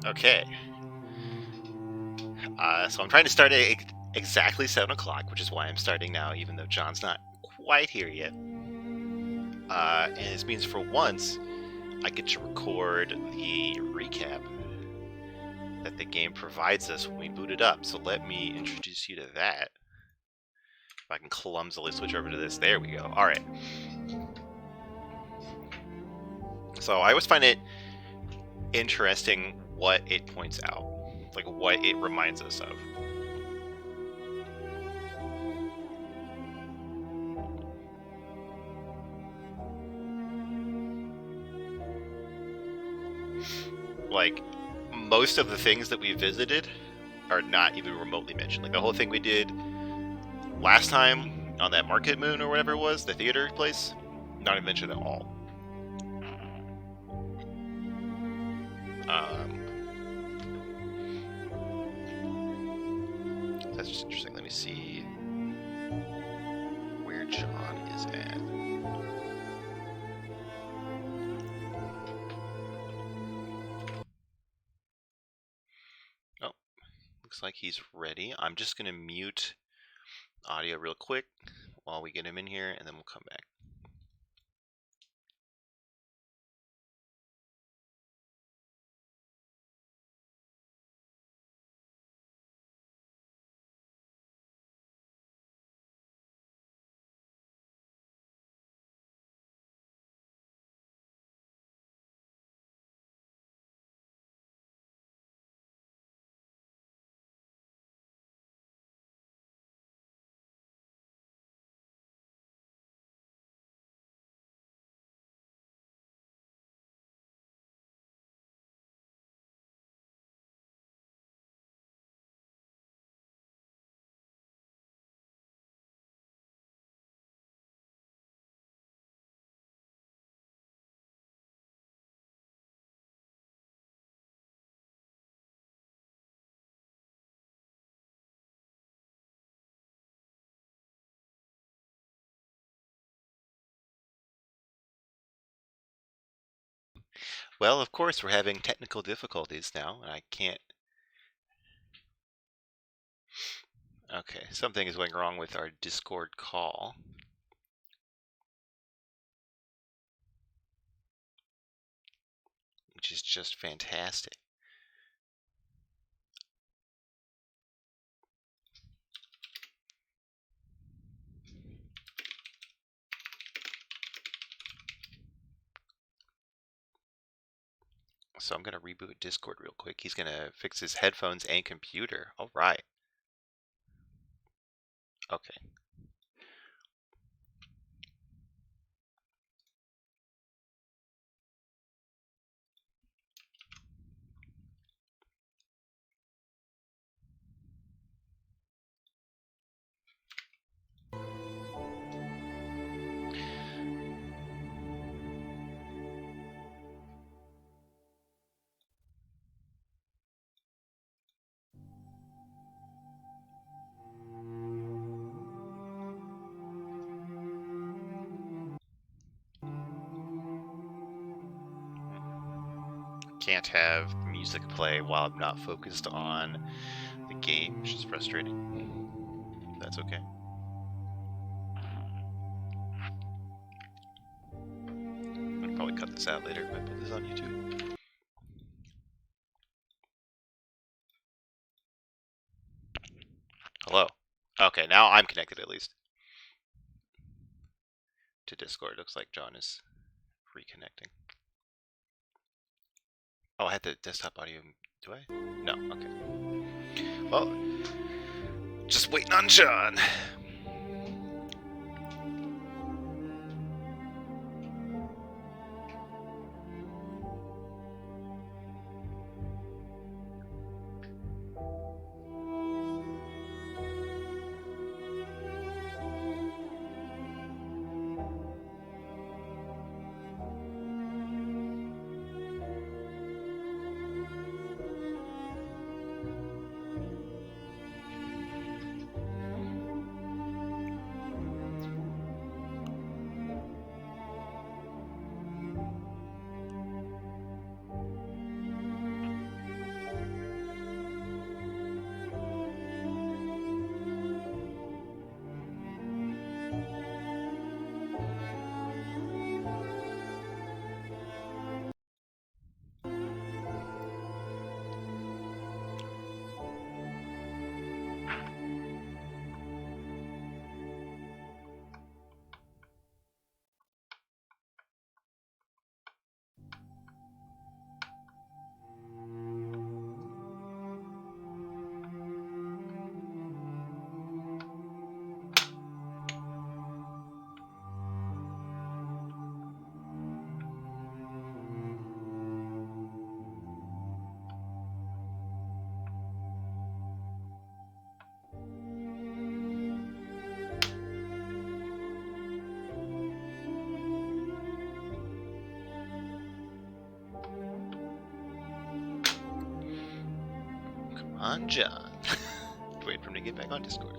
Okay. So I'm trying to start at exactly 7 o'clock, which is why I'm starting now, even though John's not quite here yet. And this means for once, I get to record the recap that the game provides us when we boot it up. So let me introduce you to that. If I can clumsily switch over to this. There we go. All right. So I always find it interesting what it points out, like what it reminds us of. Like, most of the things that we visited are not even remotely mentioned. Like, the whole thing we did last time on that Market Moon or whatever it was, the theater place, not even mentioned at all. That's just interesting. Let me see where John is at. Oh, looks like he's ready. I'm just going to mute audio real quick while we get him in here, and then we'll come back. Well, of course, we're having technical difficulties now, and I can't... Okay, something is going wrong with our Discord call. Which is just fantastic. So I'm going to reboot Discord real quick. He's going to fix his headphones and computer. All right. Okay. Can't have music play while I'm not focused on the game, which is frustrating. That's okay. I'll probably cut this out later if I put this on YouTube. Hello. Okay, now I'm connected at least to Discord. Looks like John is reconnecting. Oh, I had the desktop audio. Do I? No. Okay. Well, just waiting on John. Come on, John. Wait for him to get back on Discord.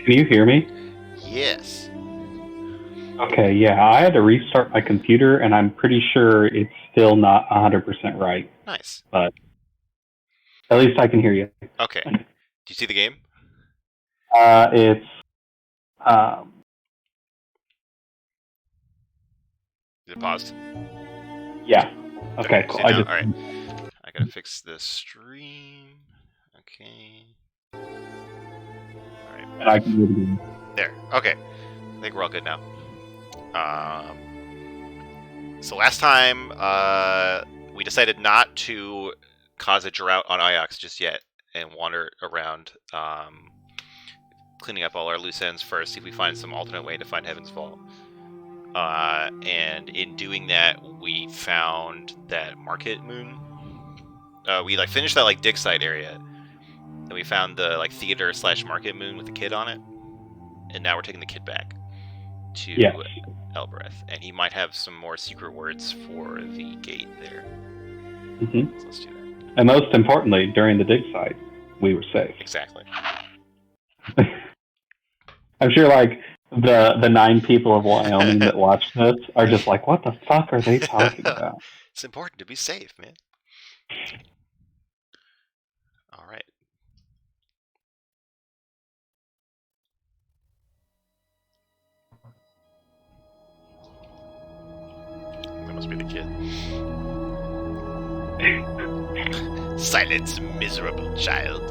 Can you hear me? Yes. Okay, yeah, I had to restart my computer, and I'm pretty sure it's still not 100% right, Nice. but at least I can hear you. Okay. Do you see the game? It's Is it paused? yeah. Okay, cool. All right. I gotta fix the stream. Okay. All right. And I can hear the game. There. Okay. I think we're all good now. So last time, we decided not to cause a drought on Iox just yet, and wander around, cleaning up all our loose ends first, see if we find some alternate way to find Heaven's Fall. And in doing that, we found that Market Moon. We finished that dig site area, and we found the theater / Market Moon with the kid on it, and now we're taking the kid back to Elbereth, and he might have some more secret words for the gate there. Mm-hmm. So let's do that. And most importantly, during the dig site, we were safe. Exactly. I'm sure the 9 people of Wyoming that watch this are just like, what the fuck are they talking about? It's important to be safe, man. All right. That must be the kid. Silence, miserable child.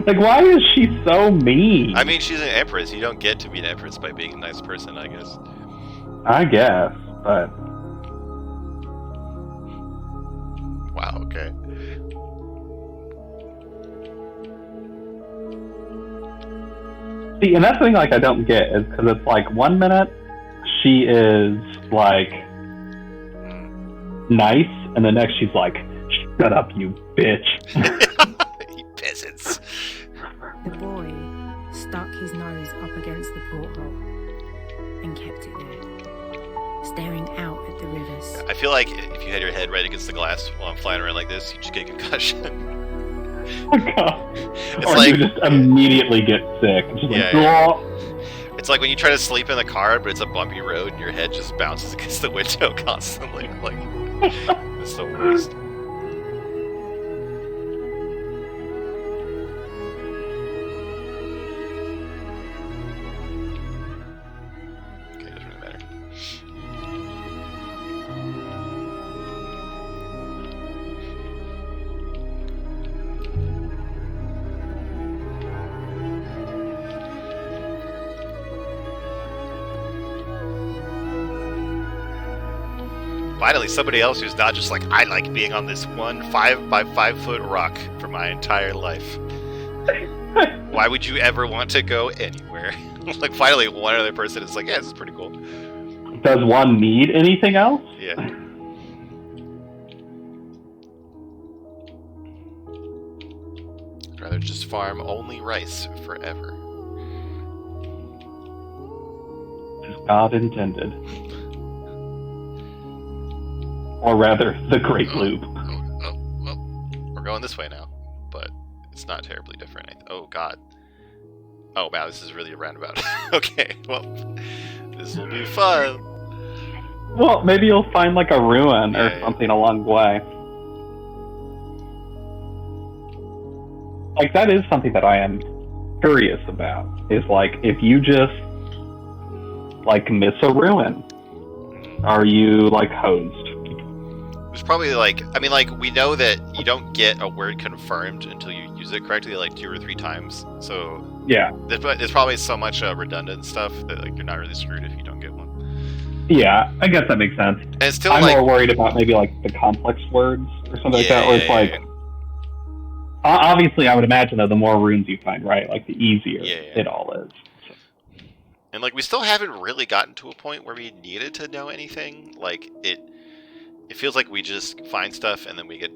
Why is she so mean? I mean, she's an empress. You don't get to be an empress by being a nice person, I guess. I guess, but... Wow, okay. See, and that's the thing, I don't get, is because it's 1 minute, she is, nice, and the next she's like, shut up, you bitch. You peasants. The boy stuck his nose up against the porthole and kept it there, staring out at the rivers. I feel like if you had your head right against the glass while I'm flying around like this, you just get a concussion. Oh, God. It's or you just immediately get sick. Just yeah. It's like when you try to sleep in the car, but it's a bumpy road, and your head just bounces against the window constantly. It's the worst. Okay, doesn't really matter. Finally, somebody else who's not just I like being on this 1 5 by 5 foot rock for my entire life. Why would you ever want to go anywhere? Finally, one other person is yeah, this is pretty cool. Does one need anything else? Yeah. I'd rather just farm only rice forever. As God intended. Or rather, the Great Loop. We're going this way now, but it's not terribly different. Oh, God. Oh, wow, this is really a roundabout. Okay, well, this will be fun. Well, maybe you'll find a ruin or something along the way. That is something that I am curious about. Is if you just miss a ruin, are you hosed? There's probably we know that you don't get a word confirmed until you use it correctly 2 or 3 times. So yeah, there's probably so much redundant stuff that you're not really screwed if you don't get one. Yeah, I guess that makes sense. And it's still I'm like more worried about maybe like the complex words or something like that, where it's like, obviously I would imagine that the more runes you find, right, like the easier it all is. And like we still haven't really gotten to a point where we needed to know anything. Like it feels like we just find stuff and then we get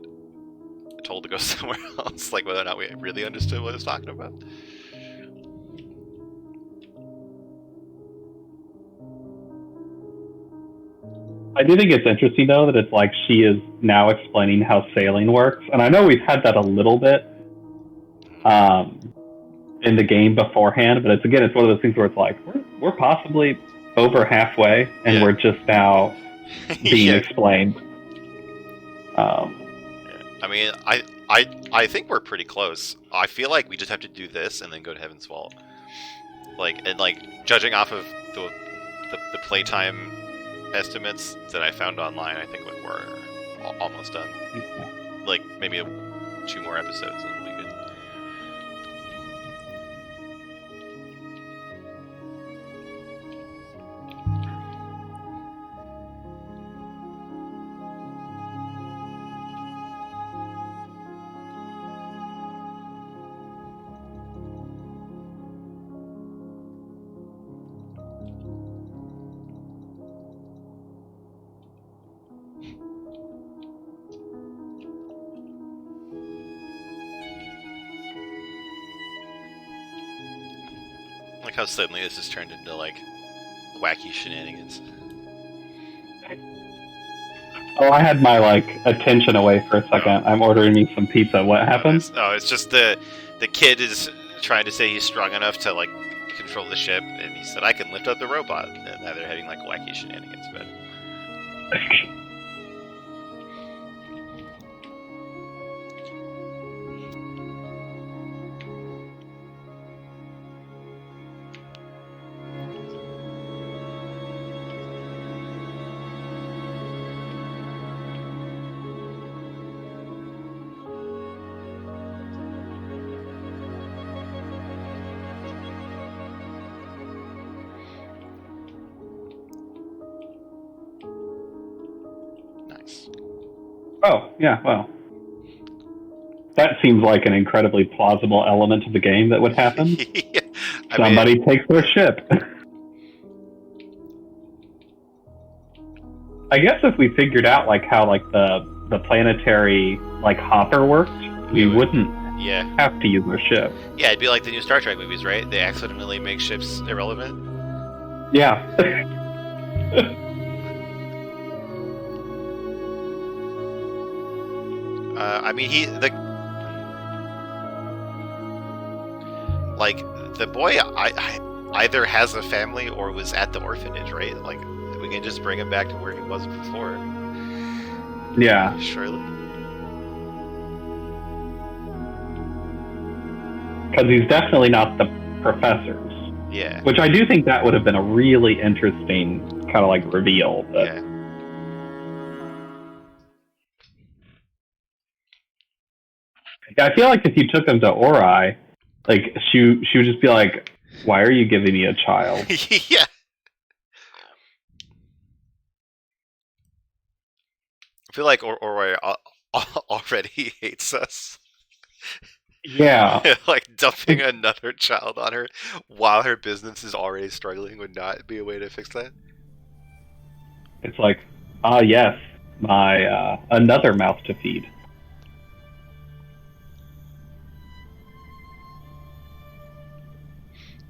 told to go somewhere else, like whether or not we really understood what it was talking about. I do think it's interesting though that it's like she is now explaining how sailing works, and I know we've had that a little bit in the game beforehand, but it's one of those things where it's like we're possibly over halfway, and we're just now being explained. I mean, I think we're pretty close. I feel like we just have to do this and then go to Heaven's Vault. Like judging off of the playtime estimates that I found online, I think we're almost done. Like maybe 2 more episodes and we'll be good. Like how suddenly this has turned into like wacky shenanigans. Oh, I had my like attention away for a second. I'm ordering me some pizza. What happened? Oh, it's just the kid is trying to say he's strong enough to like control the ship, and he said I can lift up the robot. And now they're having like wacky shenanigans, but. Oh, yeah, well. That seems like an incredibly plausible element of the game that would happen. Yeah, Somebody takes their ship. I guess if we figured out like how like the planetary like hopper worked, we wouldn't have to use our ship. Yeah, it'd be like the new Star Trek movies, right? They accidentally make ships irrelevant. Yeah. I mean, the boy either has a family or was at the orphanage, right? Like, we can just bring him back to where he was before. Yeah. Surely. Because he's definitely not the professor's. Yeah. Which I do think that would have been a really interesting kind of like reveal. But... Yeah. I feel like if you took him to Ori, like she would just be like, "Why are you giving me a child?" Yeah. I feel like Ori already hates us. Yeah. Like dumping another child on her while her business is already struggling would not be a way to fix that. It's like, yes, my another mouth to feed.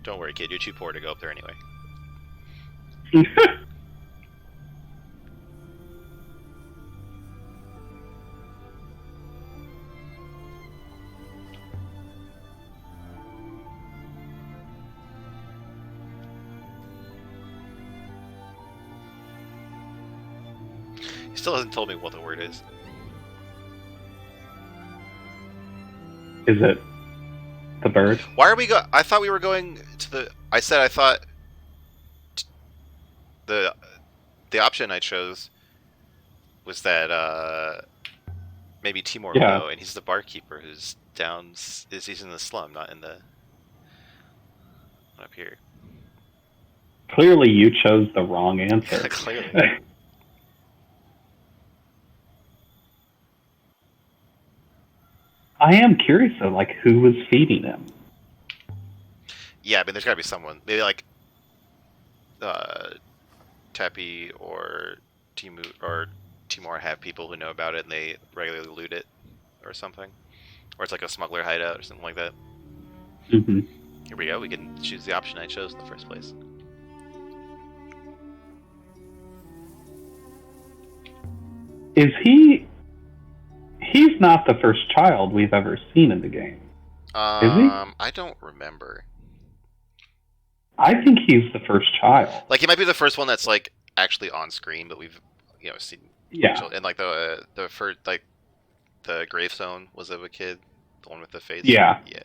Don't worry, kid. You're too poor to go up there anyway. He still hasn't told me what the word is. Is it the bird? Why are we I thought we were going to the... I thought the option I chose was that maybe Timor would know, and he's the barkeeper who's he's in the slum, not in the... up here. Clearly, you chose the wrong answer. Clearly. I am curious though, like who was feeding him? Yeah, I mean, there's got to be someone. Maybe like Tepi or Timur have people who know about it and they regularly loot it or something. Or it's like a smuggler hideout or something like that. Mm-hmm. Here we go. We can choose the option I chose in the first place. Is he? He's not the first child we've ever seen in the game. Is he? I don't remember. I think he's the first child. Like he might be the first one that's like actually on screen, but we've seen. Yeah. And like the first like the gravestone was of a kid, the one with the face. Yeah. Yeah.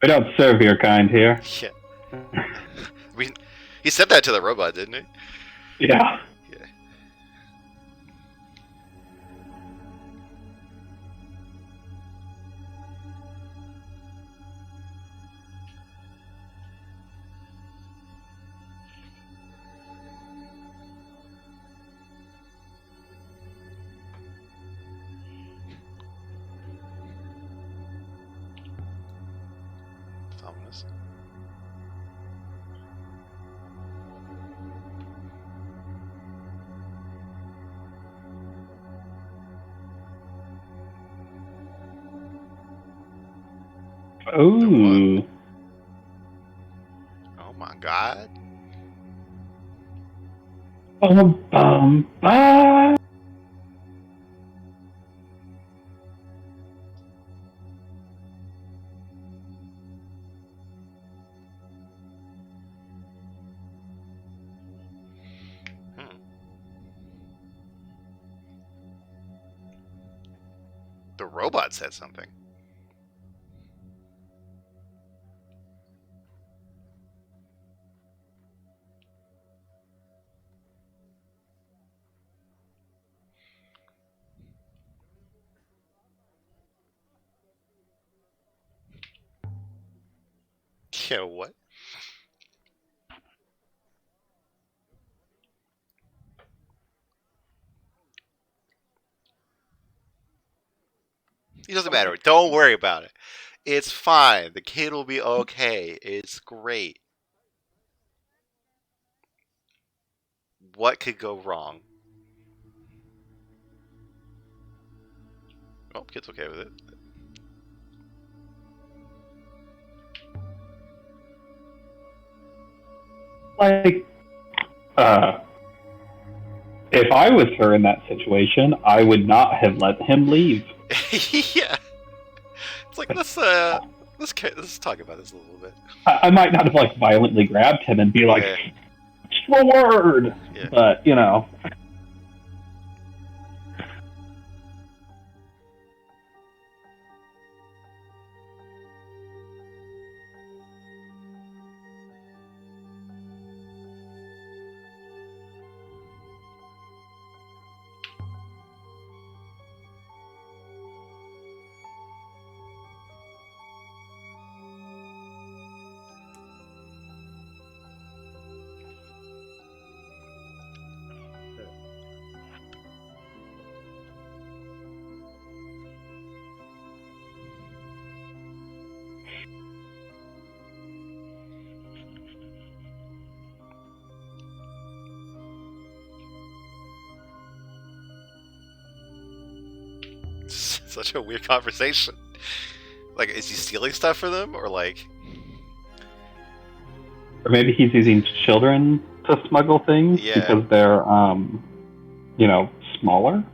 We don't serve your kind here. Yeah. I mean, he said that to the robot, didn't he? Yeah. Yeah. It's ominous. Ooh. Oh my god. Bye. The robot said something. Yeah, what? It doesn't matter. Don't worry about it. It's fine. The kid will be okay. It's great. What could go wrong? Oh, kid's okay with it. Like, if I was her in that situation, I would not have let him leave. Yeah. It's like let's talk about this a little bit. I might not have like violently grabbed him and be like, Yeah. "Forward!" Yeah. But you know. Such a weird conversation. Like, is he stealing stuff for them, or like? Or maybe he's using children to smuggle things Yeah. because they're, smaller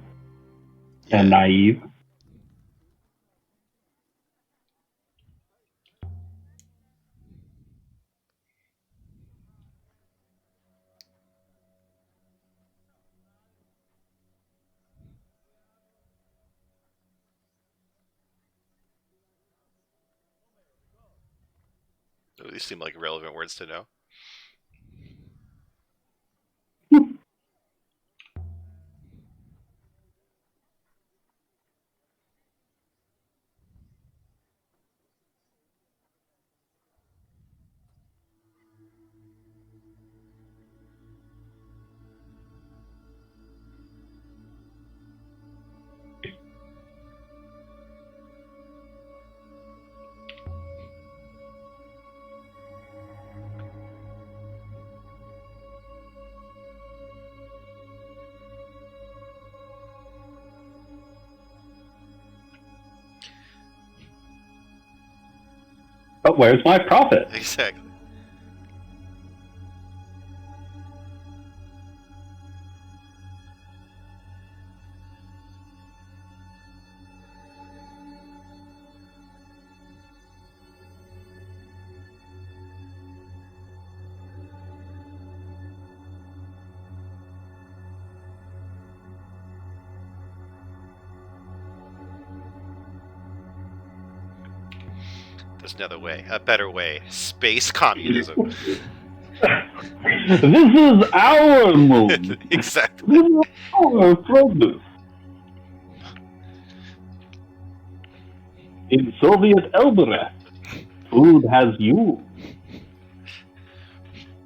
and naive. Oh, these seem like relevant words to know. But where's my profit? Exactly. There's another way, a better way. Space communism. This is our moon. Exactly. This is our produce. In Soviet Elbereth, food has you.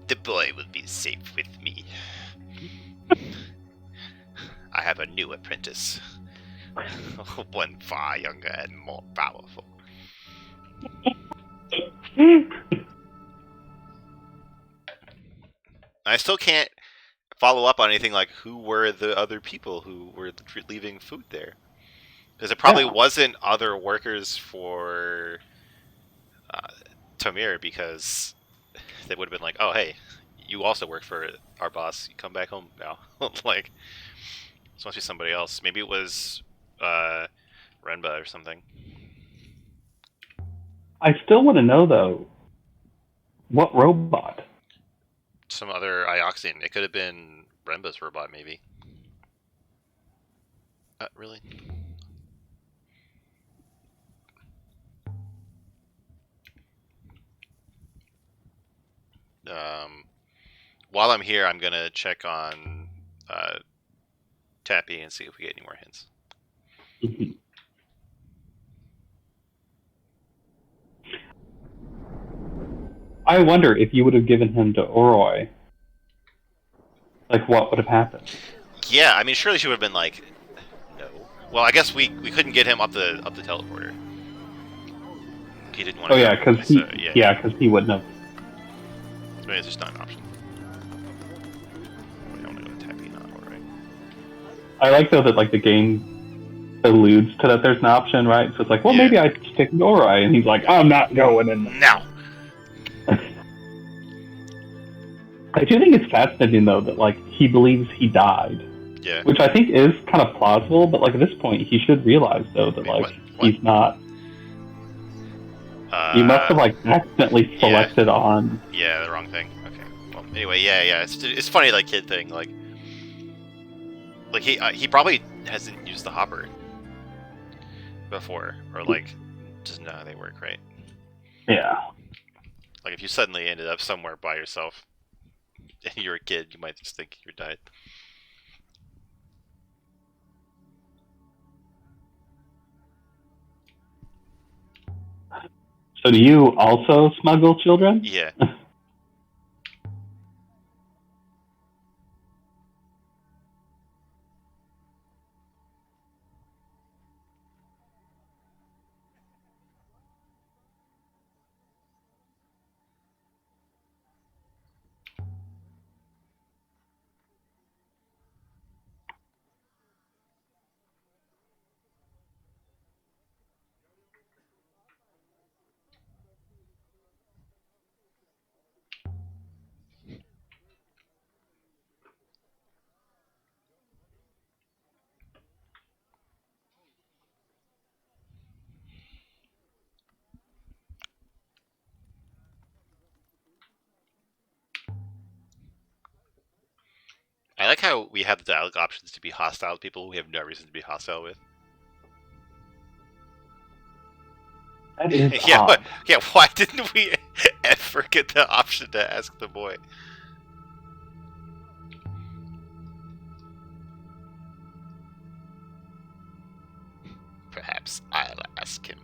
The boy will be safe with me. I have a new apprentice. One far younger and more powerful. I still can't follow up on anything like who were the other people who were leaving food there. Because it probably wasn't other workers for Tamir, because they would have been like, oh, hey, you also work for our boss. You come back home now. Like, this must be somebody else. Maybe it was Renba or something. I still want to know, though, what robot? Some other Ioxian. It could have been Renba's robot, maybe. Really? While I'm here, I'm gonna check on Tappy and see if we get any more hints. I wonder if you would have given him to Oroi, like what would have happened? Yeah, I mean, surely she would have been like, no. Well, I guess we couldn't get him up the teleporter. He didn't want to. Oh yeah, because he wouldn't have. Maybe it's just not an option. I want to go to Tappy, not Oroi. I like though that like the game alludes to that there's an option, right? So it's like, well, Yeah. maybe I should take Oroi, and he's like, I'm not going in there. No. I do think it's fascinating though that like he believes he died, Yeah. which I think is kind of plausible. But like at this point, he should realize though that Wait, like what? he's not. You must have like accidentally selected on. Yeah, the wrong thing. Okay. Well, anyway, yeah. It's funny, like kid thing, like he probably hasn't used the hopper before, or like just know how they work, right? Yeah. Like if you suddenly ended up somewhere by yourself and you're a kid, you might just think you died. So do you also smuggle children? Yeah. I like how we have the dialogue options to be hostile to people we have no reason to be hostile with. That is Yeah, odd. why didn't we ever get the option to ask the boy? Perhaps I'll ask him.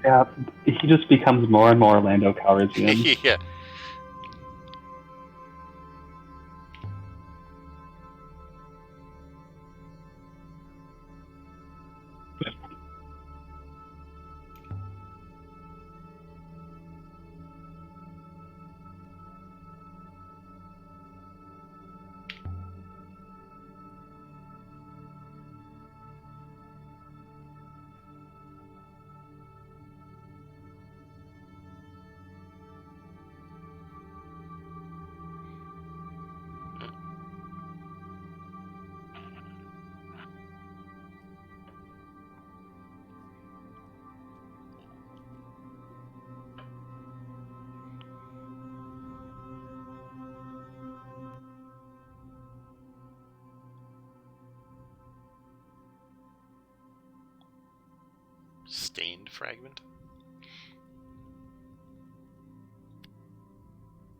Yeah, he just becomes more and more Lando Calrissian. Yeah. Stained fragment.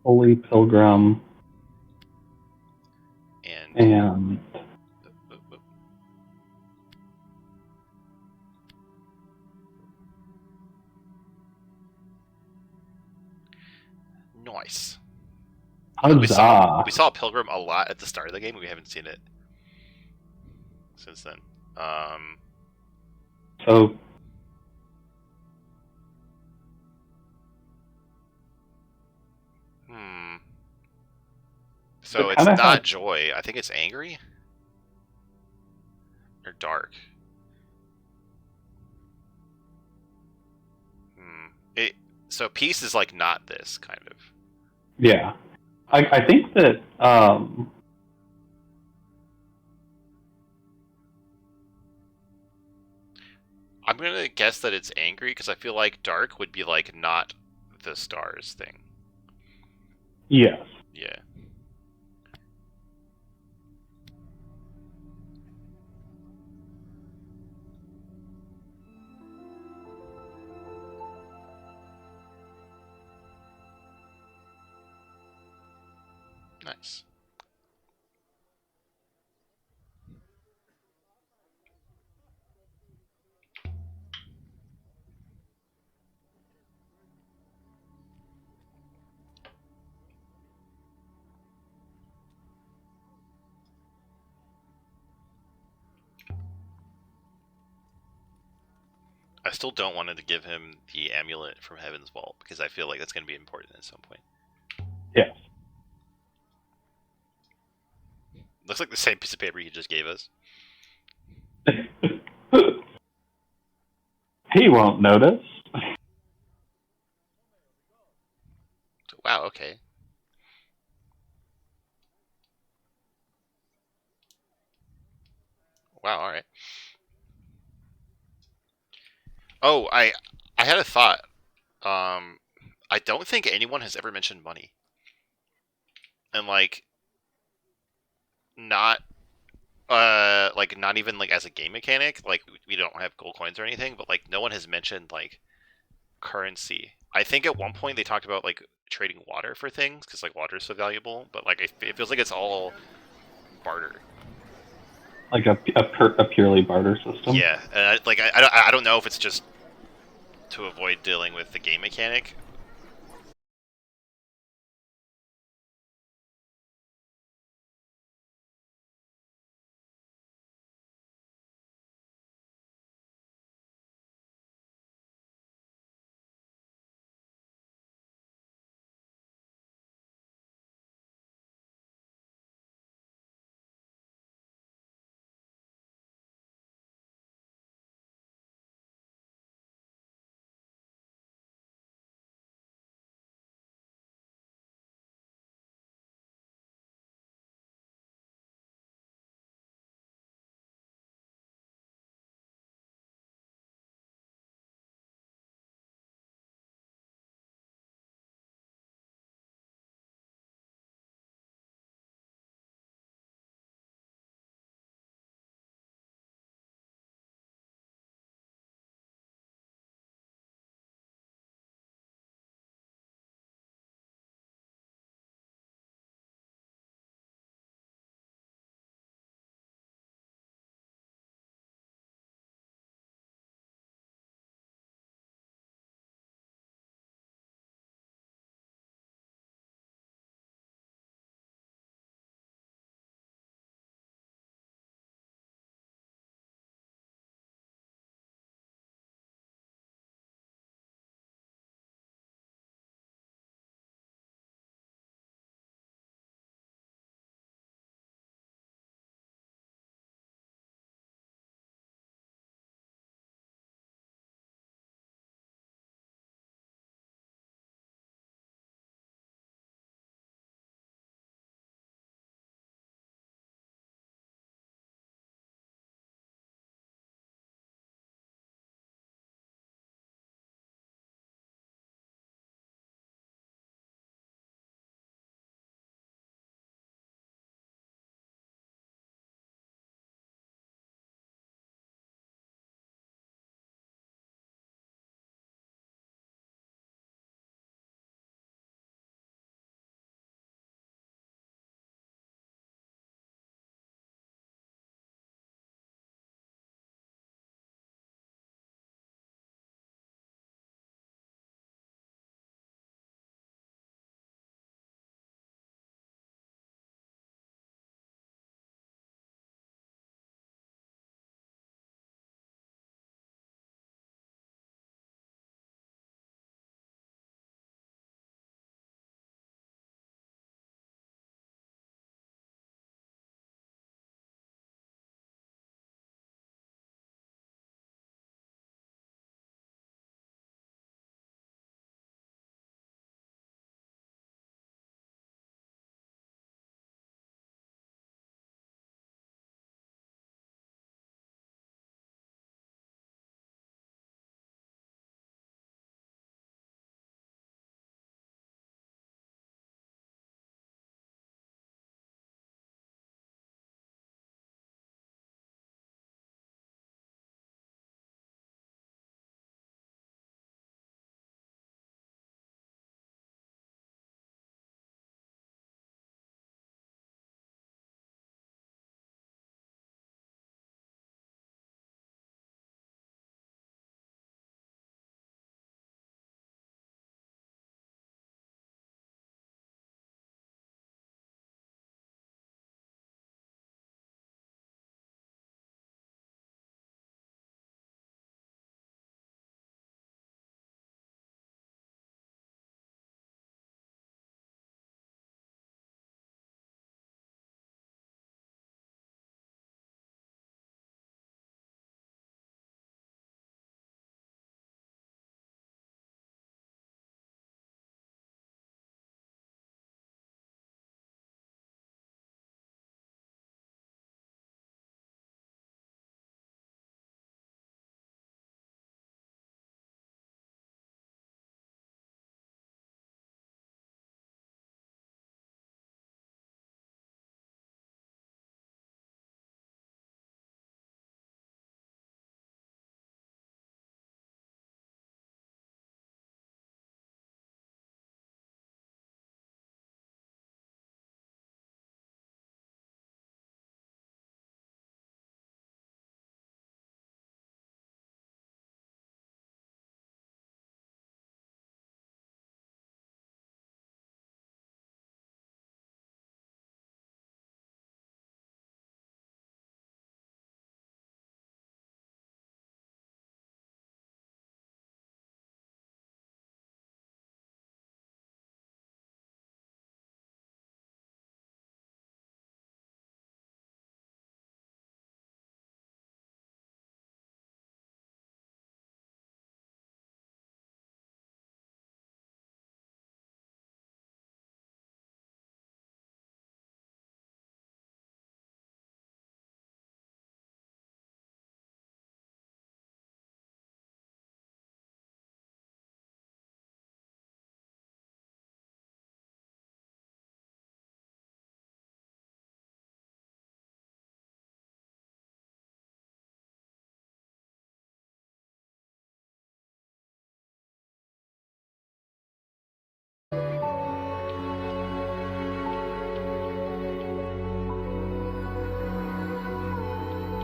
Holy Pilgrim, And nice. We saw Pilgrim a lot at the start of the game. We haven't seen it since then. So So it's not joy. I think it's angry or dark. So peace is like not this kind of. Yeah, I think that I'm gonna guess that it's angry because I feel like dark would be like not the stars thing. Yes. Yeah. Nice. I still don't want to give him the amulet from Heaven's Vault because I feel like that's going to be important at some point. Yes. Looks like the same piece of paper he just gave us. He won't notice. Wow, okay. Wow, alright. Oh, I had a thought. I don't think anyone has ever mentioned money. And like not not even like as a game mechanic, like we don't have gold coins or anything, but like no one has mentioned like currency. I think at one point they talked about like trading water for things because like water is so valuable, but like it feels like it's all barter. Like a purely barter system. Yeah, and I don't know if it's just to avoid dealing with the game mechanic,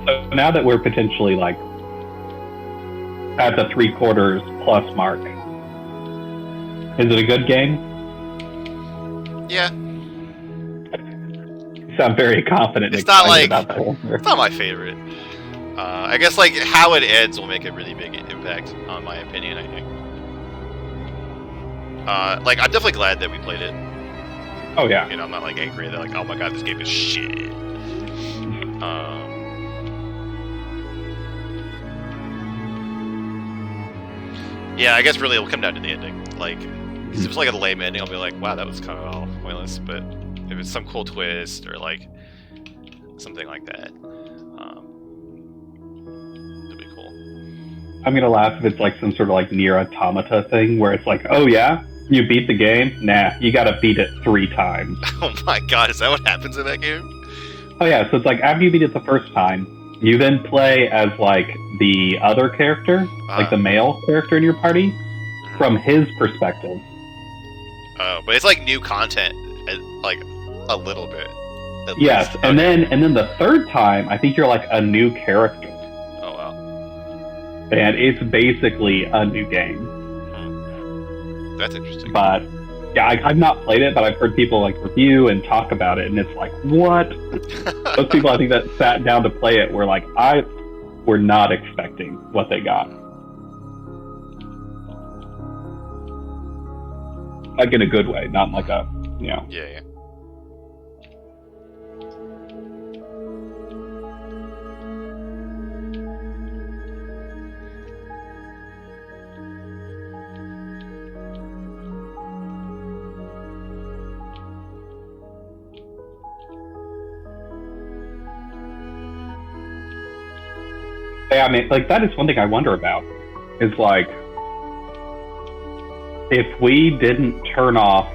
So now that we're potentially like at the 3/4 plus mark, is it a good game? Yeah. You sound very confident and It's not excited like- about that answer. It's not my favorite. I guess like how it ends will make a really big impact on my opinion, I think. Like I'm definitely glad that we played it. Oh yeah. You know, I'm not like angry that like, oh my god, this game is shit. Yeah, I guess really it'll come down to the ending. Like, 'cause if it's like a lame ending, I'll be like, wow, that was kind of all pointless. But if it's some cool twist or like something like that, it'll be cool. I'm gonna laugh if it's like some sort of like Nier Automata thing where it's like, oh yeah, you beat the game? Nah, you gotta beat it 3 times. Oh my god, is that what happens in that game? Oh yeah, so it's like after you beat it the first time, you then play as like the other character, like the male character in your party, from his perspective. Oh, but it's like new content, like a little bit. at Yes, least. and Okay. then the third time, I think you're like a new character, Oh wow. and it's basically a new game. That's interesting. But yeah, I've not played it, but I've heard people like review and talk about it, and it's like, what? Those people I think that sat down to play it were like, were not expecting what they got. Like in a good way, not like a, you know. Yeah, yeah. Yeah, I mean, like that is one thing I wonder about. Is like, if we didn't turn off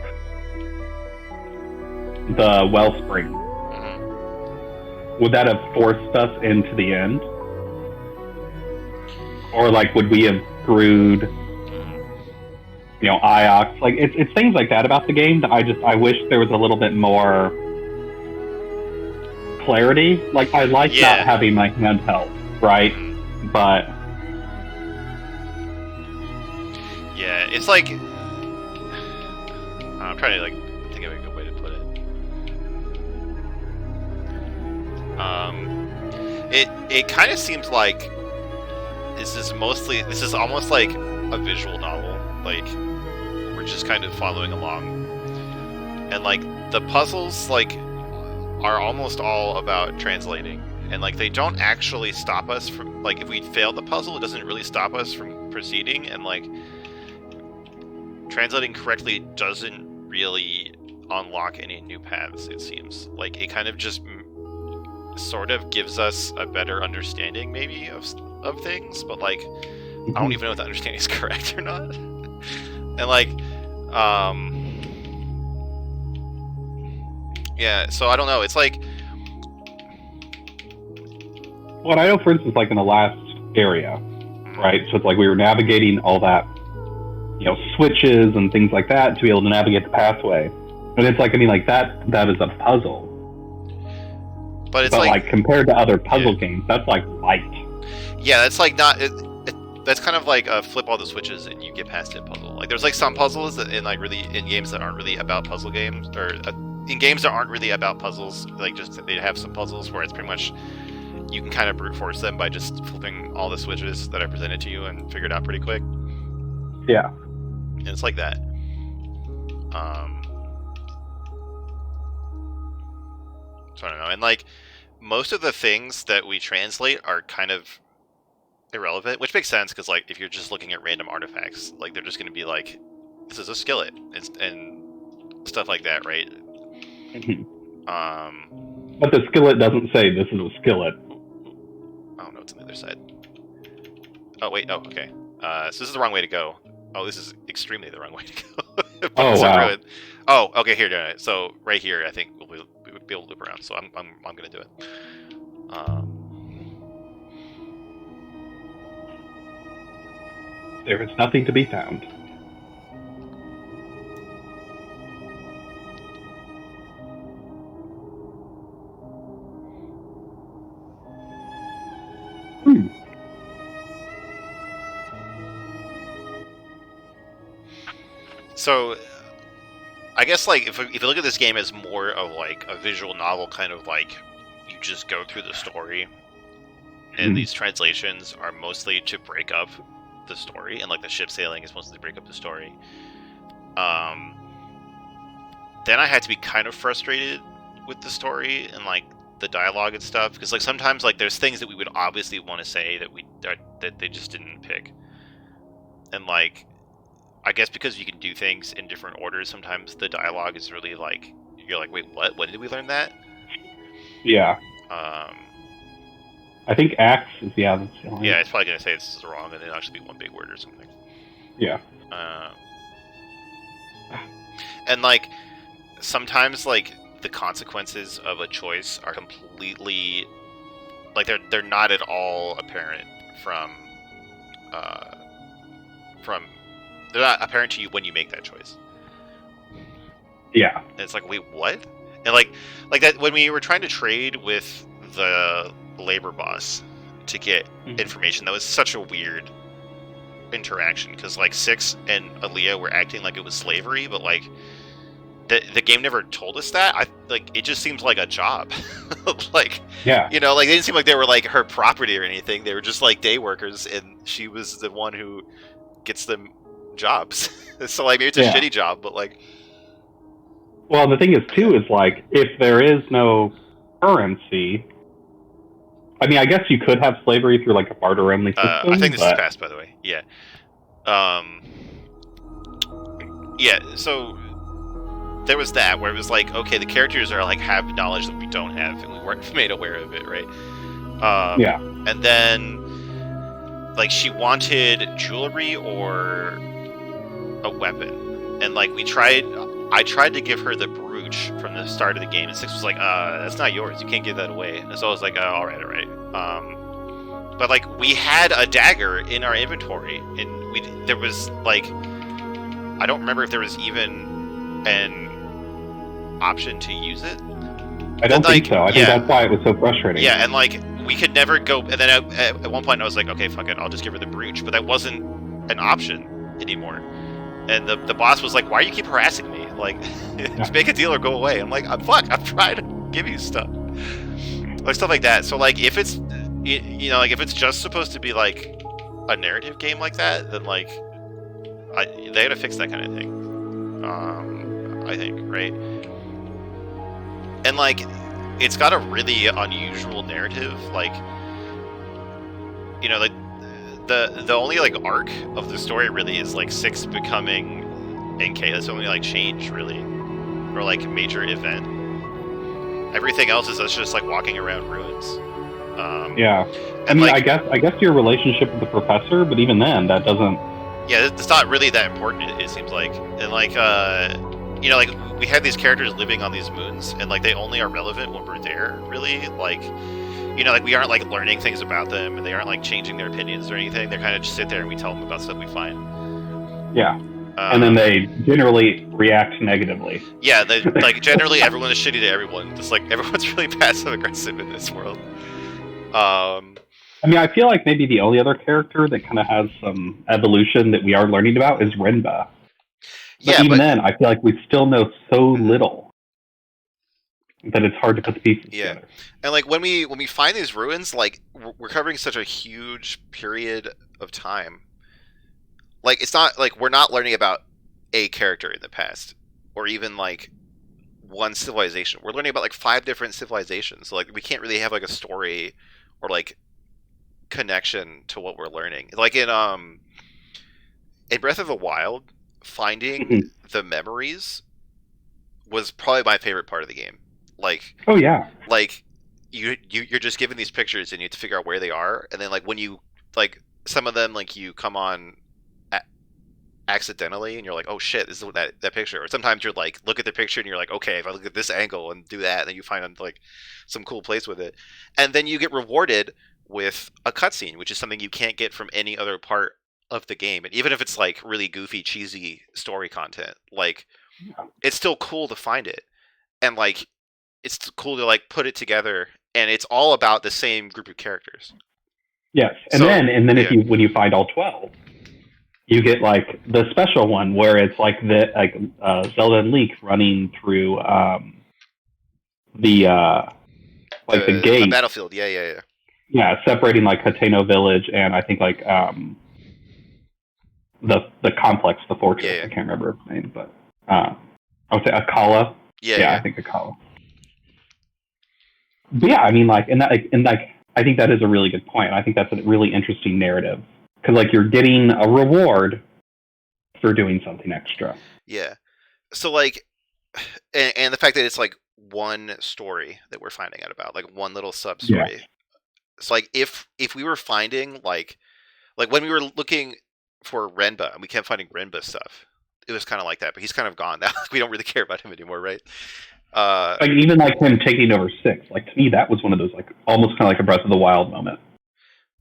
the wellspring, Mm-hmm. would that have forced us into the end? Or like, would we have screwed, you know, Iox? Like, it's things like that about the game that I wish there was a little bit more clarity. Like, I like Yeah. not having my hand held, right? But Yeah, it's like I'm trying to like think of a good way to put it. It kind of seems like this is almost like a visual novel. Like we're just kind of following along, and like the puzzles like are almost all about translating, and like they don't actually stop us from like if we fail the puzzle, it doesn't really stop us from proceeding, and like translating correctly doesn't really unlock any new paths. It seems like it kind of just sort of gives us a better understanding maybe of things, but like I don't even know if that understanding is correct or not. And like yeah, so I don't know, it's like what I know, for instance, like in the last area, right? So it's like we were navigating all that, you know, switches and things like that to be able to navigate the pathway. And it's like, I mean, like that is a puzzle. but it's But like like compared to other puzzle games, that's like light. yeah, that's like not that's kind of like flip all the switches and you get past it puzzle. Like there's like some puzzles that in like really in games that aren't really about puzzle games, or in games that aren't really about puzzles, like just they have some puzzles where it's pretty much you can kind of brute force them by just flipping all the switches that are presented to you and figure it out pretty quick. Yeah. And it's like that. So I don't know. And like most of the things that we translate are kind of irrelevant, which makes sense because like if you're just looking at random artifacts, like they're just going to be like, this is a skillet and stuff like that, right? But the skillet doesn't say this is a skillet. Oh no, it's on the other side. Oh wait, oh okay. So this is the wrong way to go. Oh, this is extremely the wrong way to go. Oh, wow. Ruined. Oh, okay, here. So right here, I think we'll be able to loop around. So I'm gonna do it. There is nothing to be found. So I guess like if you look at this game as more of like a visual novel, kind of like you just go through the story, and these translations are mostly to break up the story, and like the ship sailing is mostly to break up the story. Then I had to be kind of frustrated with the story and like the dialogue and stuff, because like sometimes like there's things that we would obviously want to say that they just didn't pick, and like I guess because you can do things in different orders, sometimes the dialogue is really like you're like, wait, what? When did we learn that? Yeah. I think axe is that's the only. Yeah, it's probably gonna say this is wrong, and it'll actually be one big word or something. Yeah. And like sometimes like the consequences of a choice are completely like they're not at all apparent from they're not apparent to you when you make that choice. Yeah. And it's like, wait, what? And like that when we were trying to trade with the labor boss to get information, that was such a weird interaction, because like Six and Aaliyah were acting like it was slavery, but like the game never told us that. It just seems like a job. Like, yeah, you know, like they didn't seem like they were like her property or anything. They were just like day workers, and she was the one who gets them jobs. So like maybe it's a shitty job, but like, well, the thing is too is like if there is no currency, I mean, I guess you could have slavery through like a barter only system. I think this is fast, by the way. Yeah. Yeah. So there was that where it was like, okay, the characters are like have knowledge that we don't have, and we weren't made aware of it, right? Yeah. And then like she wanted jewelry or a weapon, and like I tried to give her the brooch from the start of the game, and Six was like, that's not yours, you can't give that away. And so I was like, all right. But like we had a dagger in our inventory, and there was like, I don't remember if there was even an option to use it. I don't think so. I think that's why it was so frustrating. Yeah, and like we could never go. And then at one point I was like, okay, fuck it, I'll just give her the brooch. But that wasn't an option anymore. And the boss was like, why do you keep harassing me? Like, just make a deal or go away. I'm like, I'm trying to give you stuff. Like, stuff like that. So, like, if it's, you know, like, if it's just supposed to be, like, a narrative game like that, then, like, they gotta fix that kind of thing. I think, right? And, like, it's got a really unusual narrative. Like, you know, like, the only like arc of the story really is like Six becoming NK. That's the only like change really, or like major event. Everything else is us just like walking around ruins. Yeah, I mean, like, I guess your relationship with the professor, but even then, that doesn't. Yeah, it's not really that important. It seems like, and like you know, like we have these characters living on these moons, and like they only are relevant when we're there. Really, like. You know, like we aren't like learning things about them, and they aren't like changing their opinions or anything. They kind of just sit there and we tell them about stuff we find. Yeah, and then they generally react negatively. Yeah, they, like generally everyone is shitty to everyone. Just like everyone's really passive aggressive in this world. I mean, I feel like maybe the only other character that kind of has some evolution that we are learning about is Renba. But even then, I feel like we still know so little that it's hard to put the pieces together. And like when we find these ruins, like we're covering such a huge period of time. Like it's not like we're not learning about a character in the past, or even like one civilization. We're learning about like 5 different civilizations. So like we can't really have like a story or like connection to what we're learning. Like in Breath of the Wild, finding the memories was probably my favorite part of the game. Like, oh yeah, like you're just given these pictures and you have to figure out where they are, and then like when you like some of them like you come on accidentally and you're like, oh shit, this is that picture. Or sometimes you're like look at the picture and you're like, okay, if I look at this angle and do that, and then you find like some cool place with it, and then you get rewarded with a cutscene, which is something you can't get from any other part of the game. And even if it's like really goofy, cheesy story content, like it's still cool to find it, and like it's cool to like put it together, and it's all about the same group of characters. Yes, and then if when you find all 12, you get like the special one where it's like Zelda and Link running through the like the A gate. battlefield. Yeah. Yeah, separating like Hateno Village and I think like the complex, the fortress. Yeah. I can't remember its name, but I would say Akala. Yeah. I think Akala. But yeah, I mean, like, I think that is a really good point. I think that's a really interesting narrative because, like, you're getting a reward for doing something extra. Yeah. So, like, and the fact that it's like one story that we're finding out about, like one little sub story. Yeah. So, like, if we were finding like when we were looking for Renba and we kept finding Renba stuff, it was kind of like that. But he's kind of gone now. We don't really care about him anymore, right? Like even like him taking over 6, like to me that was one of those like almost kind of like a Breath of the Wild moment,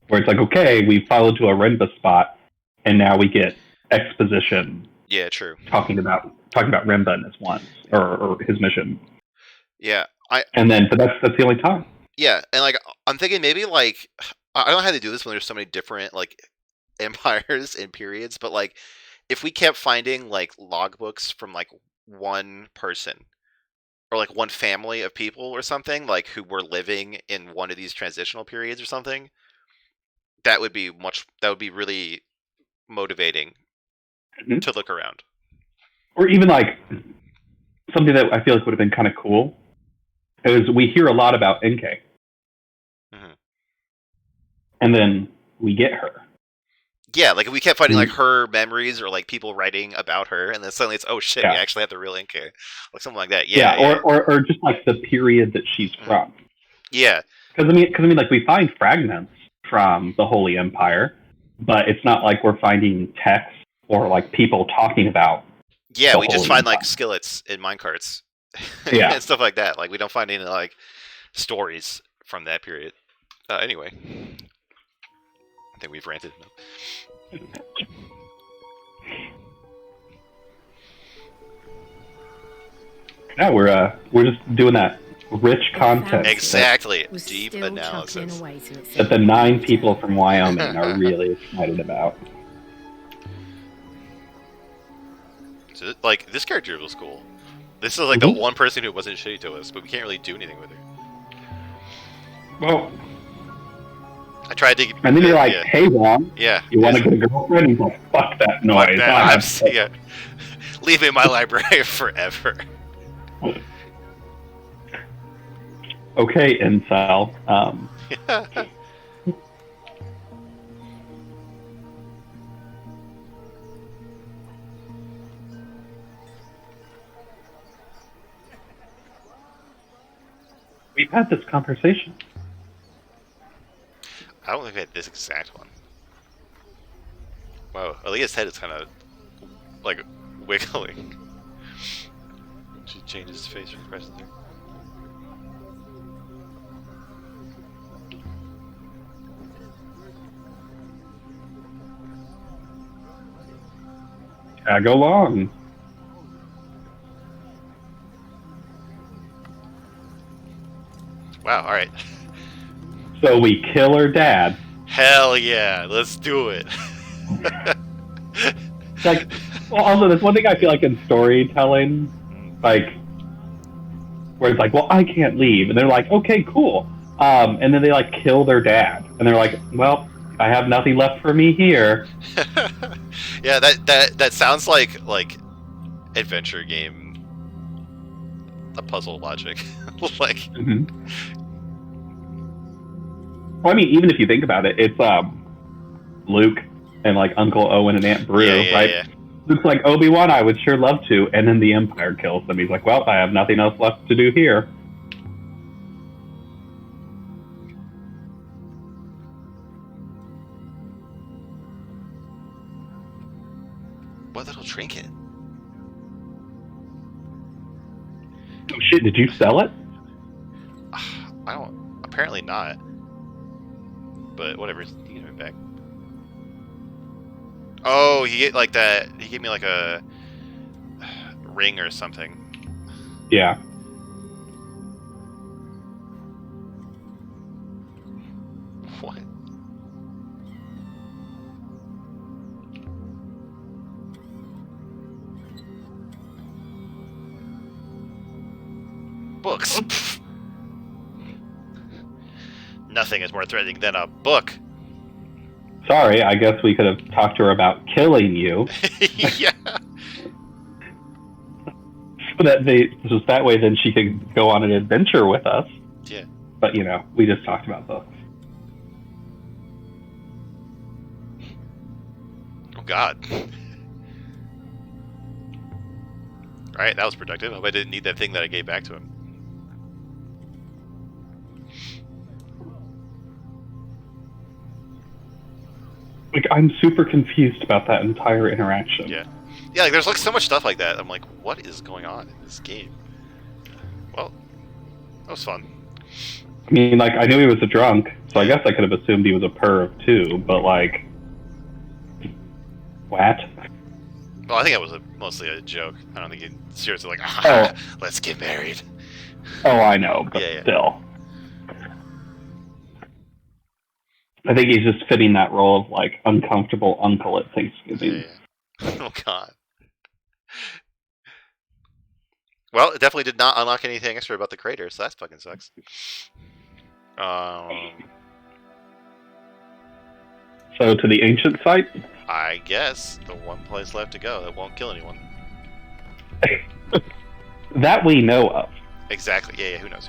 where it's like, okay, we followed to a Renba spot, and now we get exposition. Yeah, true. Talking about Renba and his wants or his mission. Yeah, but that's the only time. Yeah, and like I'm thinking maybe like I don't know how to do this when there's so many different like empires and periods, but like if we kept finding like logbooks from like one person or like one family of people or something, like who were living in one of these transitional periods or something, that would be really motivating to look around. Or even like something that I feel like would have been kind of cool is we hear a lot about Enke. Mm-hmm. And then we get her. Yeah, like if we kept finding like her memories or like people writing about her, and then suddenly it's, oh shit, we actually have the real Enke, like something like that. Yeah. Or just like the period that she's from. Yeah, because I mean, like we find fragments from the Holy Empire, but it's not like we're finding text or like people talking about. Yeah, we just find like skillets in minecarts, and stuff like that. Like we don't find any like stories from that period. Anyway. I think we've ranted enough. Yeah, we're just doing that rich content. Exactly, deep analysis that the 9 people from Wyoming are really excited about. So, like, this character was cool. This is like the one person who wasn't shitty to us, but we can't really do anything with her. Well, I tried to. And then you're like, hey, Juan. Yeah. You want to get a girlfriend? He's like, fuck that noise. Fuck that. Leave me in my library forever. Okay, incel. We've had this conversation. I don't think I had this exact one. Wow, Aaliyah's head is kind of like wiggling. She changes his face expressions there. Tag along. Wow, alright. So we kill her dad. Hell yeah, let's do it. Like, well, also, there's one thing I feel like in storytelling, like, where it's like, well, I can't leave. And they're like, okay, cool. And then they, like, kill their dad. And they're like, well, I have nothing left for me here. Yeah, that sounds like adventure game, a puzzle logic. Like... Mm-hmm. Well, I mean, even if you think about it, it's Luke and like Uncle Owen and Aunt Beru, right? Yeah. Luke's like, Obi-Wan, I would sure love to, and then the Empire kills them. He's like, well, I have nothing else left to do here. What little trinket? Oh shit! Did you sell it? I don't. Apparently not. But whatever, you can give it back. Oh, he gave like that. He gave me like a ring or something. Yeah. What? Books. Pfft. Nothing is more threatening than a book. Sorry, I guess we could have talked to her about killing you. Yeah. So that way then she could go on an adventure with us. Yeah. But, we just talked about books. Oh, God. Alright, that was productive. I hope I didn't need that thing that I gave back to him. Like, I'm super confused about that entire interaction. Yeah. Yeah, like, there's like so much stuff like that. I'm like, what is going on in this game? Well, that was fun. I mean, like, I knew he was a drunk, so I guess I could have assumed he was a perv too, but like... What? Well, I think it was mostly a joke. I don't think he seriously like, let's get married. Oh, I know, but still. I think he's just fitting that role of, like, uncomfortable uncle at Thanksgiving. Yeah. Oh, God. Well, it definitely did not unlock anything extra about the crater, so that fucking sucks. So, to the ancient site? I guess the one place left to go that won't kill anyone. That we know of. Exactly. Yeah, who knows?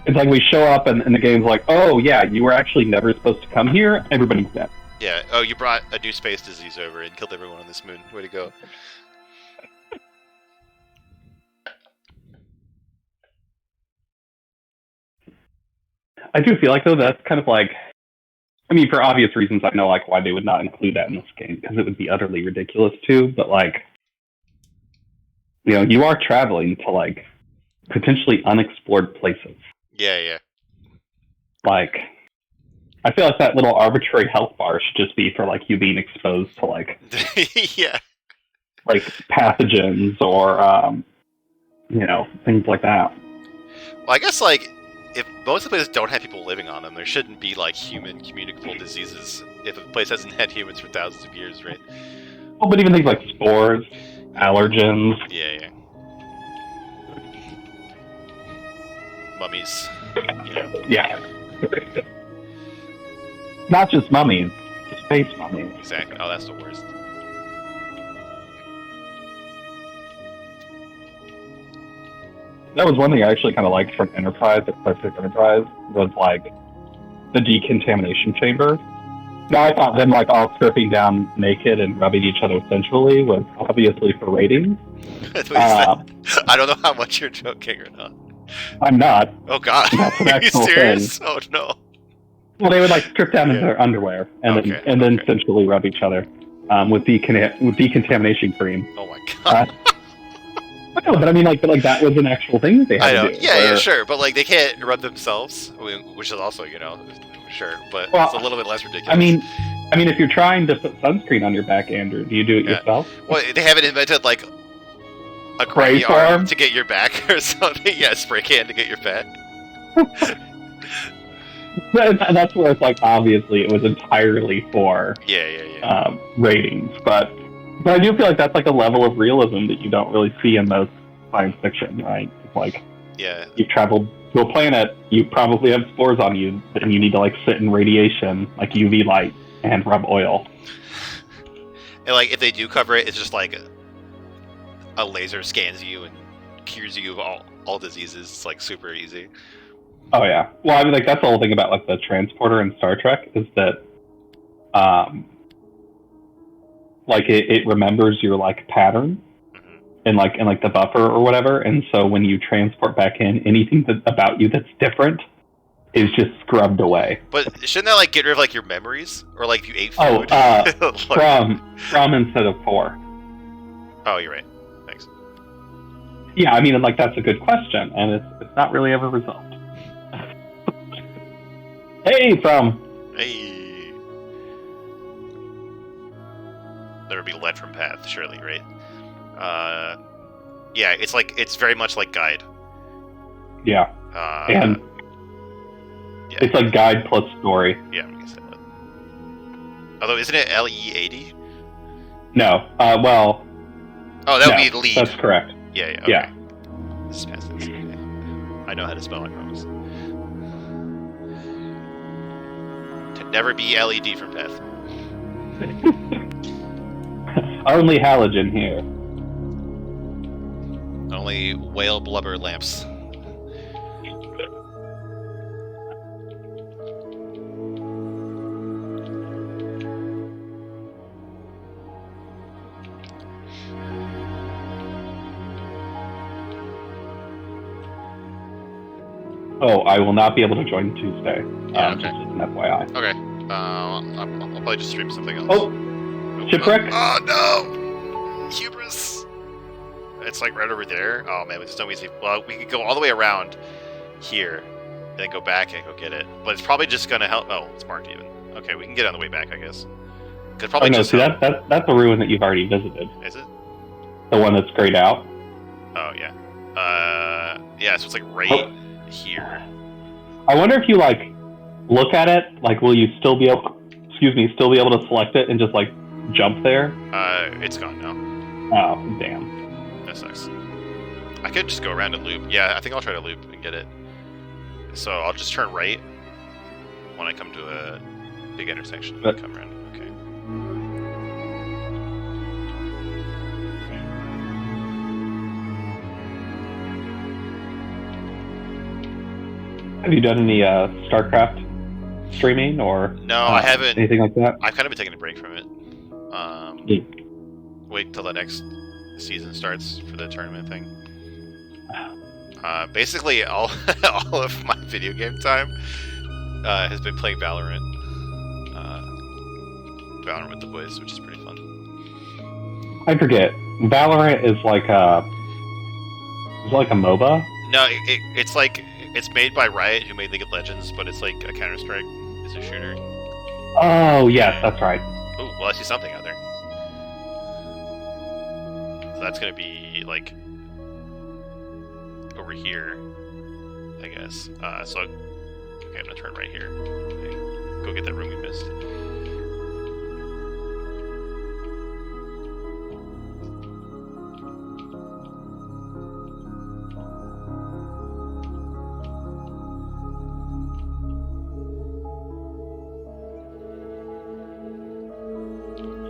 It's like we show up and the game's like, oh yeah, you were actually never supposed to come here, everybody's dead. Yeah, oh, you brought a new space disease over and killed everyone on this moon. Way to go. I do feel like, though, that's kind of like... I mean, for obvious reasons, I know like why they would not include that in this game, because it would be utterly ridiculous too, but like... you are traveling to, like, potentially unexplored places. Yeah. Like, I feel like that little arbitrary health bar should just be for, like, you being exposed to, like... Yeah. Like, pathogens or, things like that. Well, I guess, like, if most of the places don't have people living on them, there shouldn't be, like, human communicable diseases if a place hasn't had humans for thousands of years, right? Well, but even things like spores, allergens... Yeah. Mummies. Yeah. Not just mummies, space mummies. Exactly. Oh, that's the worst. That was one thing I actually kind of liked from Enterprise, at Pacific Enterprise, was like the decontamination chamber. Now I thought them like all stripping down naked and rubbing each other sensually was obviously for ratings. I don't know how much you're joking or not. I'm not. Oh God, That's an are you actual serious? thing. Oh no. Well, they would like strip down in their underwear and then sensually rub each other with decontamination cream. Oh my God. No, but I mean, like that was an actual thing that they had to do. Yeah, sure, but like they can't rub themselves, which is also, sure, but it's a little bit less ridiculous. I mean, if you're trying to put sunscreen on your back, Andrew, do you do it yourself? Well, they haven't invented like a crazy arm to get your back or something. Yeah, a spray can to get your back. That's where it's like obviously it was entirely for ratings, but I do feel like that's like a level of realism that you don't really see in most science fiction, right? It's like you've traveled to a planet, you probably have spores on you, and you need to like sit in radiation, like UV light, and rub oil. And like if they do cover it, it's just like a laser scans you and cures you of all diseases. It's like super easy. Oh yeah. Well, I mean, like that's the whole thing about like the transporter in Star Trek is that, like it remembers your like pattern, and like the buffer or whatever, and so when you transport back in, anything about you that's different is just scrubbed away. But shouldn't that like get rid of like your memories or like if you ate food? From instead of for. Oh, you're right. Thanks. Yeah, I mean, like that's a good question, and it's not really ever resolved. Hey, from. Hey. There would be lead from path, surely, right? Yeah, it's very much like Guide. Yeah. And it's like Guide plus story. Yeah, I'm gonna say that. Although, isn't it LE80? No. Well. Oh, that would be lead. That's correct. Yeah. Okay. Yeah. This is past this. Okay. I know how to spell, I promise. Can never be LED from Peth. Only halogen here. Only whale blubber lamps. Oh, I will not be able to join Tuesday. Yeah, okay. Just as an FYI. Okay. I'll probably just stream something else. Oh, shipwreck? Oh no! Hubris! It's like right over there. Oh man, there's no easy. Well, we could go all the way around here, and then go back and go get it. But it's probably just gonna help. Oh, it's marked even. Okay, we can get it on the way back, I guess. Could probably Oh no, just see help. that's a ruin that you've already visited. Is it? The one that's grayed out. Oh yeah. Yeah. So it's like right Oh. here. I wonder if you like look at it, like will you still be able still be able to select it and just like jump there? It's gone now. Oh, damn. That sucks. I could just go around and loop. Yeah, I think I'll try to loop and get it. So I'll just turn right when I come to a big intersection and come around. Okay. Have you done any StarCraft streaming or No, I haven't. anything like that? I've kind of been taking a break from it. Yeah. Wait till the next season starts for the tournament thing. Basically, all of my video game time has been playing Valorant. Valorant with the boys, which is pretty fun. I forget. Valorant is like a MOBA? No, it's like it's made by Riot, who made League of Legends, but it's like a Counter-Strike. It's a shooter. Oh yes, that's right. Oh, well, I see something out there. So that's gonna be like over here, I guess. So okay, I'm gonna turn right here. Okay, go get that room we missed.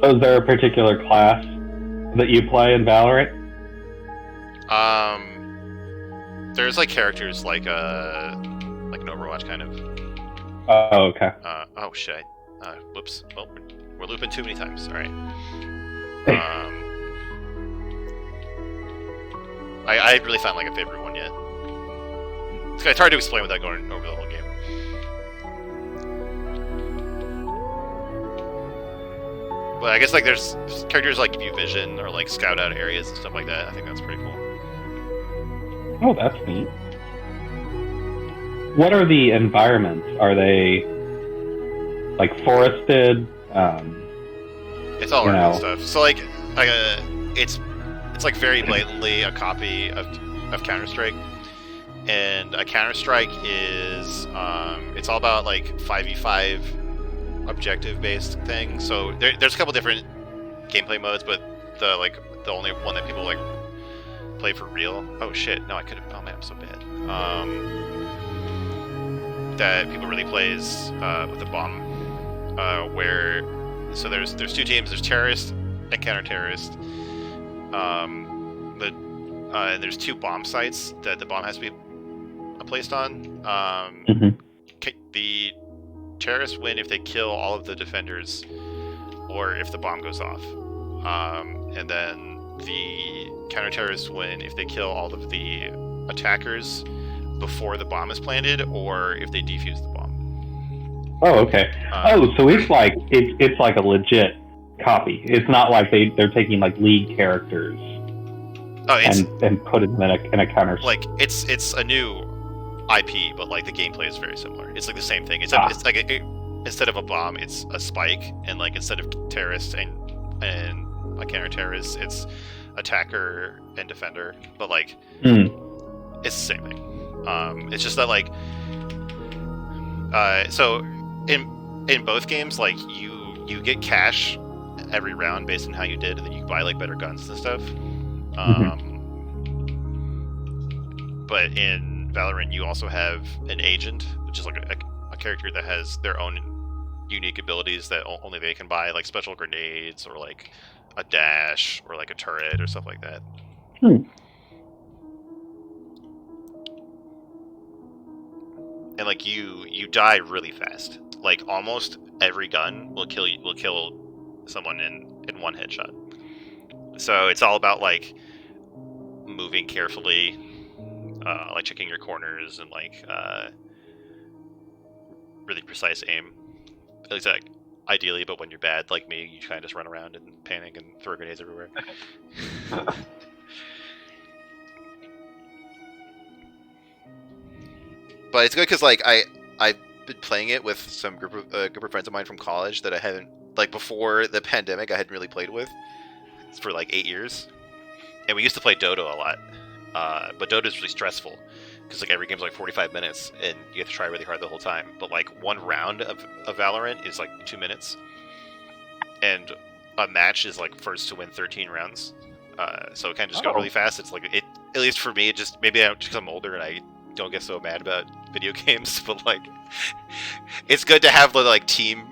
So is there a particular class that you play in Valorant? There's like characters like an Overwatch kind of. Oh, okay. Oh shit. Whoops. Well, we're looping too many times. All right. I really found like a favorite one yet. It's hard to explain without going over the whole game. But I guess like there's characters like give you vision or like scout out areas and stuff like that. I think that's pretty cool. Oh, that's neat. What are the environments? Are they like forested? It's all You urban know. stuff. So like it's like very blatantly a copy of Counter-Strike. And a Counter-Strike is it's all about like 5v5 objective based thing. So there's a couple different gameplay modes, but the only one that people like play for real. Oh shit, no, I could have. Oh man, I'm so bad. That people really play is with the bomb, where so there's two teams. There's terrorist and counter-terrorist. And there's two bomb sites that the bomb has to be placed on. The terrorists win if they kill all of the defenders, or if the bomb goes off. And then the counter-terrorists win if they kill all of the attackers before the bomb is planted, or if they defuse the bomb. Oh, okay. So it's like a legit copy. It's not like they're taking like lead characters and putting them in a counter. Like it's a new IP, but like the gameplay is very similar. It's like the same thing. It's like instead of a bomb, it's a spike, and like instead of terrorists and a counter-terrorist, it's attacker and defender. But like it's the same thing. It's just that like so in both games, like you get cash every round based on how you did, and then you buy like better guns and stuff. but in Valorant, you also have an agent, which is like a character that has their own unique abilities that only they can buy, like special grenades or like a dash or like a turret or stuff like that. And like you die really fast. Like almost every gun will kill someone in one headshot. So it's all about like moving carefully, like checking your corners and like really precise aim. At least like ideally, but when you're bad like me, you kind of just run around and panic and throw grenades everywhere. But it's good because like I've been playing it with some group of friends of mine from college that I hadn't, like before the pandemic, I hadn't really played with for like 8 years, and we used to play Dota a lot. But Dota is really stressful because like every game's like 45 minutes and you have to try really hard the whole time. But like one round of Valorant is like 2 minutes, and a match is like first to win 13 rounds. So it can just go really fast. It's like it, at least for me, it just maybe because I'm older and I don't get so mad about video games, but like it's good to have the like team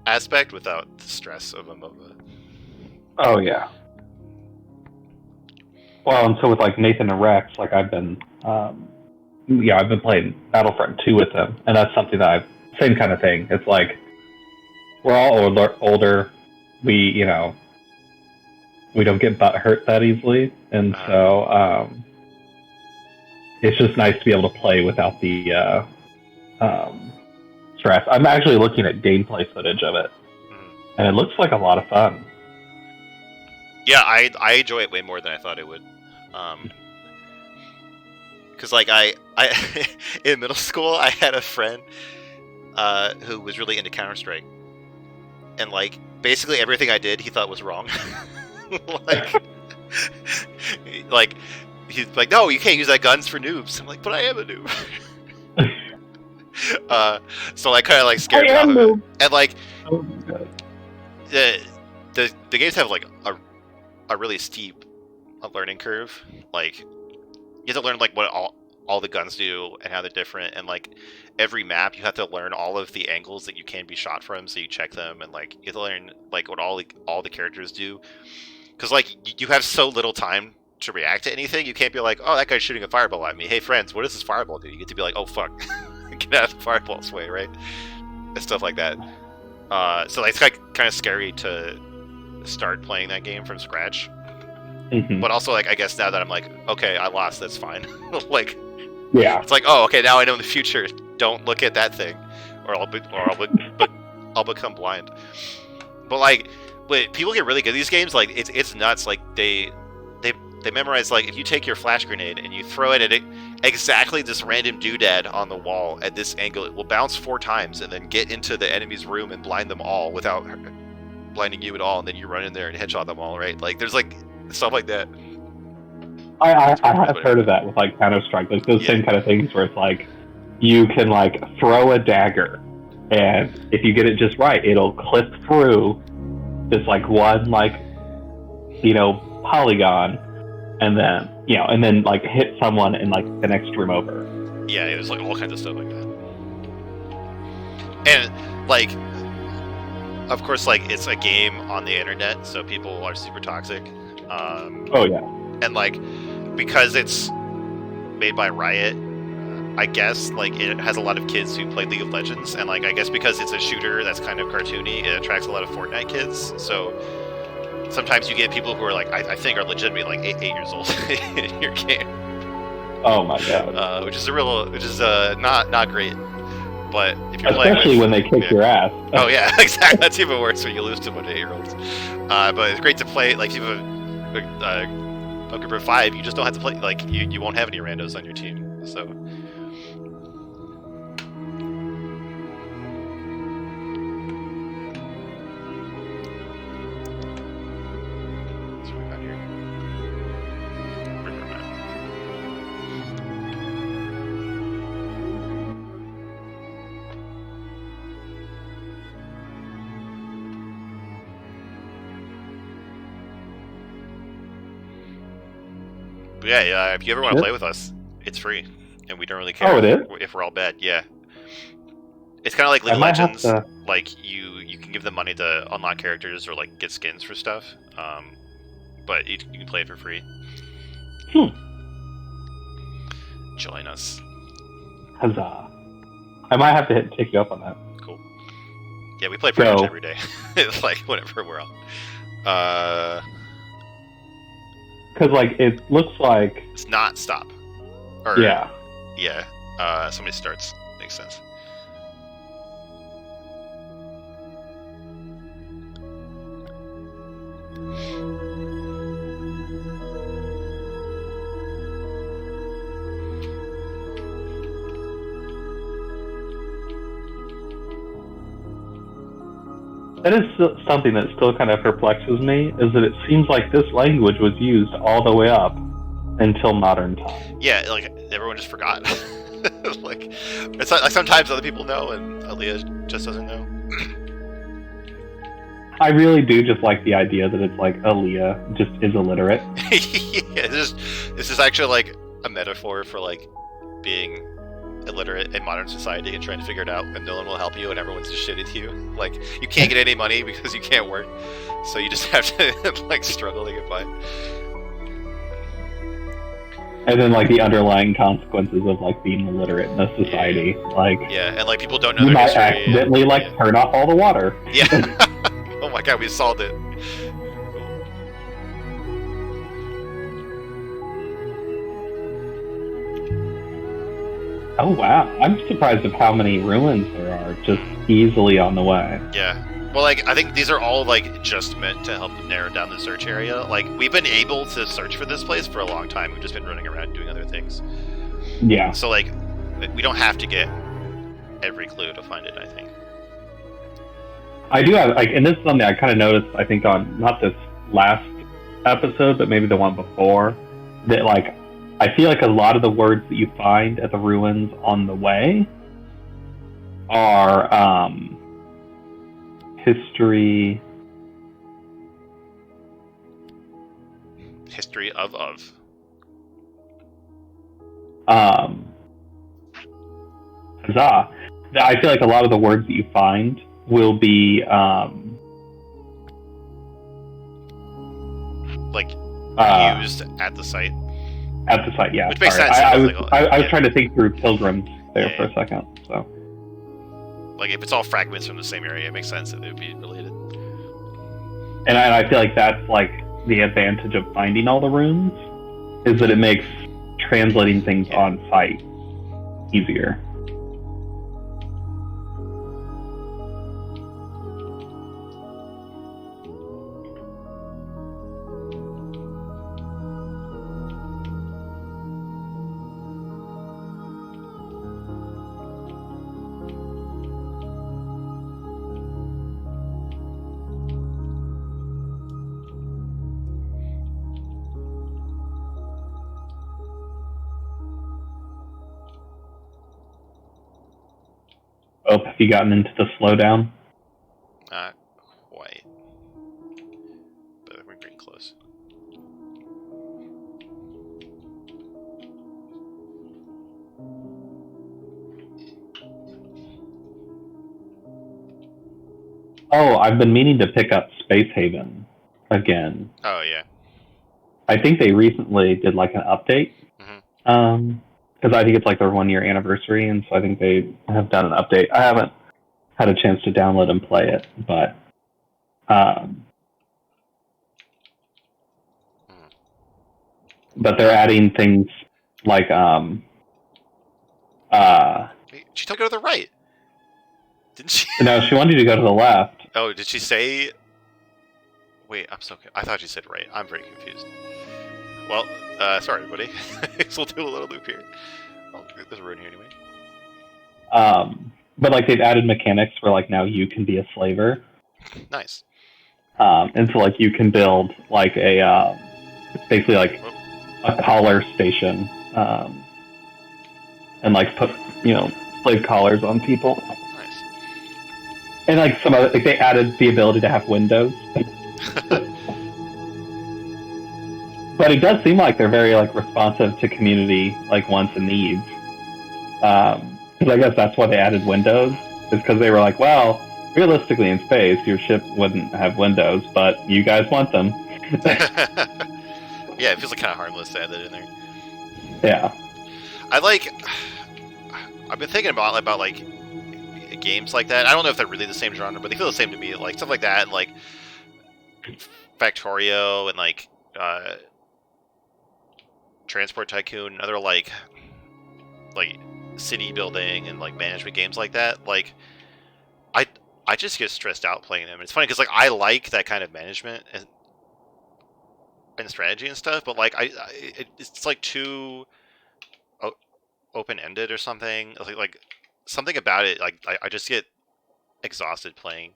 aspect without the stress of a MOBA. Oh yeah. Well, and so with like Nathan and Rex, like I've been playing Battlefront 2 with them, and that's something that same kind of thing. It's like we're all older. We we don't get butt hurt that easily, and so it's just nice to be able to play without the stress. I'm actually looking at gameplay footage of it, and it looks like a lot of fun. Yeah, I enjoy it way more than I thought it would. Because like I in middle school I had a friend who was really into Counter-Strike, and like basically everything I did he thought was wrong. like he's like, no, you can't use that guns for noobs. I'm like, but I am a noob. So I kind of like scared me off of it. And like the games have like a really steep learning curve. Like you have to learn like what all the guns do and how they're different, and like every map you have to learn all of the angles that you can be shot from, so you check them, and like you have to learn like what all the characters do, because like you have so little time to react to anything. You can't be like, oh, that guy's shooting a fireball at me, hey friends, what does this fireball do? You get to be like, oh fuck, get out of the fireball's way, right? And stuff like that. So like, it's like kind of scary to start playing that game from scratch. Mm-hmm. But also, like, I guess now that I'm like, okay, I lost, that's fine. Like, yeah, it's like, oh, okay, now I know in the future, don't look at that thing, or I'll become blind. But like, but people get really good at these games. Like, it's nuts. Like they memorize, like, if you take your flash grenade and you throw it at exactly this random doodad on the wall at this angle, it will bounce 4 times and then get into the enemy's room and blind them all without blinding you at all, and then you run in there and headshot them all, right? Like, there's like stuff like that. I have heard of that with like Counter-Strike, like those same kind of things where it's like you can like throw a dagger, and if you get it just right, it'll clip through this like one like polygon, and then like hit someone in like the next room over. Yeah, it was like all kinds of stuff like that. And like, of course, like it's a game on the internet, so people are super toxic. Oh yeah. And like, because it's made by Riot, I guess like it has a lot of kids who play League of Legends, and like I guess because it's a shooter that's kind of cartoony, it attracts a lot of Fortnite kids. So sometimes you get people who are like, I think are legitimately like 8 years old in your game. Oh my god. Which is not great. But if you're especially when they kick your ass. Oh yeah, exactly. That's even worse when you lose to 1 8-year-olds. But it's great to play. Like, if you have a group of 5, you just don't have to play. Like, you won't have any randos on your team. So. What's going on here? River map. But yeah, if you ever want to Yep. play with us, it's free, and we don't really care Oh, it is? if we're all bad. Yeah, it's kind of like League I of might have Legends. to. Like you can give them money to unlock characters or like get skins for stuff. But you can play it for free. Join us. Huzzah. I might have to take you up on that. Cool. Yeah, we play pretty So- much every day. It's like whenever we're on. Because, like, it looks like. It's not stop. Or, Yeah. Yeah. Somebody starts. Makes sense. That is something that still kind of perplexes me, is that it seems like this language was used all the way up until modern times. Yeah, like everyone just forgot. Like, it's like sometimes other people know and Aaliyah just doesn't know. I really do just like the idea that it's like Aaliyah just is illiterate. Yeah, this is actually like a metaphor for like being illiterate in modern society and trying to figure it out, and no one will help you, and everyone's just shitty to you. Like, you can't get any money because you can't work, so you just have to like struggle to get by. And then, like, the underlying consequences of, like, being illiterate in a society. Like, Yeah, and like people don't know you their might history. accidentally, like, Yeah. turn off all the water. Yeah. Oh my god, we solved it. Oh, wow. I'm surprised of how many ruins there are just easily on the way. Yeah. Well, like, I think these are all, like, just meant to help narrow down the search area. Like, we've been able to search for this place for a long time. We've just been running around doing other things. Yeah. So, like, we don't have to get every clue to find it, I think. I do have, like, and this is something I kind of noticed, I think, on not this last episode, but maybe the one before, that, like, I feel like a lot of the words that you find at the ruins on the way are history. History of. Huzzah. I feel like a lot of the words that you find will be Like, used at the site. at the site. Yeah, Which makes sorry. sense. I was Like, I was yeah. trying to think through pilgrims there Yeah, for a second. So Like, if it's all fragments from the same area, it makes sense that it would be related. and I feel like that's like the advantage of finding all the runes, is that it makes translating things Yeah. on site easier. Oh, have you gotten into the slowdown? Not quite. But we're getting close. Oh, I've been meaning to pick up Space Haven again. Oh, yeah. I think they recently did like an update. Because I think it's like their 1 year anniversary, and so I think they have done an update. I haven't had a chance to download and play it, but they're adding things like Wait, she told you to go to the right. Didn't she? no, she wanted you to go to the left. Oh, did she say? Wait, I'm so. I thought she said right. I'm very confused. Well, sorry, everybody. So we'll do a little loop here. Oh, there's a road here anyway. But like they've added mechanics where like now you can be a slaver, Nice. and so like you can build like a basically like a collar station, and like put slave collars on people. Nice. And like some other, like they added the ability to have windows. But it does seem like they're very like responsive to community like wants and needs. Because I guess that's why they added windows, is because they were like, well, realistically in space, your ship wouldn't have windows, but you guys want them. Yeah, it feels like kind of harmless to add that in there. Yeah. I've been thinking about like games like that. I don't know if they're really the same genre, but they feel the same to me. Like stuff like that, and, like Factorio and like Transport Tycoon, and other like city building and like management games like that. Like I just get stressed out playing them. It's funny because like I like that kind of management and strategy and stuff, but like it's like too open-ended or something. Like something about it, like I just get exhausted playing.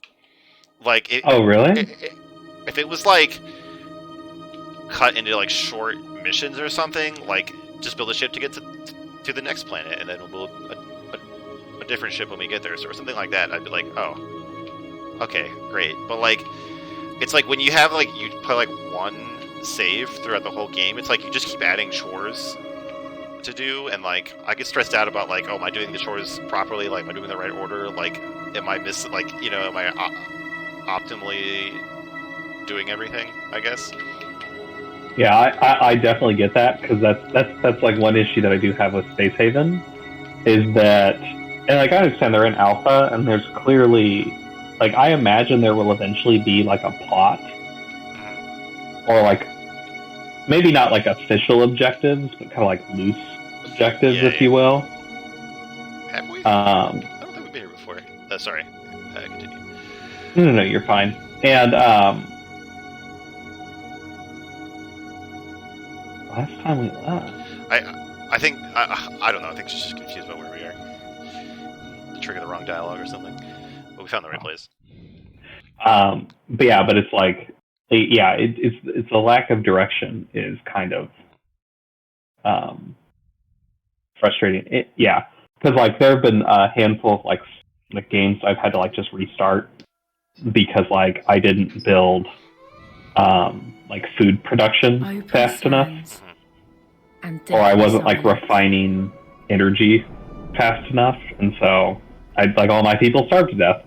Like Oh, really? If it was like cut into like short missions or something, like just build a ship to get to the next planet, and then we'll build a different ship when we get there, or something like that, I'd be like, oh, okay, great. But like, it's like when you have like you play like one save throughout the whole game, it's like you just keep adding chores to do, and like I get stressed out about like, oh, am I doing the chores properly? Like, am I doing the right order? Like, am I missing? Like, you know, am I optimally doing everything? I guess. Yeah, I definitely get that, because that's like one issue that I do have with Space Haven, is that, and like I understand they're in alpha, and there's clearly, like, I imagine there will eventually be like a plot, or like maybe not like official objectives, but kind of like loose objectives, if you will. Have we? I don't think we've been here before. Sorry. Continue. No, you're fine. And last time we left, I think I don't know. I think she's just confused about where we are. Trigger the wrong dialogue or something. But we found the right place. but it's like, yeah, it's a lack of direction is kind of frustrating. Because like there have been a handful of like games I've had to like just restart because like I didn't build like food production fast enough, or I wasn't like refining energy fast enough, and so I like all my people starved to death.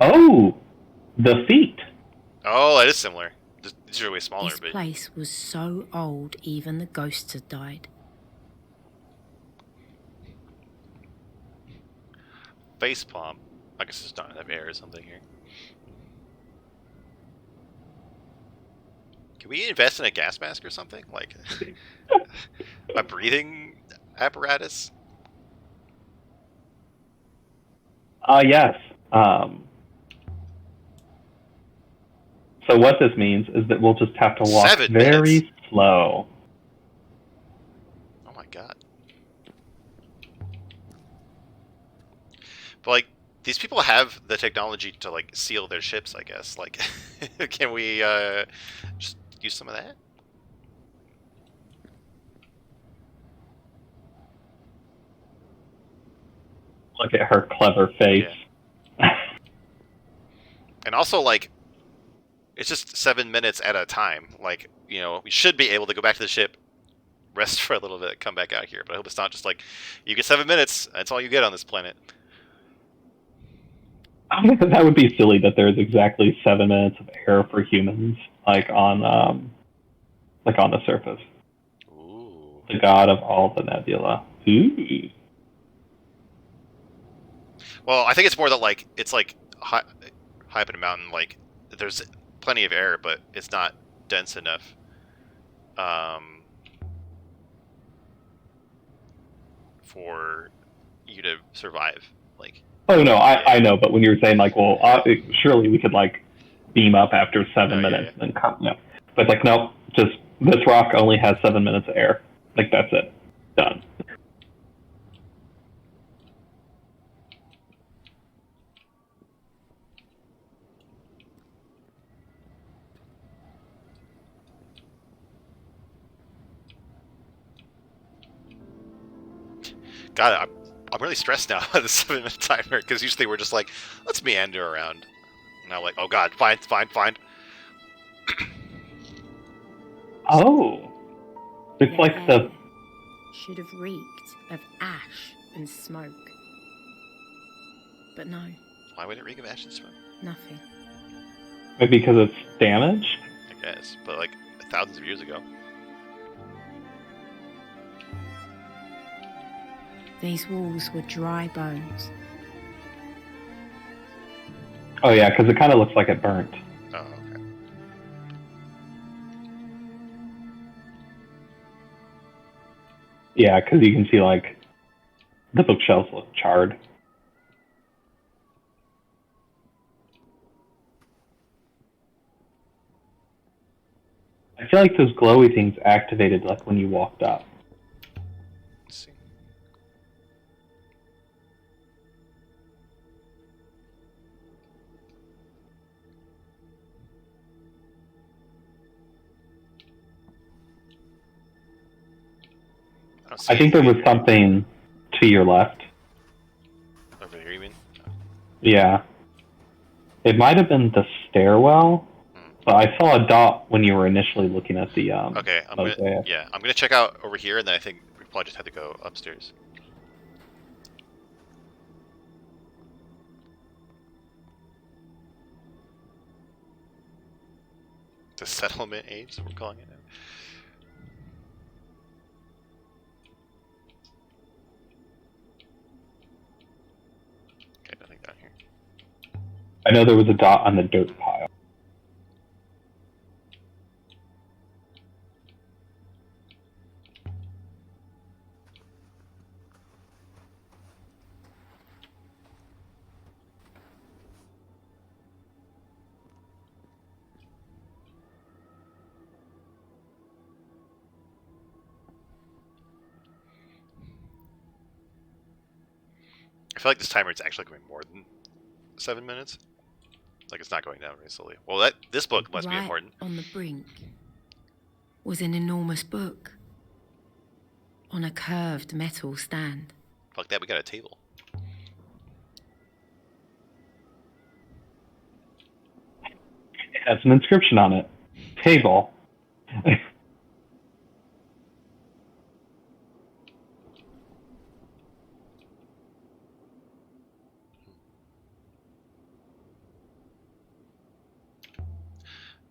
Oh, the feet. Oh, that is similar. These are way smaller. This but place was so old, even the ghosts had died. Facepalm. I guess it's not enough air or something here. Can we invest in a gas mask or something? Like a breathing apparatus? Yes. So what this means is that we'll just have to walk 7 very minutes. slow. Oh my god. But like, these people have the technology to like seal their ships, I guess. Like, can we just use some of that? Look at her clever face. Yeah. And also, like, it's just 7 minutes at a time. Like, you know, we should be able to go back to the ship, rest for a little bit, come back out here. But I hope it's not just like, you get 7 minutes, that's all you get on this planet. That would be silly that there's exactly 7 minutes of air for humans, like on the surface. Ooh. The god of all the nebula. Ooh. Well, I think it's more that, like, it's like high up in a mountain, like, there's plenty of air, but it's not dense enough. For you to survive. Like. Oh no, I know, but when you were saying like, well, surely we could like beam up after 7 minutes and come. No, but it's like, nope, just this rock only has 7 minutes of air. Like that's it, done. God, I'm really stressed now at the 7 minute timer, because usually we're just like, let's meander around. Now like, oh god, find. Oh, it's Their like air the should have reeked of ash and smoke. But no, Why would it reek of ash and smoke? nothing. maybe because it's damaged. I guess, but like thousands of years ago. These walls were dry bones. Oh yeah, because it kind of looks like it burnt. Oh, okay. Yeah, because you can see like the bookshelves look charred. I feel like those glowy things activated like when you walked up. Let's see. don't see I think there was anything something to your left. over here. You mean? Yeah. It might have been the stairwell, but I saw a dot when you were initially looking at the Okay, I'm mosaic. gonna check out over here, and then I think we probably just have to go upstairs. The settlement age, that we're calling it now. Okay, nothing down here. I know there was a dot on the dirt pile. I feel like this timer is actually going more than 7 minutes. Like it's not going down very slowly. Well, this book must be Right important. on the brink was an enormous book on a curved metal stand. Fuck that, we got a table. It has an inscription on it. Table.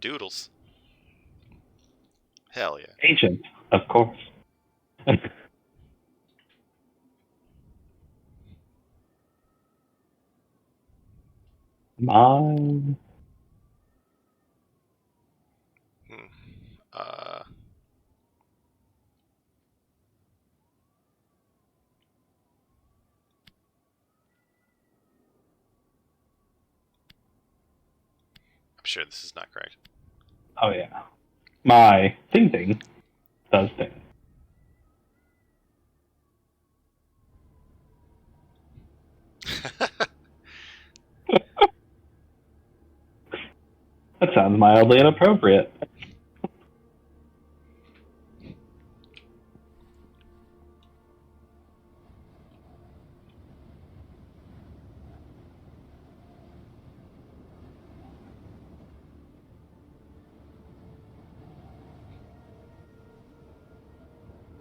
Doodles. Hell yeah. Ancient, of course. Mine. Uh, I'm sure this is not correct. Oh yeah. My thing does thing. That sounds mildly inappropriate.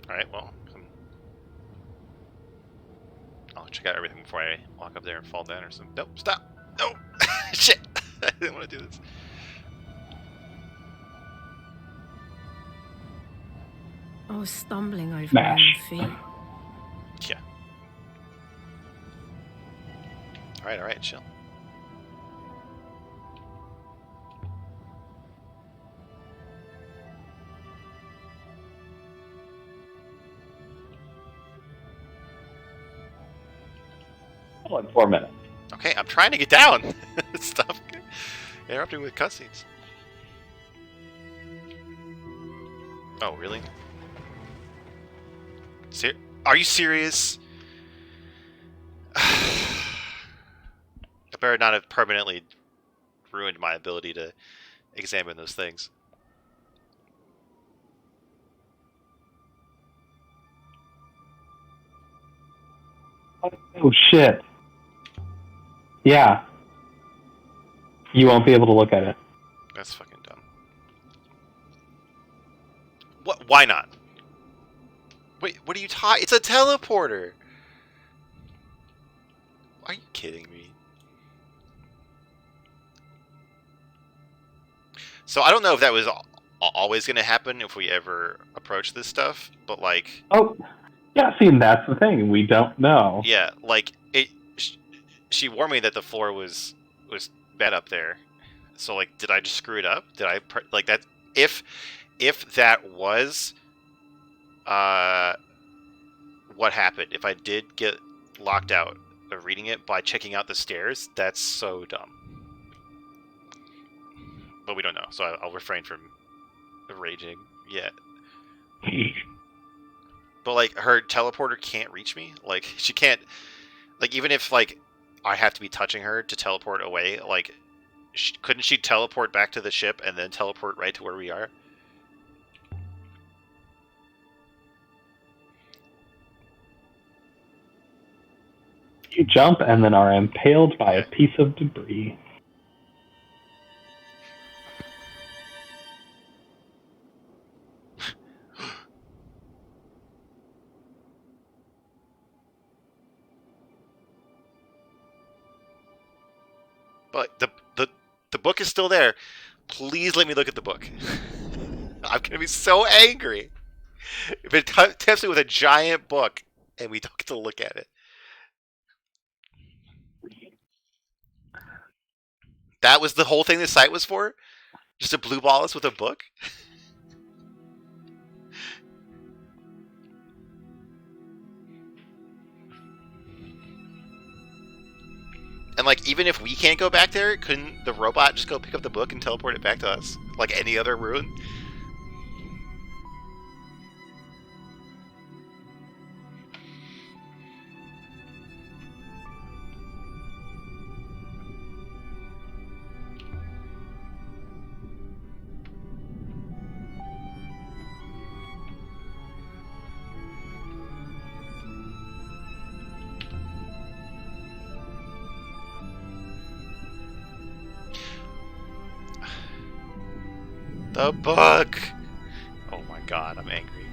Alright, well, I'll check out everything before I walk up there and fall down or something. Nope, stop! No! Shit! I didn't want to do this. I was stumbling over Smash. my own feet. Yeah. Alright, chill. Like 4 minutes. Okay, I'm trying to get down! Stop interrupting with cutscenes. Oh, really? Are you serious? I better not have permanently ruined my ability to examine those things. Oh shit. Yeah. You won't be able to look at it. That's fucking dumb. What? Why not? Wait, what are you talking? It's a teleporter. Are you kidding me? So I don't know if that was always going to happen if we ever approach this stuff, but like, Oh, yeah. See, and that's the thing. We don't know. yeah, like she warned me that the floor was bad up there. So like, did I just screw it up? Did I like that? If that was what happened, if I did get locked out of reading it by checking out the stairs, that's so dumb. But we don't know, so I'll refrain from raging yet. But like, her teleporter can't reach me. Like, she can't. Like, even if like I have to be touching her to teleport away, like, couldn't she teleport back to the ship and then teleport right to where we are? You jump and then are impaled by a piece of debris. But the book is still there. Please let me look at the book. I'm gonna be so angry if it tempts me with a giant book and we don't get to look at it. That was the whole thing this site was for? Just to blue ball us with a book? And like, even if we can't go back there, couldn't the robot just go pick up the book and teleport it back to us? Like any other ruin? The book! Oh my god, I'm angry.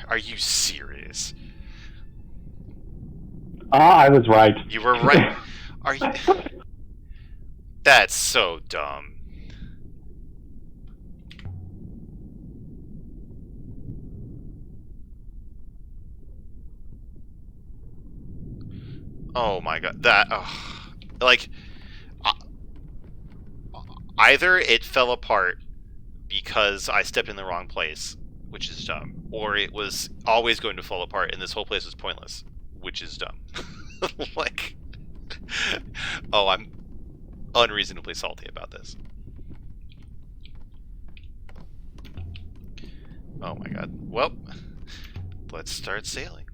Are you serious? I was right. You were right. Are you... That's so dumb. Oh my god, that... like, either it fell apart because I stepped in the wrong place, which is dumb, or it was always going to fall apart and this whole place was pointless, which is dumb. Like, oh, I'm unreasonably salty about this. Oh my god. Well, let's start sailing.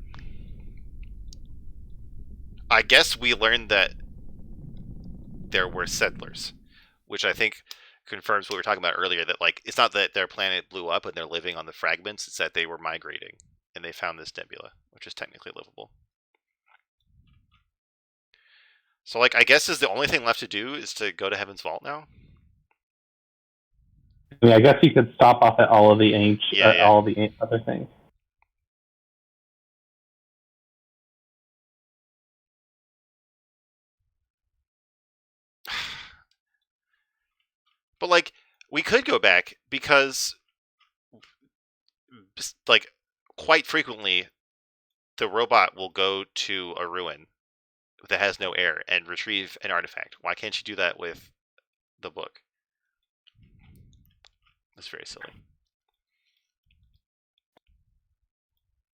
I guess we learned that there were settlers, which I think confirms what we were talking about earlier, that like, it's not that their planet blew up and they're living on the fragments, it's that they were migrating and they found this nebula, which is technically livable. So like, I guess is the only thing left to do is to go to Heaven's Vault now? I mean, I guess you could stop off at all of the all the other things. But like, we could go back because, like, quite frequently, the robot will go to a ruin that has no air and retrieve an artifact. Why can't you do that with the book? That's very silly.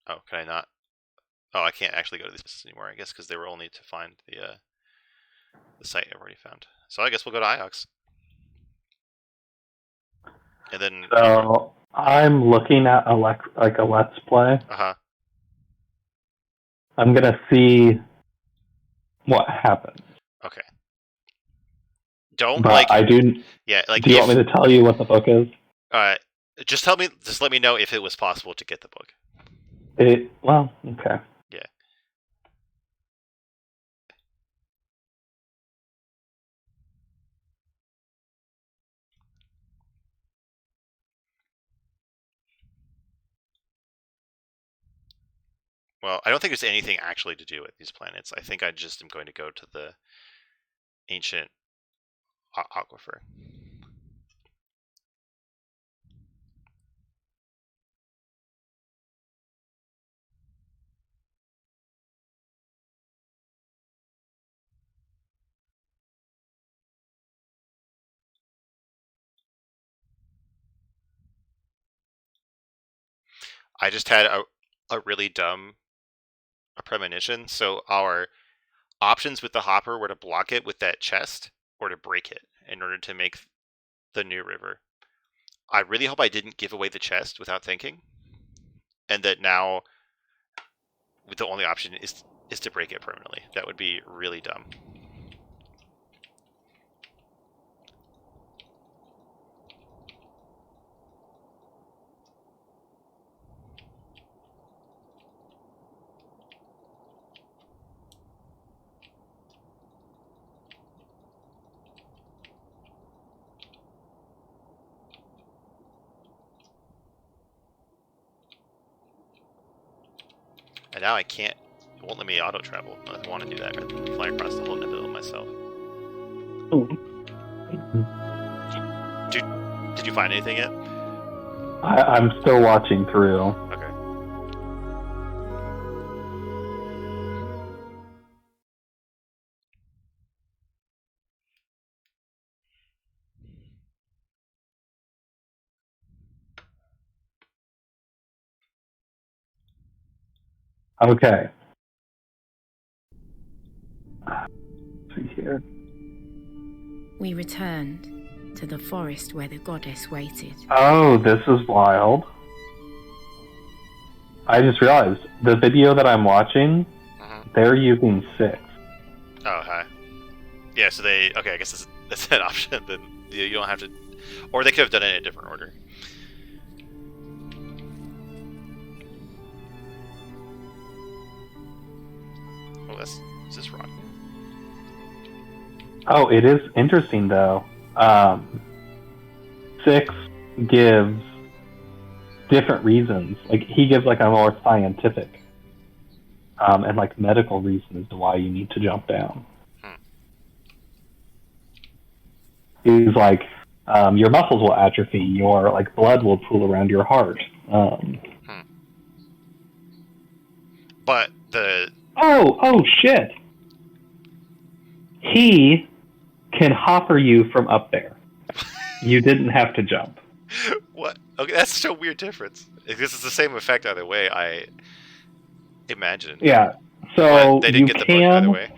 Oh, can I not? Oh, I can't actually go to this anymore, I guess, because they were only to find the site I've already found. So I guess we'll go to Iox. And then... So, I'm looking at a Let's Play. Uh-huh. I'm going to see what happens. Okay. Don't, but like... I do... Yeah, like... Do you want me to tell you what the book is? Just let me know if it was possible to get the book. Well, okay. Yeah. Well, I don't think there's anything actually to do with these planets. I think I just am going to go to the ancient aquifer. I just had a really dumb premonition. So our options with the hopper were to block it with that chest or to break it in order to make the new river. I really hope I didn't give away the chest without thinking, and that now the only option is to break it permanently. That would be really dumb. And now I can't. It won't let me auto travel. I want to do that. I'd fly across the whole nebula myself. Did you find anything yet? I'm still watching through. Okay. Okay. Let's see here. We returned to the forest where the goddess waited. Oh, this is wild. I just realized the video that I'm watching, they're using 6. Oh, hi. Yeah, so they... Okay, I guess that's an option. Then you don't have to... Or they could have done it in a different order. Oh, is this rock? Oh, it is interesting, though. 6 gives different reasons. Like, he gives, like, a more scientific and, like, medical reason as to why you need to jump down. He's like, your muscles will atrophy, your, like, blood will pool around your heart. But the... Oh, shit! He can hopper you from up there. You didn't have to jump. What? Okay, that's such a weird difference. This is the same effect either way, I imagine. Yeah, so but they didn't get the book either way.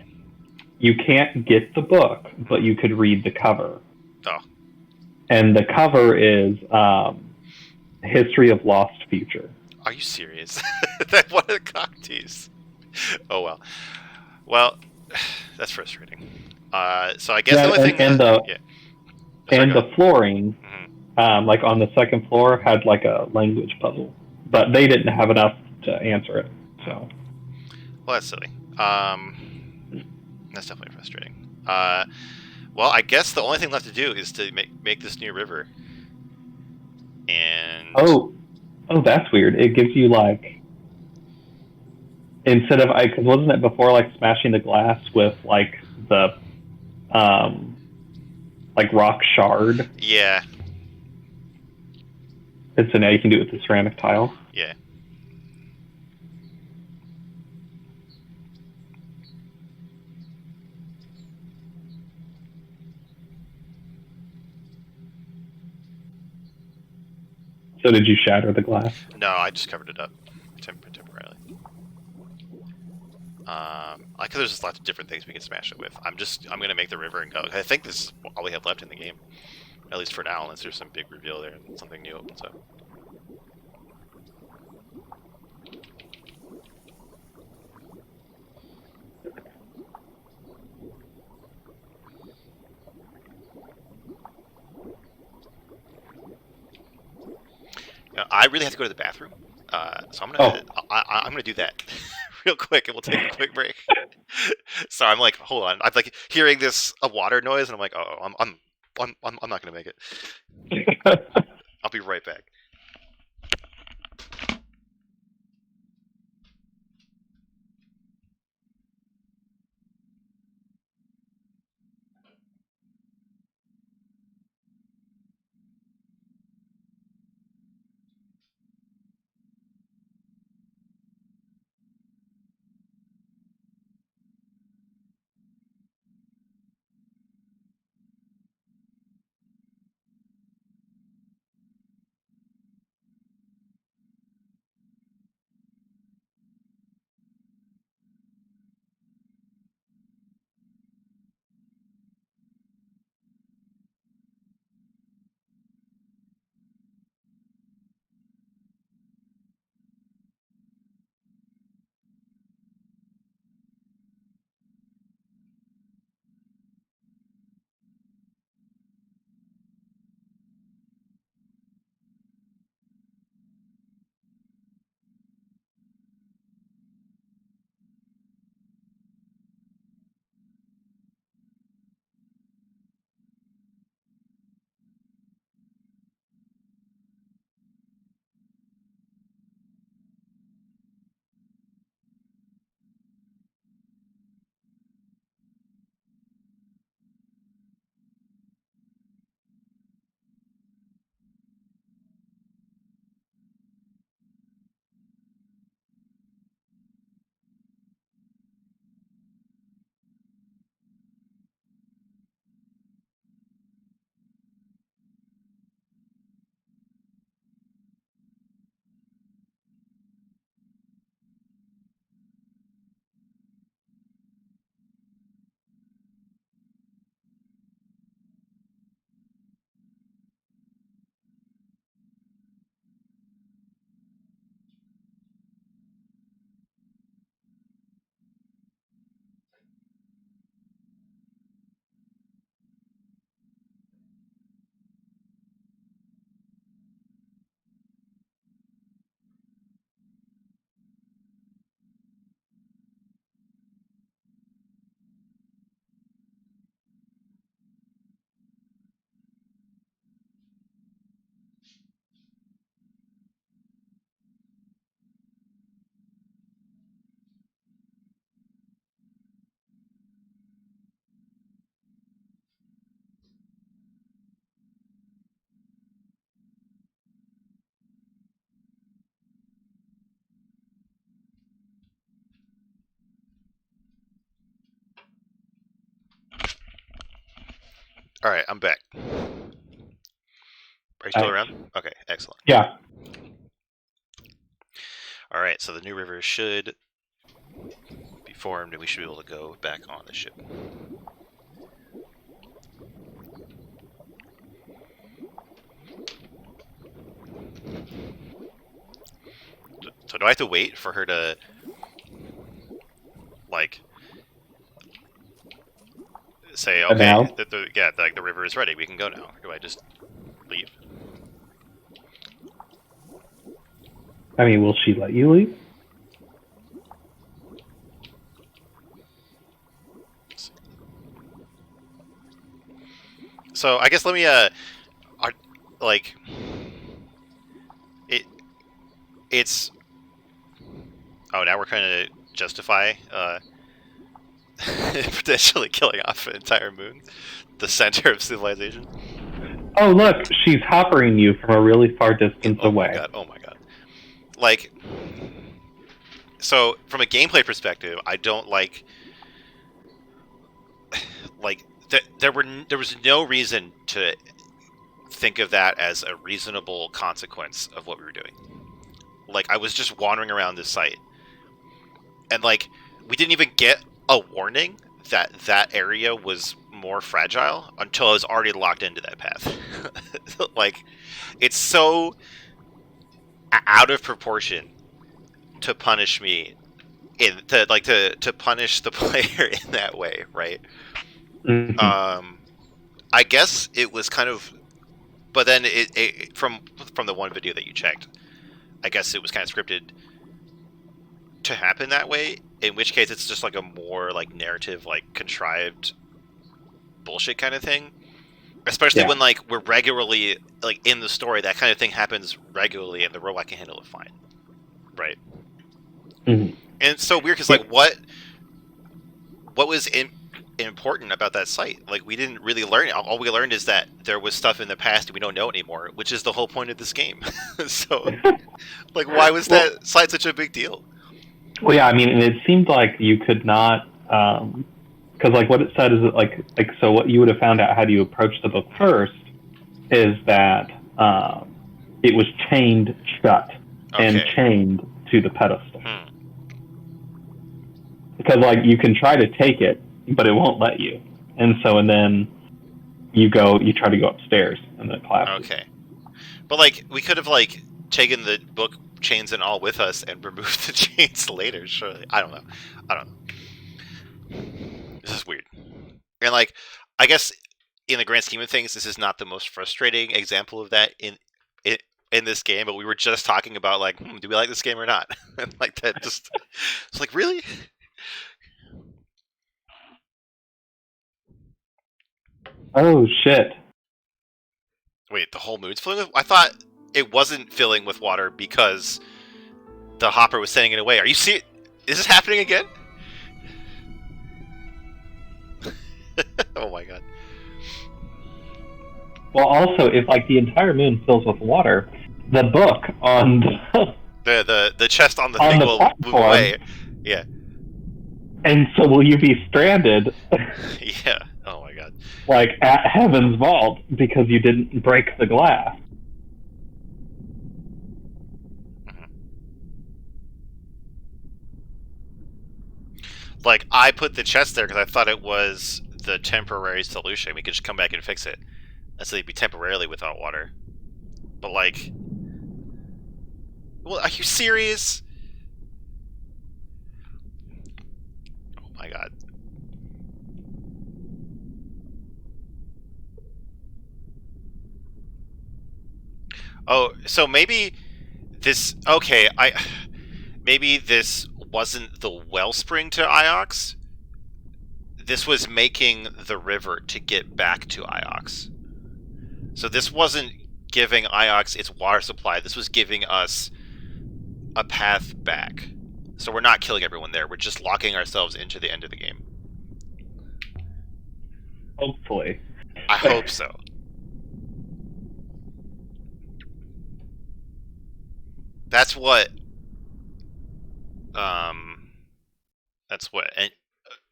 You can't get the book, but you could read the cover. Oh. And the cover is History of Lost Future. Are you serious? What a cocktease. Oh, well. Well, that's frustrating. So I guess the only thing... And the flooring, like on the second floor, had like a language puzzle. But they didn't have enough to answer it, so... Well, that's silly. That's definitely frustrating. Well, I guess the only thing left to do is to make this new river. And... Oh, that's weird. It gives you, like... Instead of... Because wasn't it before, like, smashing the glass with, like, the... like, rock shard? Yeah. And so now you can do it with the ceramic tile? Yeah. So did you shatter the glass? No, I just covered it up temporarily. Like, there's just lots of different things we can smash it with. I'm gonna make the river and go. I think this is all we have left in the game, at least for now, unless there's some big reveal there and something new opens up. I really have to go to the bathroom, so I'm gonna do that real quick, and we'll take a quick break. So I'm like, hold on, I'm like hearing a water noise, and I'm like, oh, I'm not gonna make it. I'll be right back. All right, I'm back. Are you still around? Okay, excellent. Yeah. All right, so the new river should be formed, and we should be able to go back on the ship. So do I have to wait for her to, like, say, okay, now? the river is ready, we can go now? Or do I just leave? I mean, will she let you leave? So I guess let me like it's oh, now we're kind of justify potentially killing off an entire moon, the center of civilization. Oh, look, she's hovering you from a really far distance away. Oh my god. Like, so from a gameplay perspective, I don't like there was no reason to think of that as a reasonable consequence of what we were doing. Like, I was just wandering around this site, and like we didn't even get a warning that that area was more fragile until I was already locked into that path. Like, it's so out of proportion to punish me to punish the player in that way, right? Mm-hmm. I guess it was kind of, but then from the one video that you checked, I guess it was kind of scripted to happen that way. In which case, it's just like a more like narrative, like contrived bullshit kind of thing. Especially when like we're regularly like in the story, that kind of thing happens regularly, and the robot can handle it fine, right? Mm-hmm. And it's so weird because like what was important about that site? Like, we didn't really learn. All we learned is that there was stuff in the past we don't know anymore, which is the whole point of this game. So, like, why was that site such a big deal? Well, yeah, I mean, and it seemed like you could not, because like what it said is that like so what you would have found out how do you approach the book first is that it was chained shut and chained to the pedestal. Because like you can try to take it, but it won't let you, and then you try to go upstairs, and then it collapses. Okay, but like we could have like taken the book chains and all with us and removed the chains later. Surely, I don't know. This is weird, and like I guess in the grand scheme of things, this is not the most frustrating example of that in this game. But we were just talking about like, do we like this game or not? And like that just it's like, really. Oh shit! Wait, the whole moon's filling with? I thought it wasn't filling with water because the hopper was sending it away. Are you see? Is this happening again? Oh my god. Well, also, if like the entire moon fills with water, the book on the chest on the thing will move away. Yeah. And so will you be stranded? Yeah. Oh my god. Like at Heaven's Vault because you didn't break the glass. Like, I put the chest there because I thought it was the temporary solution. We could just come back and fix it. And so they'd be temporarily without water. But like, well, are you serious? Oh my god. Oh, so maybe this... Okay, maybe this wasn't the wellspring to Iox. This was making the river to get back to Iox. So this wasn't giving Iox its water supply. This was giving us a path back. So we're not killing everyone there. We're just locking ourselves into the end of the game. Hopefully. I hope so. That's what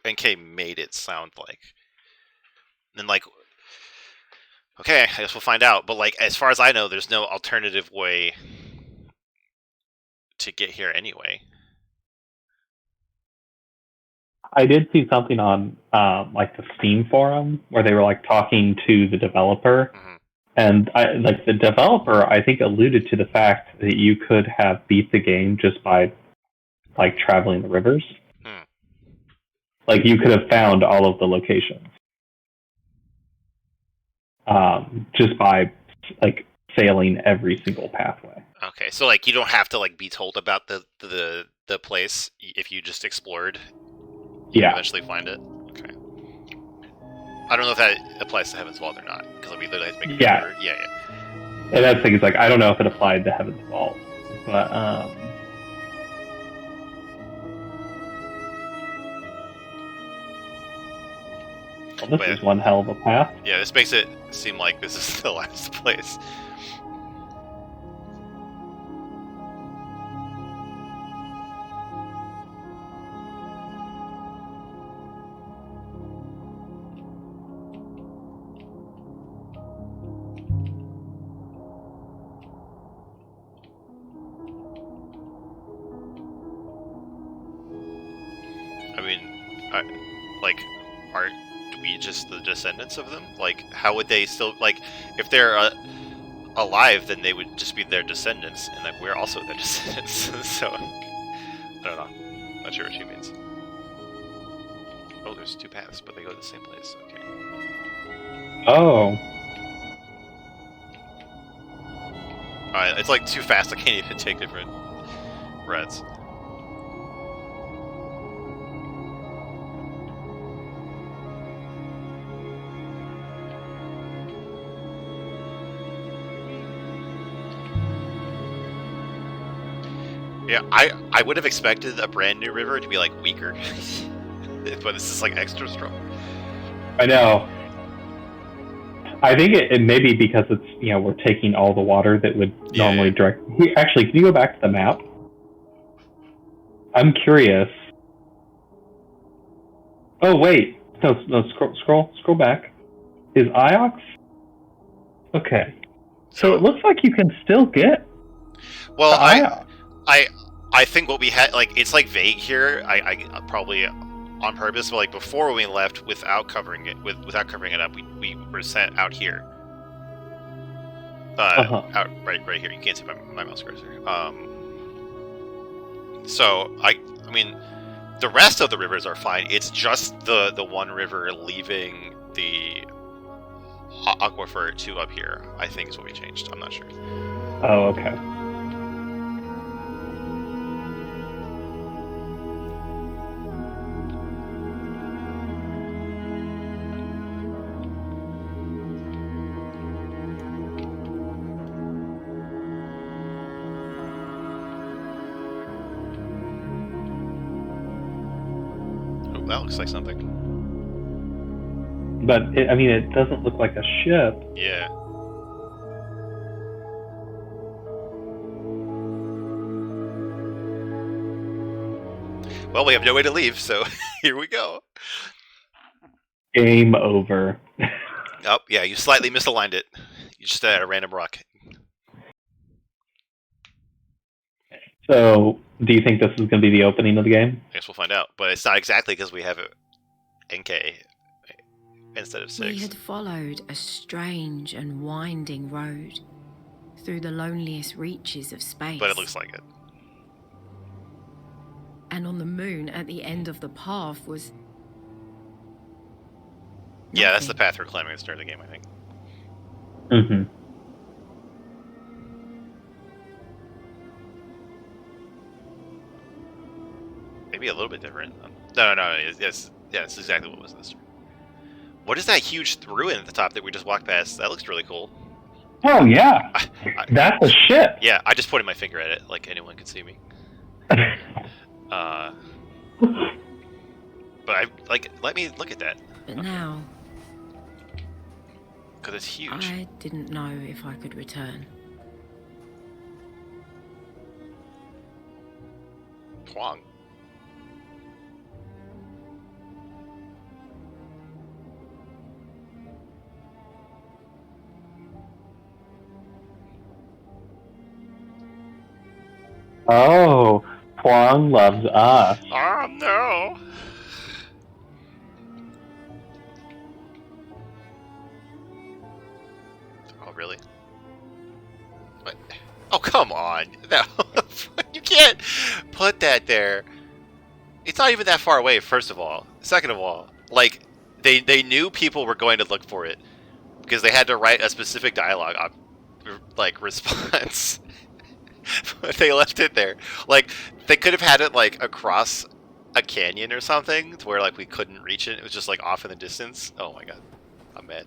NK made it sound like. And like Okay, I guess we'll find out. But like, as far as I know, there's no alternative way to get here anyway. I did see something on like the Steam forum where they were like talking to the developer, Mhm. and the developer I think alluded to the fact that you could have beat the game just by like traveling the rivers. Hmm. Like you could have found all of the locations just by like sailing every single pathway. Okay, so like you don't have to like be told about the place if you just explored. You Yeah, eventually find it. Okay. I don't know if that applies to Heaven's Vault or not because we literally have to make. Yeah. Yeah. and that's the thing is like I don't know if it applied to Heaven's Vault, but well, this But is one hell of a path. yeah, this makes it seem like this is the last place. I mean, like, are we just the descendants of them? Like, how would they still like if they're alive? Then they would just be their descendants, and like we're also their descendants. So I don't know. Not sure what she means. Oh, there's two paths, but they go to the same place. Okay. Oh, Alright, it's like too fast. I can't even take different routes. Yeah, I would have expected a brand new river to be like weaker, but this is like extra strong. I know. I think it may be because it's we're taking all the water that would normally direct. Actually, can you go back to the map? I'm curious. Oh wait, no, scroll back. Is Iox? Okay, so it looks like you can still get. Well, Iox. I think what we had, like, it's like vague here. I probably on purpose, but like before when we left without covering it up, we were sent out here. Out right here. You can't see my mouse cursor. So I mean, the rest of the rivers are fine. It's just the one river leaving the aquifer to up here, I think, is what we changed. I'm not sure. Oh, okay. Oh, that looks like something. But it doesn't look like a ship. Yeah. Well, we have no way to leave, so here we go. Game over. Oh, yeah, you slightly misaligned it. You just had a random rock. So, do you think this is going to be the opening of the game? I guess we'll find out. But it's not exactly because we have NK instead of 6. We had followed a strange and winding road through the loneliest reaches of space. But it looks like it. And on the moon at the end of the path was... Yeah, that's the nothing. path we're climbing at the start of the game, I think. Mm-hmm. Maybe a little bit different. No. Yes, it's exactly what was this. What is that huge ruin at the top that we just walked past? That looks really cool. Oh yeah, that's a ship. Yeah, I just pointed my finger at it, like anyone could see me. But let me look at that. But now, Because it's huge. I didn't know if I could return. Twang. Oh, Huang loves us. Oh no! Oh really? What? Oh come on! No, you can't put that there. It's not even that far away. First of all, second of all, like they knew people were going to look for it because they had to write a specific dialogue like response. But they left it there. Like they could have had it like across a canyon or something to where like we couldn't reach it. It was just like off in the distance. Oh my god, I'm mad.